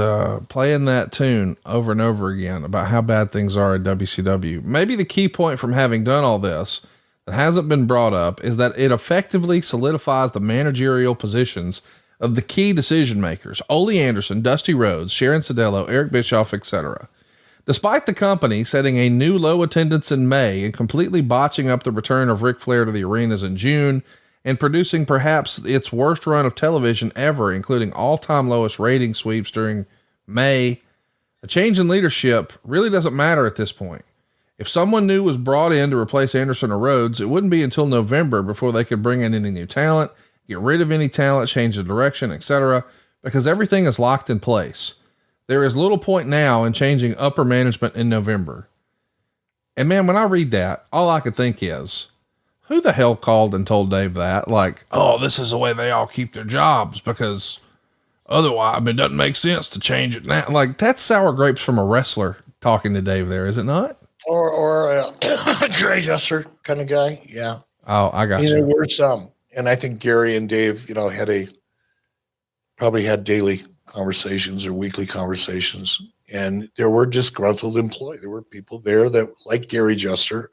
playing that tune over and over again about how bad things are at WCW. Maybe the key point from having done all this that hasn't been brought up is that it effectively solidifies the managerial positions of the key decision makers: Ole Anderson, Dusty Rhodes, Sharon Sadello, Eric Bischoff, etc. Despite the company setting a new low attendance in May and completely botching up the return of Ric Flair to the arenas in June, and producing perhaps its worst run of television ever, including all-time lowest rating sweeps during May, a change in leadership really doesn't matter at this point. If someone new was brought in to replace Anderson or Rhodes, it wouldn't be until November before they could bring in any new talent, get rid of any talent, change the direction, etc., because everything is locked in place. There is little point now in changing upper management in November. And man, when I read that, all I could think is, who the hell called and told Dave that? Like, oh, this is the way they all keep their jobs, because otherwise, it doesn't make sense to change it now. Like, that's sour grapes from a wrestler talking to Dave there, is it not? Or a Gary Jester kind of guy. Yeah. Oh, I got you. There were some. And I think Gary and Dave, probably had daily conversations or weekly conversations. And there were disgruntled employees. There were people there that, like Gary Jester,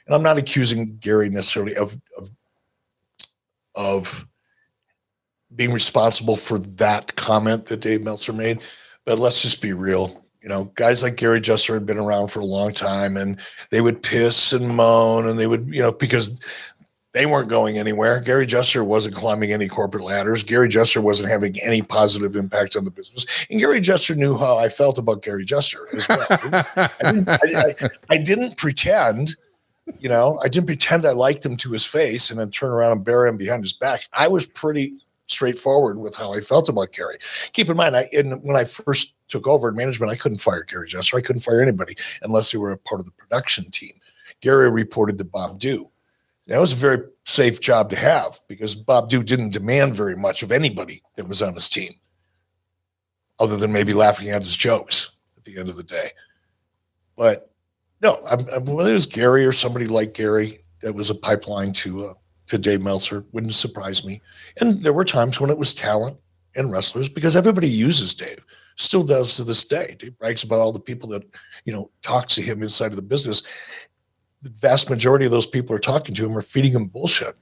and I'm not accusing Gary necessarily of being responsible for that comment that Dave Meltzer made, but let's just be real. Guys like Gary Jester had been around for a long time, and they would piss and moan, and they would, because they weren't going anywhere. Gary Jester wasn't climbing any corporate ladders. Gary Jester wasn't having any positive impact on the business. And Gary Jester knew how I felt about Gary Jester as well. I didn't pretend, I didn't pretend I liked him to his face and then turn around and bury him behind his back. I was pretty straightforward with how I felt about Gary. Keep in mind, when I first took over in management, I couldn't fire Gary Jester. I couldn't fire anybody unless they were a part of the production team. Gary reported to Bob Dew. That was a very safe job to have, because Bob Dew didn't demand very much of anybody that was on his team, other than maybe laughing at his jokes at the end of the day. But no, whether it was Gary or somebody like Gary, that was a pipeline to Dave Meltzer, wouldn't surprise me. And there were times when it was talent and wrestlers, because everybody uses Dave, still does to this day. Dave brags about all the people that, talks to him inside of the business. The vast majority of those people are talking to him are feeding him bullshit.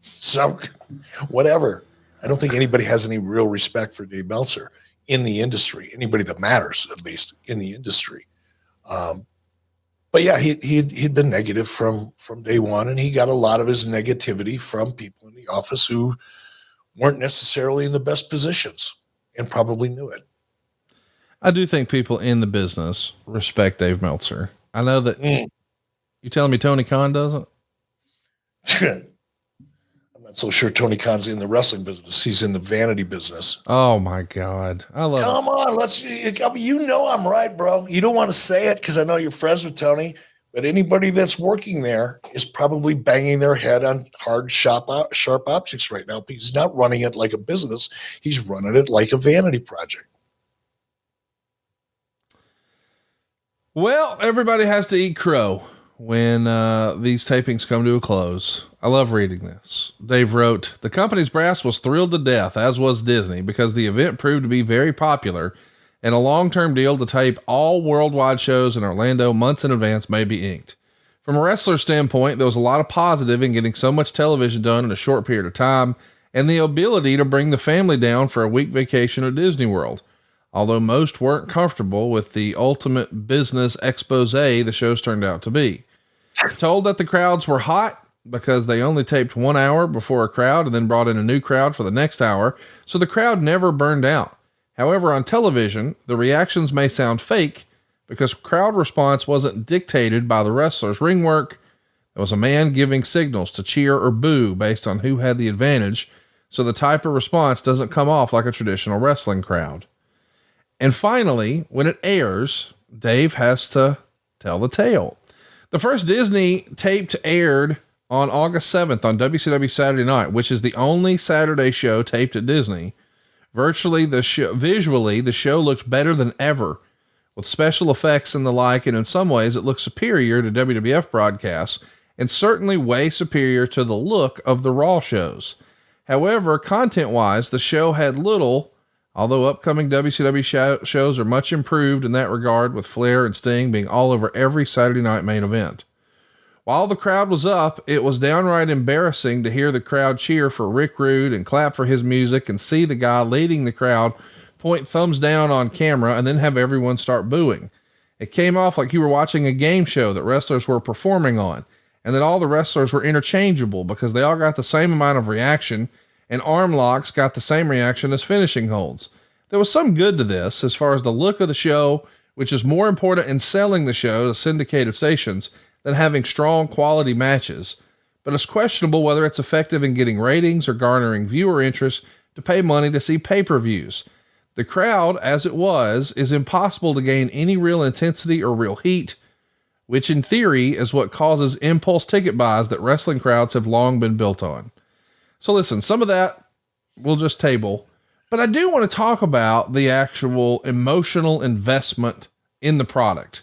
So whatever. I don't think anybody has any real respect for Dave Meltzer in the industry, anybody that matters, at least in the industry. But yeah, he'd been negative from day one, and he got a lot of his negativity from people in the office who weren't necessarily in the best positions and probably knew it. I do think people in the business respect Dave Meltzer. I know that you telling me Tony Khan doesn't? I'm not so sure Tony Khan's in the wrestling business. He's in the vanity business. Oh my God. I love it. Come on. I'm right, bro. You don't want to say it because I know you're friends with Tony, but anybody that's working there is probably banging their head on hard, sharp objects right now, because he's not running it like a business. He's running it like a vanity project. Well, everybody has to eat crow when these tapings come to a close. I love reading this. Dave wrote, "The company's brass was thrilled to death, as was Disney, because the event proved to be very popular, and a long-term deal to tape all worldwide shows in Orlando months in advance may be inked. From a wrestler standpoint, there was a lot of positive in getting so much television done in a short period of time and the ability to bring the family down for a week vacation at Disney World. Although most weren't comfortable with the ultimate business expose the shows turned out to be. Told that the crowds were hot because they only taped 1 hour before a crowd and then brought in a new crowd for the next hour, so the crowd never burned out. However, on television, the reactions may sound fake because crowd response wasn't dictated by the wrestler's ring work. There was a man giving signals to cheer or boo based on who had the advantage, so the type of response doesn't come off like a traditional wrestling crowd. And finally, when it airs, Dave has to tell the tale. The first Disney taped aired on August 7th on WCW Saturday Night, which is the only Saturday show taped at Disney. Visually, the show looked better than ever with special effects and the like. And in some ways it looked superior to WWF broadcasts and certainly way superior to the look of the Raw shows. However, content wise, the show had little, although upcoming WCW shows are much improved in that regard, with Flair and Sting being all over every Saturday night main event. While the crowd was up, it was downright embarrassing to hear the crowd cheer for Rick Rude and clap for his music and see the guy leading the crowd point thumbs down on camera and then have everyone start booing. It came off like you were watching a game show that wrestlers were performing on, and that all the wrestlers were interchangeable because they all got the same amount of reaction, and arm locks got the same reaction as finishing holds. There was some good to this as far as the look of the show, which is more important in selling the show to syndicated stations than having strong quality matches, but it's questionable whether it's effective in getting ratings or garnering viewer interest to pay money to see pay-per-views. The crowd, as it was, is impossible to gain any real intensity or real heat, which in theory is what causes impulse ticket buys that wrestling crowds have long been built on. So listen, some of that we'll just table, but I do want to talk about the actual emotional investment in the product,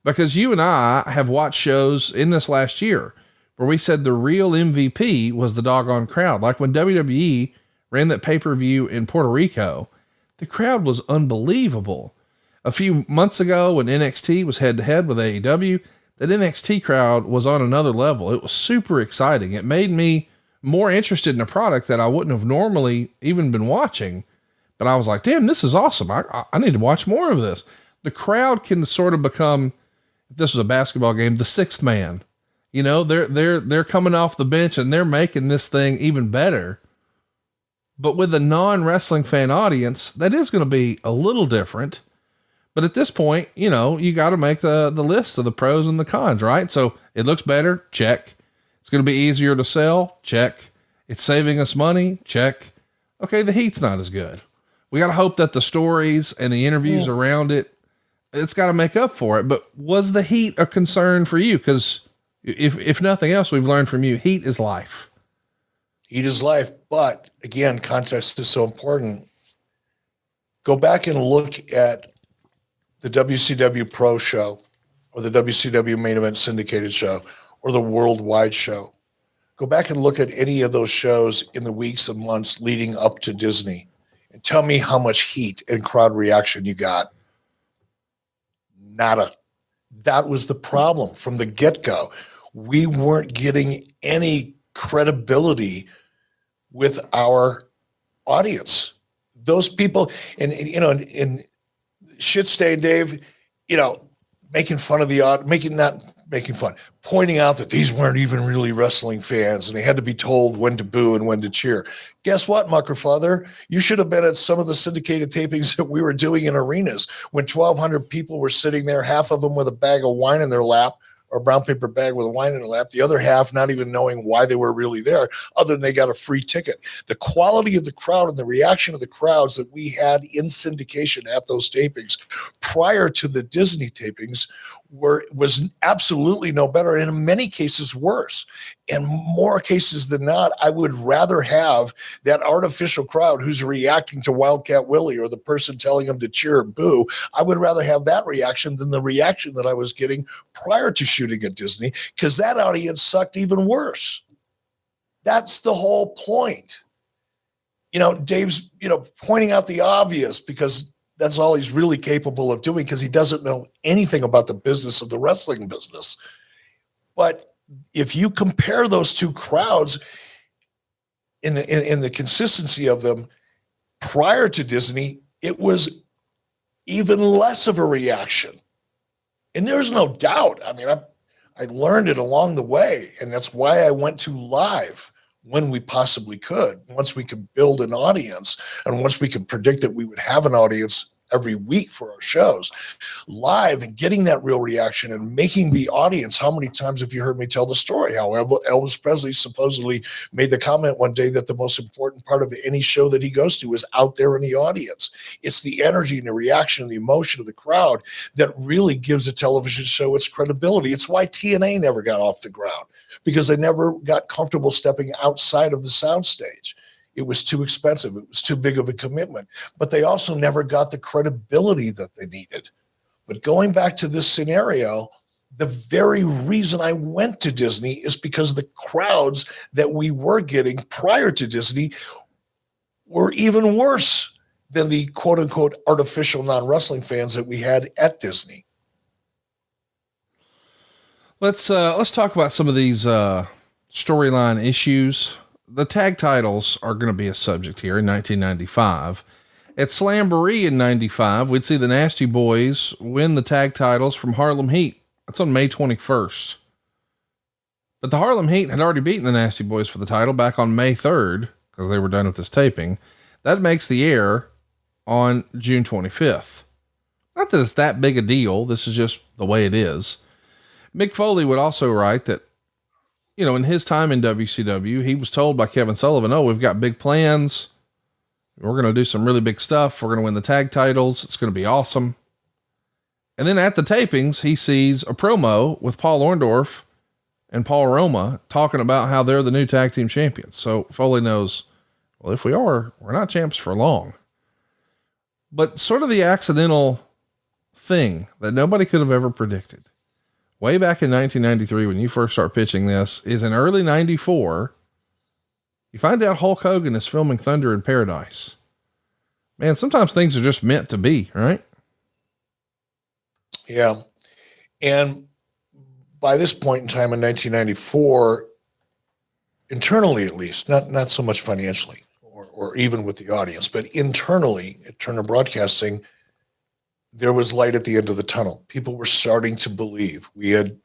because you and I have watched shows in this last year where we said the real MVP was the doggone crowd. Like when WWE ran that pay-per-view in Puerto Rico, the crowd was unbelievable. A few months ago when NXT was head to head with AEW, that NXT crowd was on another level. It was super exciting. It made me more interested in a product that I wouldn't have normally even been watching, but I was like, damn, this is awesome. I need to watch more of this. The crowd can sort of become, if this was a basketball game, the sixth man. You know, they're coming off the bench and they're making this thing even better. But with a non-wrestling fan audience, that is going to be a little different. But at this point, you know, you got to make the list of the pros and the cons, right? So it looks better. Check. It's going to be easier to sell. Check. It's saving us money. Check. Okay. The heat's not as good. We got to hope that the stories and the interviews around it's got to make up for it. But was the heat a concern for you? Because if nothing else, we've learned from you, heat is life. Heat is life. But again, context is so important. Go back and look at the WCW Pro show or the WCW Main Event Syndicated show or the Worldwide show. Go back and look at any of those shows in the weeks and months leading up to Disney and tell me how much heat and crowd reaction you got. Nada. That was the problem from the get-go. We weren't getting any credibility with our audience. Those people, and you know, in shit stain Dave, you know, making fun of the pointing out that these weren't even really wrestling fans and they had to be told when to boo and when to cheer. Guess what, Muckerfather? You should have been at some of the syndicated tapings that we were doing in arenas when 1,200 people were sitting there, half of them with a bag of wine in their lap, or a brown paper bag with a wine in their lap, the other half not even knowing why they were really there, other than they got a free ticket. The quality of the crowd and the reaction of the crowds that we had in syndication at those tapings prior to the Disney tapings was absolutely no better, and in many cases worse. In more cases than not, I would rather have that artificial crowd who's reacting to Wildcat Willie or the person telling him to cheer or boo. I would rather have that reaction than the reaction that I was getting prior to shooting at Disney, because that audience sucked even worse. That's the whole point. You know, Dave's, you know, pointing out the obvious because that's all he's really capable of doing, because he doesn't know anything about the business of the wrestling business. But if you compare those two crowds in the consistency of them prior to Disney, it was even less of a reaction. And there's no doubt. I mean, I learned it along the way, and that's why I went to live when we possibly could, once we could build an audience and once we could predict that we would have an audience every week for our shows. Live and getting that real reaction and making the audience. How many times have you heard me tell the story how Elvis Presley supposedly made the comment one day that the most important part of any show that he goes to is out there in the audience. It's the energy and the reaction and the emotion of the crowd that really gives a television show its credibility. It's why TNA never got off the ground, because they never got comfortable stepping outside of the soundstage. It was too expensive. It was too big of a commitment, but they also never got the credibility that they needed. But going back to this scenario, the very reason I went to Disney is because the crowds that we were getting prior to Disney were even worse than the quote unquote artificial non-wrestling fans that we had at Disney. Let's talk about some of these storyline issues. The tag titles are going to be a subject here in 1995. At Slamboree in 95, we'd see the Nasty Boys win the tag titles from Harlem Heat. That's on May 21st. But the Harlem Heat had already beaten the Nasty Boys for the title back on May 3rd, because they were done with this taping. That makes the air on June 25th. Not that it's that big a deal. This is just the way it is. Mick Foley would also write that, you know, in his time in WCW, he was told by Kevin Sullivan, oh, we've got big plans. We're going to do some really big stuff. We're going to win the tag titles. It's going to be awesome. And then at the tapings, he sees a promo with Paul Orndorff and Paul Roma talking about how they're the new tag team champions. So Foley knows, well, if we are, we're not champs for long. But sort of the accidental thing that nobody could have ever predicted way back in 1993, when you first start pitching this, is in early 94, you find out Hulk Hogan is filming Thunder in Paradise. Man, sometimes things are just meant to be, right? Yeah. And by this point in time in 1994, internally, at least, not so much financially or even with the audience, but internally at Turner Broadcasting, there was light at the end of the tunnel. People were starting to believe. We had,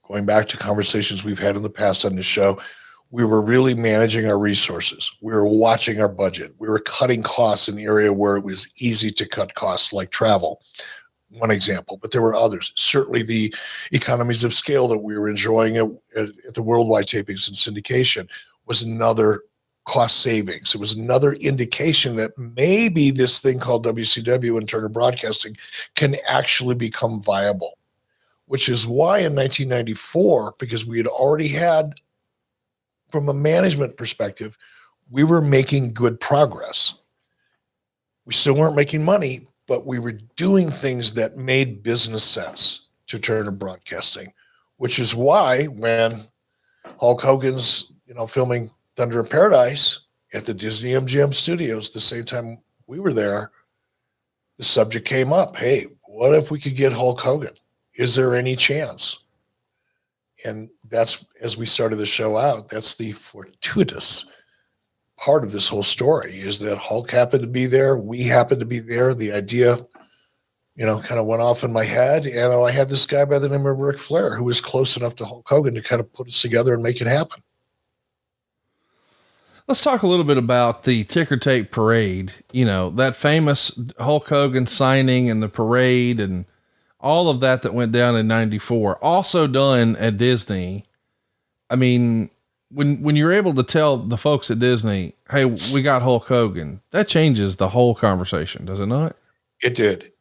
going back to conversations we've had in the past on this show, we were really managing our resources. We were watching our budget. We were cutting costs in the area where it was easy to cut costs, like travel, one example, but there were others. Certainly the economies of scale that we were enjoying at the worldwide tapings and syndication was another cost savings. It was another indication that maybe this thing called WCW and Turner Broadcasting can actually become viable, which is why in 1994, because we had already had, from a management perspective, we were making good progress. We still weren't making money, but we were doing things that made business sense to Turner Broadcasting, which is why when Hulk Hogan's, filming Thunder in Paradise at the Disney MGM studios, the same time we were there, the subject came up. Hey, what if we could get Hulk Hogan? Is there any chance? And that's, as we started the show out, that's the fortuitous part of this whole story, is that Hulk happened to be there. We happened to be there. The idea, kind of went off in my head. And I had this guy by the name of Ric Flair, who was close enough to Hulk Hogan to kind of put us together and make it happen. Let's talk a little bit about the ticker tape parade, that famous Hulk Hogan signing and the parade and all of that went down in 94, also done at Disney. I mean, when you're able to tell the folks at Disney, hey, we got Hulk Hogan, that changes the whole conversation, does it not? It did.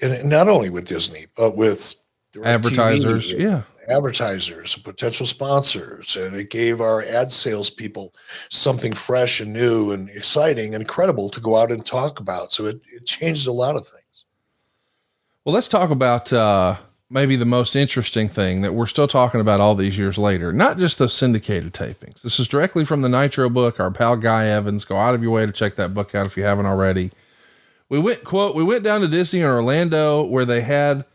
And not only with Disney, but with advertisers. TV, advertisers and potential sponsors. And it gave our ad sales people something fresh and new and exciting and incredible to go out and talk about. So it changed a lot of things. Well, let's talk about, maybe the most interesting thing that we're still talking about all these years later, not just the syndicated tapings. This is directly from the Nitro book. Our pal Guy Evans, go out of your way to check that book out if you haven't already. We went down to Disney in Orlando, where they had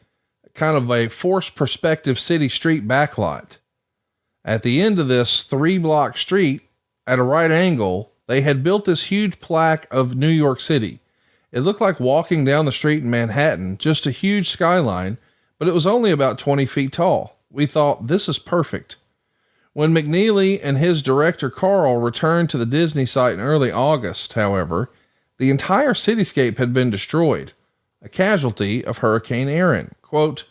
kind of a forced perspective city street backlot. At the end of this 3-block street at a right angle, they had built this huge plaque of New York City. It looked like walking down the street in Manhattan, just a huge skyline, but it was only about 20 feet tall. We thought, this is perfect. When McNeely and his director Carl returned to the Disney site in early August, however, the entire cityscape had been destroyed, a casualty of Hurricane Erin. Quote,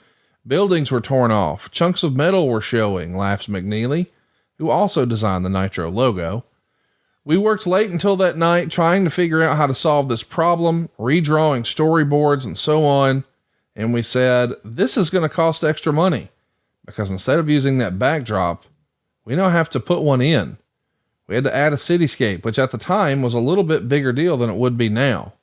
buildings were torn off, chunks of metal were showing, laughs McNeely, who also designed the Nitro logo. We worked late until that night trying to figure out how to solve this problem, redrawing storyboards and so on. And we said, this is going to cost extra money because instead of using that backdrop, we now have to put one in. We had to add a cityscape, which at the time was a little bit bigger deal than it would be now.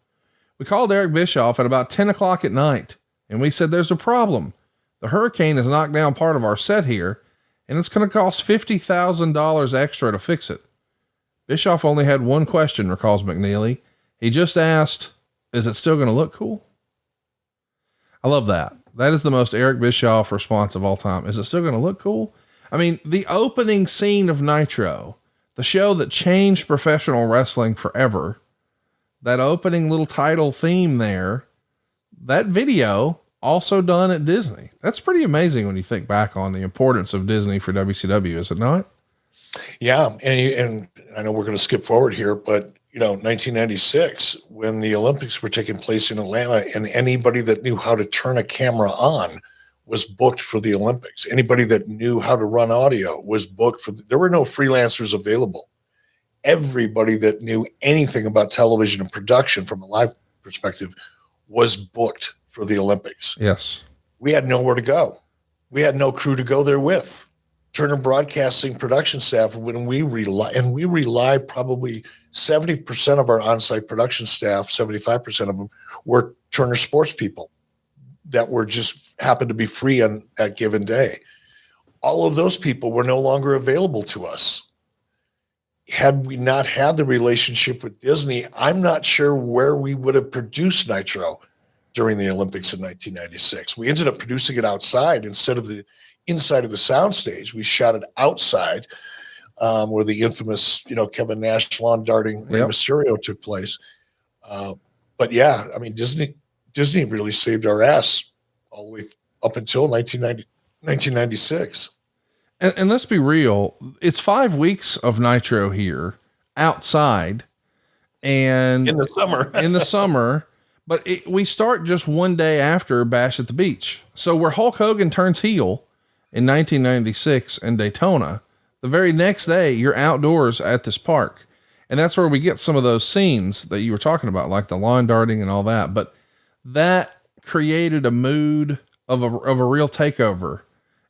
We called Eric Bischoff at about 10 o'clock at night and we said, there's a problem. The hurricane has knocked down part of our set here and it's going to cost $50,000 extra to fix it. Bischoff only had one question, recalls McNeely. He just asked, is it still going to look cool? I love that. That is the most Eric Bischoff response of all time. Is it still going to look cool? I mean, the opening scene of Nitro, the show that changed professional wrestling forever, that opening little title theme there, that video also done at Disney. That's pretty amazing when you think back on the importance of Disney for WCW, is it not? Yeah. And I know we're going to skip forward here, but 1996, when the Olympics were taking place in Atlanta and anybody that knew how to turn a camera on was booked for the Olympics. Anybody that knew how to run audio was booked there were no freelancers available. Everybody that knew anything about television and production from a live perspective was booked for the Olympics. Yes. We had nowhere to go. We had no crew to go there with. Turner Broadcasting production staff, when we rely probably 70% of our on-site production staff, 75% of them were Turner sports people that were just happened to be free on that given day. All of those people were no longer available to us. Had we not had the relationship with Disney, I'm not sure where we would have produced Nitro during the Olympics in 1996. We ended up producing it outside instead of the inside of the soundstage. We shot it outside, where the infamous, Kevin Nash lawn darting Rey Mysterio took place. But yeah, I mean, Disney really saved our ass all the way up until 1996. And let's be real. It's 5 weeks of Nitro here outside and in the summer, but we start just one day after Bash at the Beach. So where Hulk Hogan turns heel in 1996 in Daytona, the very next day you're outdoors at this park. And that's where we get some of those scenes that you were talking about, like the lawn darting and all that. But that created a mood of a real takeover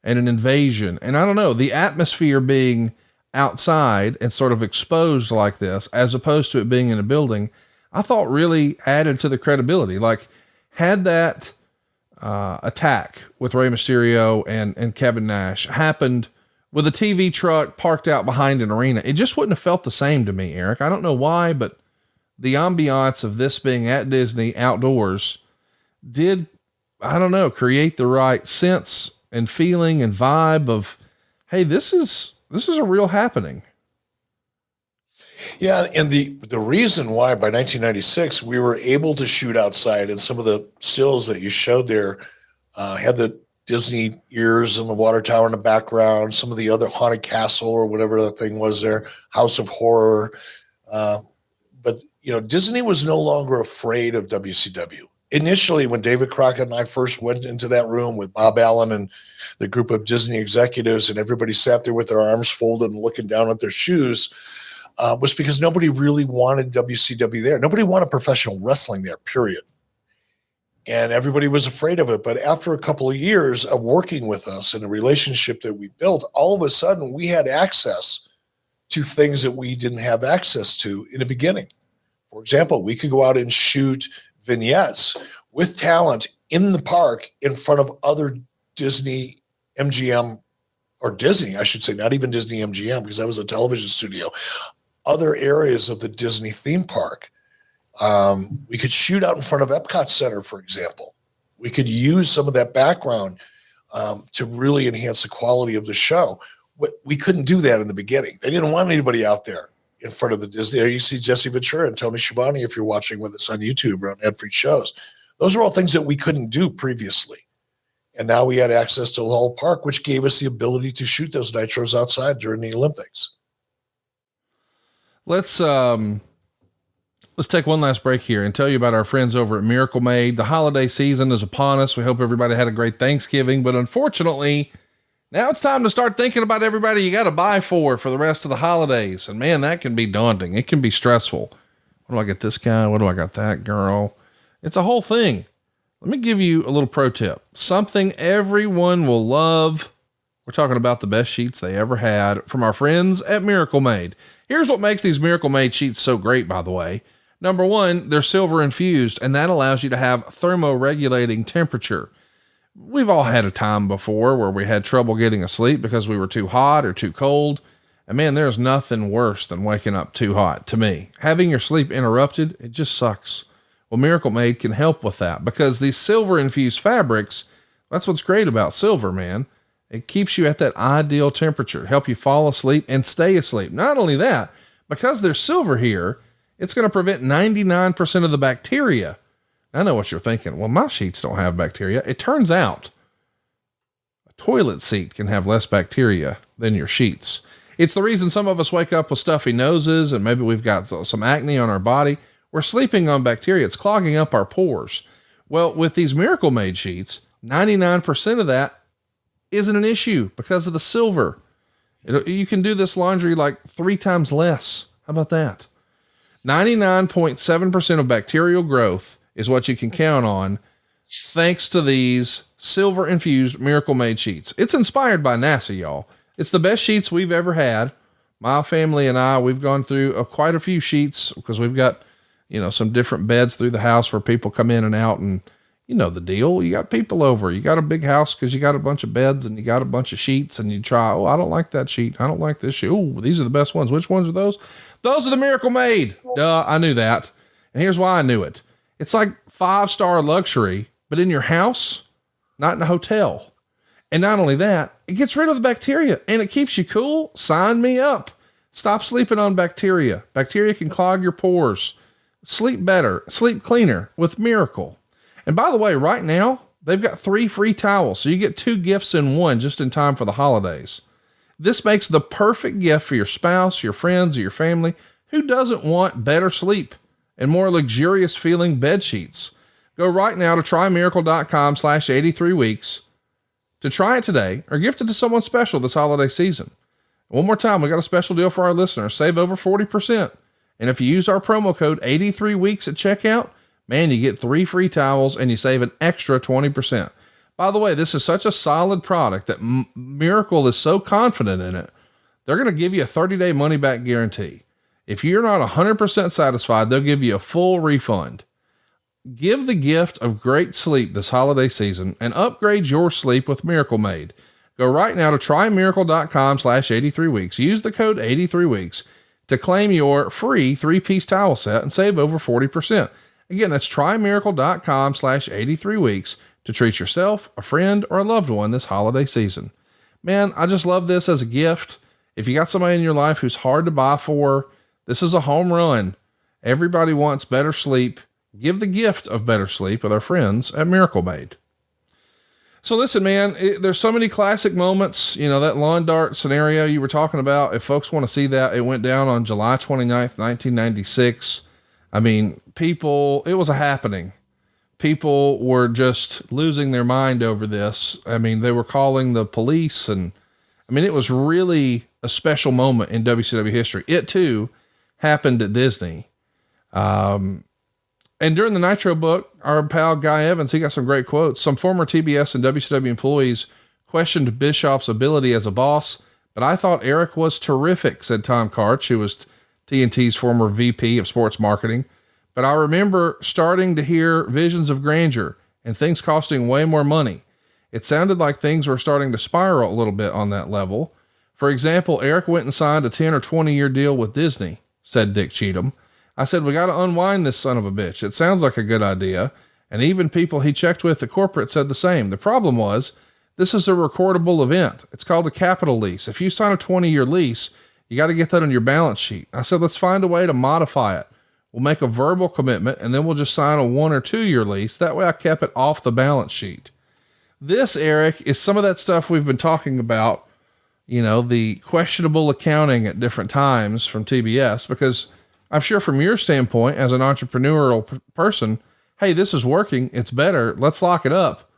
and an invasion. And I don't know, the atmosphere being outside and sort of exposed like this, as opposed to it being in a building, I thought really added to the credibility. Like had that attack with Rey Mysterio and Kevin Nash happened with a TV truck parked out behind an arena, it just wouldn't have felt the same to me, Eric. I don't know why, but the ambiance of this being at Disney outdoors did, I don't know, create the right sense and feeling and vibe of, hey, this is a real happening. Yeah. And the reason why by 1996, we were able to shoot outside, and some of the stills that you showed there had the Disney ears and the water tower in the background, some of the other Haunted Castle or whatever the thing was there, House of Horror. But Disney was no longer afraid of WCW. Initially, when David Crockett and I first went into that room with Bob Allen and the group of Disney executives, and everybody sat there with their arms folded and looking down at their shoes, was because nobody really wanted WCW there. Nobody wanted professional wrestling there, period. And everybody was afraid of it. But after a couple of years of working with us and a relationship that we built, all of a sudden we had access to things that we didn't have access to in the beginning. For example, we could go out and shoot vignettes with talent in the park in front of other Disney MGM, or Disney, I should say, not even Disney MGM, because that was a television studio, other areas of the Disney theme park. We could shoot out in front of Epcot Center, for example. We could use some of that background to really enhance the quality of the show. We couldn't do that in the beginning. They didn't want anybody out there in front of the Disney. You see Jesse Ventura and Tony Schiavone, if you're watching with us on YouTube or on ad-free shows. Those are all things that we couldn't do previously. And now we had access to the whole park, which gave us the ability to shoot those nitros outside during the Olympics. Let's take one last break here and tell you about our friends over at Miracle Made. The holiday season is upon us. We hope everybody had a great Thanksgiving, but unfortunately, now it's time to start thinking about everybody you got to buy for the rest of the holidays. And man, that can be daunting. It can be stressful. What do I get this guy? What do I got that girl? It's a whole thing. Let me give you a little pro tip. Something everyone will love. We're talking about the best sheets they ever had from our friends at Miracle Made. Here's what makes these Miracle Made sheets so great, by the way. Number one, they're silver infused, and that allows you to have thermoregulating temperature. We've all had a time before where we had trouble getting asleep because we were too hot or too cold. And man, there's nothing worse than waking up too hot to me. Having your sleep interrupted, it just sucks. Well, Miracle Made can help with that because these silver infused fabrics, that's what's great about silver, man. It keeps you at that ideal temperature to help you fall asleep and stay asleep. Not only that, because there's silver here, it's going to prevent 99% of the bacteria. I know what you're thinking. Well, my sheets don't have bacteria. It turns out a toilet seat can have less bacteria than your sheets. It's the reason some of us wake up with stuffy noses and maybe we've got some acne on our body. We're sleeping on bacteria. It's clogging up our pores. Well, with these Miracle Made sheets, 99% of that isn't an issue because of the silver. You can do this laundry like 3 times less. How about that? 99.7% of bacterial growth is what you can count on thanks to these silver infused Miracle Made sheets. It's inspired by NASA, y'all. It's the best sheets we've ever had. My family and I, we've gone through quite a few sheets because we've got, some different beds through the house where people come in and out, and you know the deal. You got people over, you got a big house because you got a bunch of beds and you got a bunch of sheets, and you try, oh, I don't like that sheet. I don't like this sheet. Oh, these are the best ones. Which ones are those? Those are the Miracle Made. Duh. I knew that. And here's why I knew it. It's like 5-star luxury, but in your house, not in a hotel. And not only that, it gets rid of the bacteria and it keeps you cool. Sign me up. Stop sleeping on bacteria. Bacteria can clog your pores. Sleep better, sleep cleaner with Miracle. And by the way, right now, they've got 3 free towels. So you get 2 gifts in one just in time for the holidays. This makes the perfect gift for your spouse, your friends, or your family. Who doesn't want better sleep and more luxurious feeling bed sheets? Go right now to trymiracle.com/83weeks to try it today or gift it to someone special this holiday season. One more time, we got a special deal for our listeners. Save over 40%. And if you use our promo code 83weeks at checkout, man, you get 3 free towels and you save an extra 20%. By the way, this is such a solid product that Miracle is so confident in it. They're going to give you a 30-day money back guarantee. If you're not 100% satisfied, they'll give you a full refund. Give the gift of great sleep this holiday season and upgrade your sleep with Miracle Made. Go right now to trymiracle.com/83weeks. Use the code 83weeks to claim your free 3-piece towel set and save over 40%. Again, that's trymiracle.com/83weeks to treat yourself, a friend, or a loved one this holiday season. Man, I just love this as a gift. If you got somebody in your life who's hard to buy for, this is a home run. Everybody wants better sleep. Give the gift of better sleep with our friends at Miracle Made. So listen, man, there's so many classic moments. That lawn dart scenario you were talking about. If folks want to see that, it went down on July 29th, 1996. I mean, it was a happening. People were just losing their mind over this. I mean, they were calling the police, and it was really a special moment in WCW history. It too happened at Disney. And during the Nitro book, our pal Guy Evans, he got some great quotes. Some former TBS and WCW employees questioned Bischoff's ability as a boss, but I thought Eric was terrific, said Tom Karch, who was TNT's former VP of sports marketing. But I remember starting to hear visions of grandeur and things costing way more money. It sounded like things were starting to spiral a little bit on that level. For example, Eric went and signed a 10 or 20 year deal with Disney, said Dick Cheatham. I said, we got to unwind this son of a bitch. It sounds like a good idea. And even people he checked with at corporate said the same. The problem was, this is a recordable event. It's called a capital lease. If you sign a 20-year lease, you got to get that on your balance sheet. I said, let's find a way to modify it. We'll make a verbal commitment and then we'll just sign a 1 or 2 year lease. That way I kept it off the balance sheet. This, Eric, is some of that stuff we've been talking about, you know, the questionable accounting at different times from TBS, because I'm sure from your standpoint as an entrepreneurial person, hey, this is working. It's better. Let's lock it up.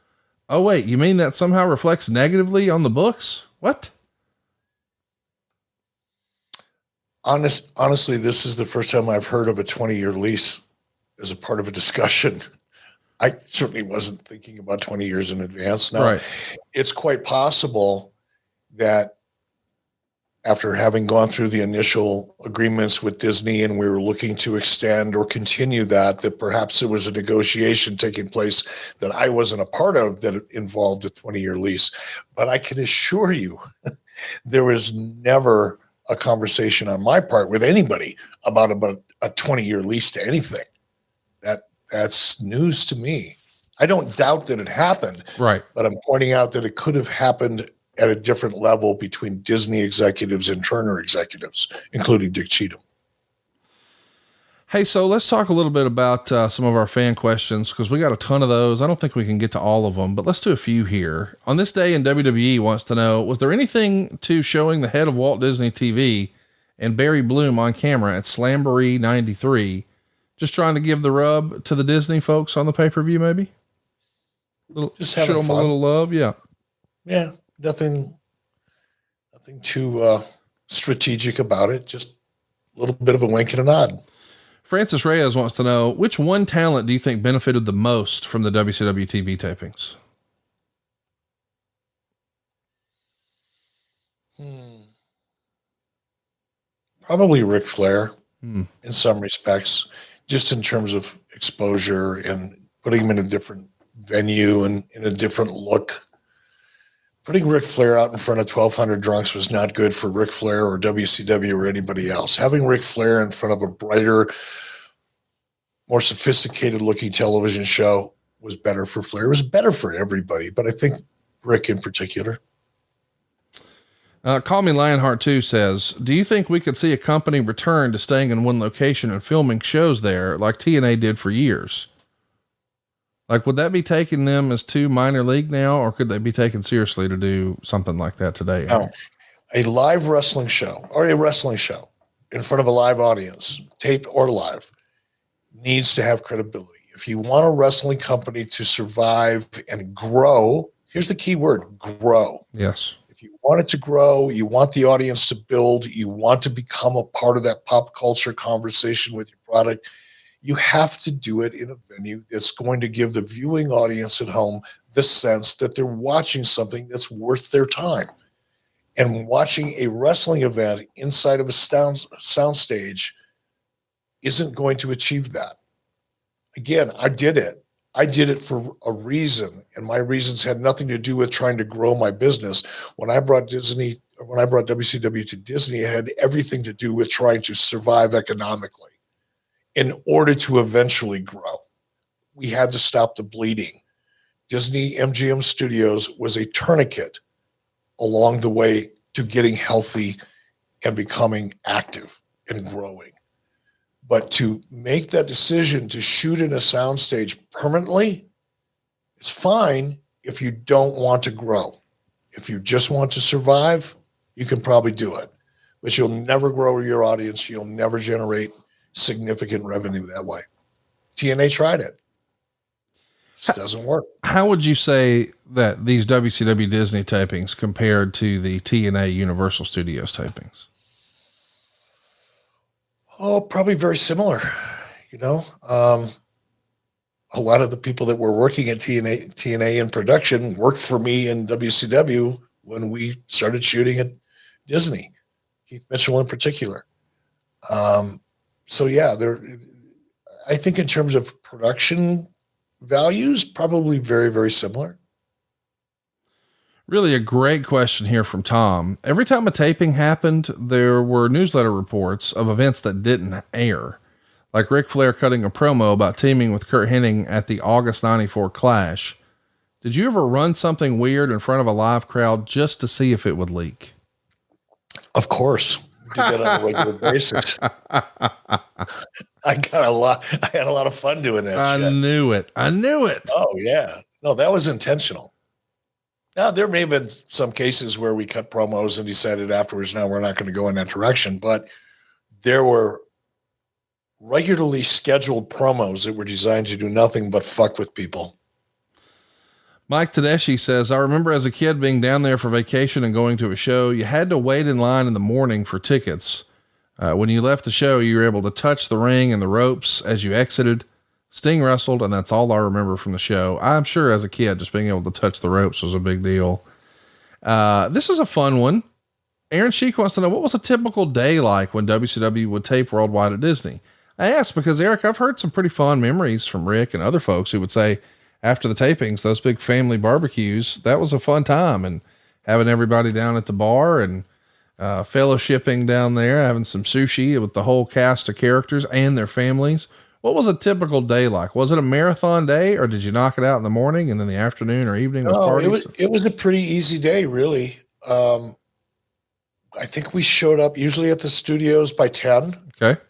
Oh, wait, you mean that somehow reflects negatively on the books? What? Honestly, this is the first time I've heard of a 20-year lease as a part of a discussion. I certainly wasn't thinking about 20 years in advance. Now, Right. It's quite possible that after having gone through the initial agreements with Disney and we were looking to extend or continue that perhaps there was a negotiation taking place that I wasn't a part of that involved a 20-year lease. But I can assure you there was never a conversation on my part with anybody about a 20-year lease to anything. That's news to me. I don't doubt that it happened, Right. but I'm pointing out that it could have happened at a different level between Disney executives and Turner executives, including Dick Cheatham. Hey, so let's talk a little bit about some of our fan questions, because we got a ton of those. I don't think we can get to all of them, but let's do a few here. On this day in WWE wants to know, was there anything to showing the head of Walt Disney TV and Barry Bloom on camera at Slamboree 93? Just trying to give the rub to the Disney folks on the pay-per-view, maybe? Just show having them a fun. little love. Yeah. Yeah, nothing too strategic about it. Just a little bit of a wink and a nod. Francis Reyes wants to know, which one talent do you think benefited the most from the WCW TV tapings? Probably Ric Flair Hmm. in some respects, just in terms of exposure and putting him in a different venue and in a different look. Putting Ric Flair out in front of 1,200 drunks was not good for Ric Flair or WCW or anybody else. Having Ric Flair in front of a brighter, more sophisticated looking television show was better for Flair. It was better for everybody, but I think Rick in particular. Call Me Lionheart 2 says, do you think we could see a company return to staying in one location and filming shows there like TNA did for years? Like, would that be taking them as too minor league now, or could they be taken seriously to do something like that today? No, a live wrestling show or a wrestling show in front of a live audience, taped or live, needs to have credibility. If you want a wrestling company to survive and grow, here's the key word, grow. Yes. If you want it to grow, you want the audience to build, you want to become a part of that pop culture conversation with your product, you have to do it in a venue that's going to give the viewing audience at home the sense that they're watching something that's worth their time. And watching a wrestling event inside of a soundstage isn't going to achieve that. Again, I did it. I did it for a reason, and my reasons had nothing to do with trying to grow my business. When I brought WCW to Disney, it had everything to do with trying to survive economically in order to eventually grow. We had to stop the bleeding. Disney MGM Studios was a tourniquet along the way to getting healthy and becoming active and growing. But to make that decision to shoot in a soundstage permanently, it's fine if you don't want to grow. If you just want to survive, you can probably do it. But you'll never grow your audience. You'll never generate significant revenue that way. TNA tried it. It doesn't work. How would you say that these WCW Disney tapings compared to the TNA Universal Studios tapings? Oh, probably very similar. You know, a lot of the people that were working at TNA in production worked for me in WCW when we started shooting at Disney, Keith Mitchell in particular. So yeah, I think in terms of production values, probably very, very similar. Really a great question here from Tom. Every time a taping happened, there were newsletter reports of events that didn't air. like Ric Flair cutting a promo about teaming with Kurt Hennig at the August 94 Clash. Did you ever run something weird in front of a live crowd just to see if it would leak? Of course. We did that on a regular basis. I had a lot of fun doing that. I knew it. Oh yeah. No, that was intentional. Now there may have been some cases where we cut promos and decided afterwards, no, we're not going to go in that direction, but there were regularly scheduled promos that were designed to do nothing but fuck with people. Mike Tedeschi says, I remember as a kid being down there for vacation and going to a show. You had to wait in line in the morning for tickets. When you left the show, you were able to touch the ring and the ropes as you exited. Sting wrestled, and that's all I remember from the show. I'm sure as a kid, just being able to touch the ropes was a big deal. This is a fun one. Aaron Sheik wants to know, what was a typical day like when WCW would tape worldwide at Disney? I asked because, Eric, I've heard some pretty fond memories from Rick and other folks who would say after the tapings, those big family barbecues, that was a fun time, and having everybody down at the bar and fellowshipping down there, having some sushi with the whole cast of characters and their families. What was a typical day like? Was it a marathon day, or did you knock it out in the morning and then the afternoon or evening was parties? It was a pretty easy day, really. I think we showed up usually at the studios by 10. Okay.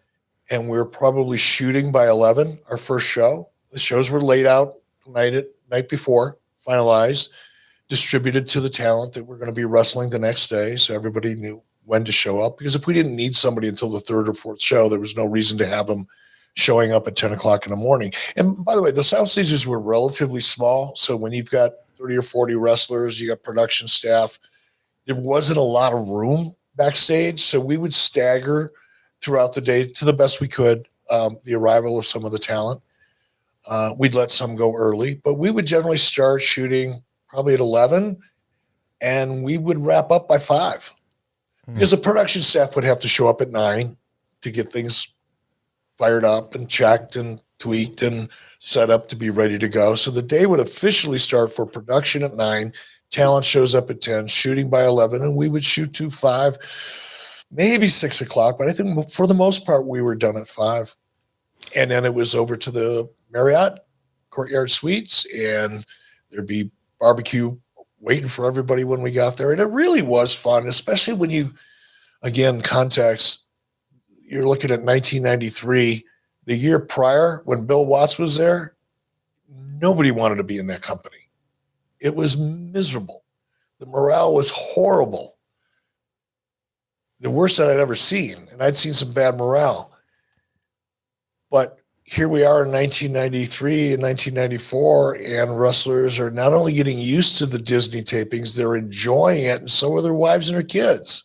And we were probably shooting by 11, our first show. The shows were laid out night before, finalized, distributed to the talent that were going to be wrestling the next day. So everybody knew when to show up, because if we didn't need somebody until the third or fourth show, there was no reason to have them showing up at 10 o'clock in the morning. And by the way, the sound stages were relatively small. So when you've got 30 or 40 wrestlers, you got production staff, there wasn't a lot of room backstage. So we would stagger throughout the day to the best we could, the arrival of some of the talent. We'd let some go early, but we would generally start shooting probably at 11 and we would wrap up by 5 because the production staff would have to show up at 9 to get things fired up and checked and tweaked and set up to be ready to go. So the day would officially start for production at 9, talent shows up at 10, shooting by 11, and we would shoot to 5, maybe 6 o'clock. But I think for the most part, we were done at 5. And then it was over to the Marriott Courtyard Suites, and there'd be barbecue waiting for everybody when we got there. And it really was fun, especially when you, again, context, you're looking at 1993, the year prior when Bill Watts was there, nobody wanted to be in that company. It was miserable. The morale was horrible. The worst that I'd ever seen. And I'd seen some bad morale. But here we are in 1993 and 1994, and wrestlers are not only getting used to the Disney tapings, they're enjoying it, and so are their wives and their kids.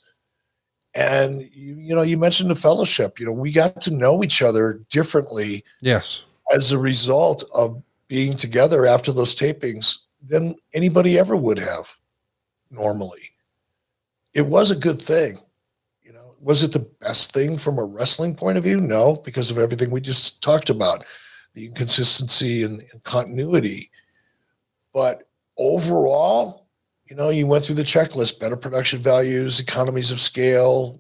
And, you mentioned the fellowship. We got to know each other differently. Yes. As a result of being together after those tapings than anybody ever would have normally. It was a good thing. Was it the best thing from a wrestling point of view? No, because of everything we just talked about, the inconsistency and continuity. But overall, you went through the checklist: better production values, economies of scale,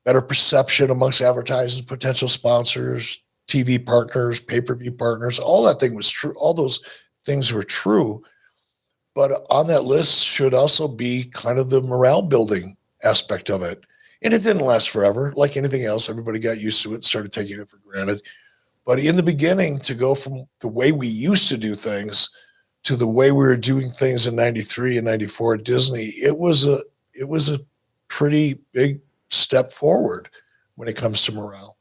better perception amongst advertisers, potential sponsors, TV partners, pay-per-view partners. All that thing was true. All those things were true. But on that list should also be kind of the morale building aspect of it. And it didn't last forever. Like anything else, everybody got used to it and started taking it for granted. But in the beginning, to go from the way we used to do things to the way we were doing things in 93 and 94 at Disney, it was a pretty big step forward when it comes to morale.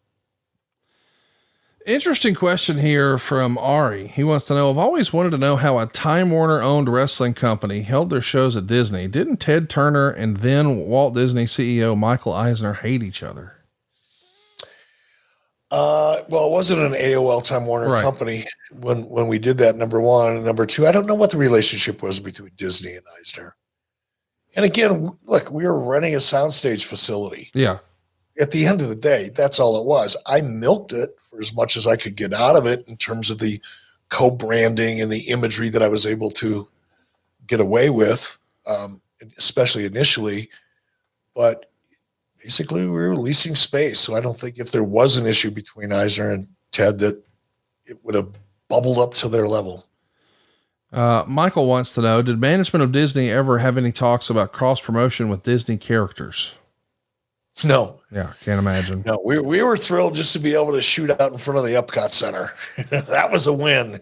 Interesting question here from Ari. He wants to know, I've always wanted to know how a Time Warner owned wrestling company held their shows at Disney. Didn't Ted Turner and then Walt Disney CEO Michael Eisner hate each other? Well, it wasn't an AOL Time Warner company when we did that, number one. And number two, I don't know what the relationship was between Disney and Eisner. And again, look, we were renting a soundstage facility. Yeah. At the end of the day, that's all it was. I milked it for as much as I could get out of it in terms of the co-branding and the imagery that I was able to get away with, especially initially. But basically we were leasing space. So I don't think if there was an issue between Eisner and Ted that it would have bubbled up to their level. Michael wants to know, did management of Disney ever have any talks about cross promotion with Disney characters? No. Yeah. Can't imagine. No, we were thrilled just to be able to shoot out in front of the Epcot Center. That was a win.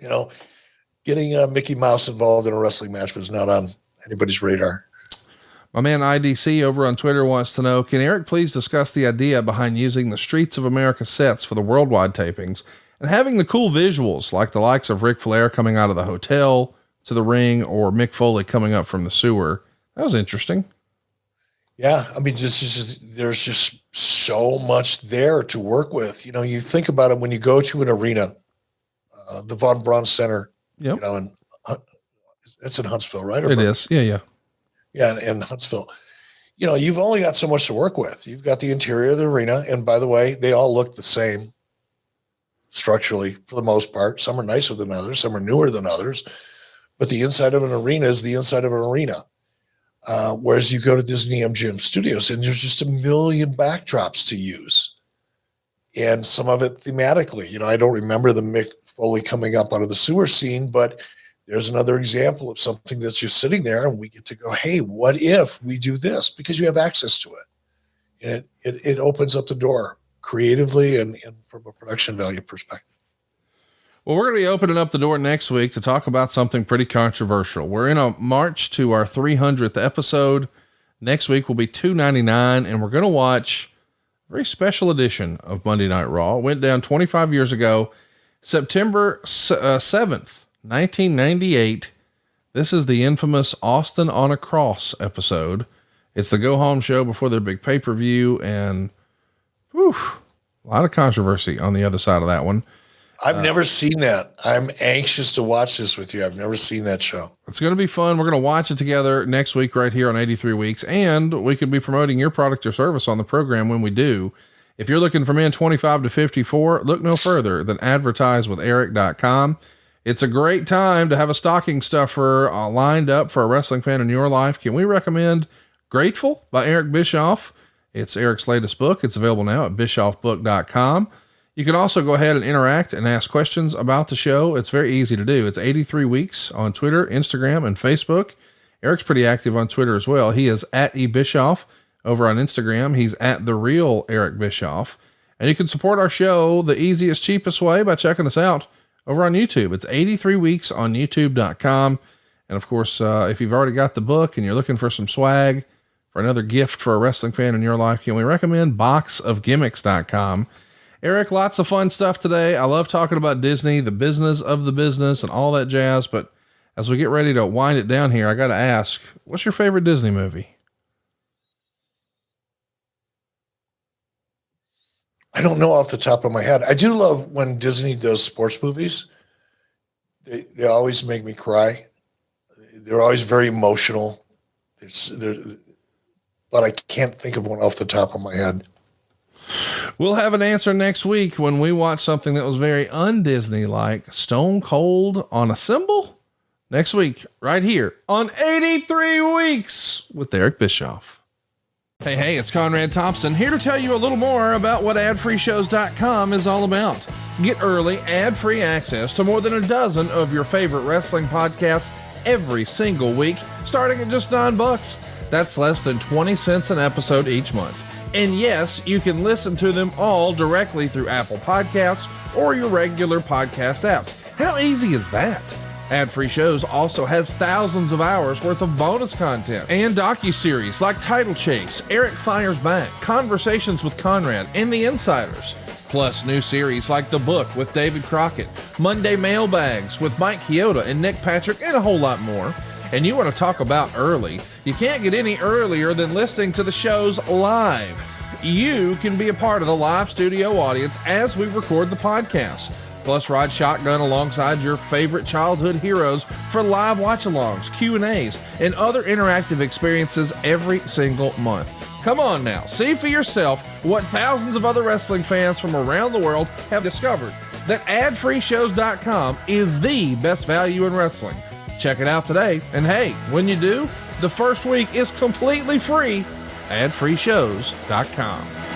Getting Mickey Mouse involved in a wrestling match was not on anybody's radar. My man IDC over on Twitter wants to know, can Eric please discuss the idea behind using the Streets of America sets for the worldwide tapings and having the cool visuals like the likes of Ric Flair coming out of the hotel to the ring or Mick Foley coming up from the sewer? That was interesting. Yeah. I mean, there's just so much there to work with. You think about it when you go to an arena, the Von Braun Center, yep. And it's in Huntsville, right? It is. Yeah. Yeah. In Huntsville, you've only got so much to work with. You've got the interior of the arena. And by the way, they all look the same structurally for the most part. Some are nicer than others. Some are newer than others, but the inside of an arena is the inside of an arena. Whereas you go to Disney MGM Studios and there's just a million backdrops to use, and some of it thematically. I don't remember the Mick Foley coming up out of the sewer scene, but there's another example of something that's just sitting there, and we get to go, hey, what if we do this? Because you have access to it, and it opens up the door creatively and from a production value perspective. Well, we're going to be opening up the door next week to talk about something pretty controversial. We're in a march to our 300th episode. Next week will be 299, and we're going to watch a very special edition of Monday Night Raw. It went down 25 years ago, September 7th, 1998. This is the infamous Austin on a Cross episode. It's the go home show before their big pay-per-view, and a lot of controversy on the other side of that one. I've never seen that. I'm anxious to watch this with you. I've never seen that show. It's going to be fun. We're going to watch it together next week right here on 83 Weeks. And we could be promoting your product or service on the program when we do. If you're looking for men 25 to 54, look no further than advertisewitheric.com. It's a great time to have a stocking stuffer lined up for a wrestling fan in your life. Can we recommend Grateful by Eric Bischoff? It's Eric's latest book. It's available now at bischoffbook.com. You can also go ahead and interact and ask questions about the show. It's very easy to do. It's 83 Weeks on Twitter, Instagram, and Facebook. Eric's pretty active on Twitter as well. He is at eBischoff. Over on Instagram, he's at The Real Eric Bischoff. And you can support our show the easiest, cheapest way by checking us out over on YouTube. It's 83 Weeks on YouTube.com. And of course, if you've already got the book and you're looking for some swag for another gift for a wrestling fan in your life, can we recommend boxofgimmicks.com? Eric, lots of fun stuff today. I love talking about Disney, the business of the business and all that jazz. But as we get ready to wind it down here, I got to ask, what's your favorite Disney movie? I don't know off the top of my head. I do love when Disney does sports movies. They always make me cry. They're always very emotional. But I can't think of one off the top of my head. We'll have an answer next week when we watch something that was very un-Disney like Stone Cold on a Symbol. Next week, right here on 83 Weeks with Eric Bischoff. Hey, it's Conrad Thompson here to tell you a little more about what adfreeshows.com is all about. Get early, ad-free access to more than a dozen of your favorite wrestling podcasts every single week, starting at just $9. That's less than 20 cents an episode each month. And yes, you can listen to them all directly through Apple Podcasts or your regular podcast apps. How easy is that? Ad-free shows also has thousands of hours worth of bonus content and docuseries like Title Chase, Eric Fires Back, Conversations with Conrad, and The Insiders. Plus new series like The Book with David Crockett, Monday Mailbags with Mike Chioda and Nick Patrick, and a whole lot more. And you want to talk about early? You can't get any earlier than listening to the shows live. You can be a part of the live studio audience as we record the podcast. Plus ride shotgun alongside your favorite childhood heroes for live watch-alongs, Q&As, and other interactive experiences every single month. Come on now, see for yourself what thousands of other wrestling fans from around the world have discovered, that adfreeshows.com is the best value in wrestling. Check it out today. And hey, when you do, the first week is completely free. adfreeshows.com.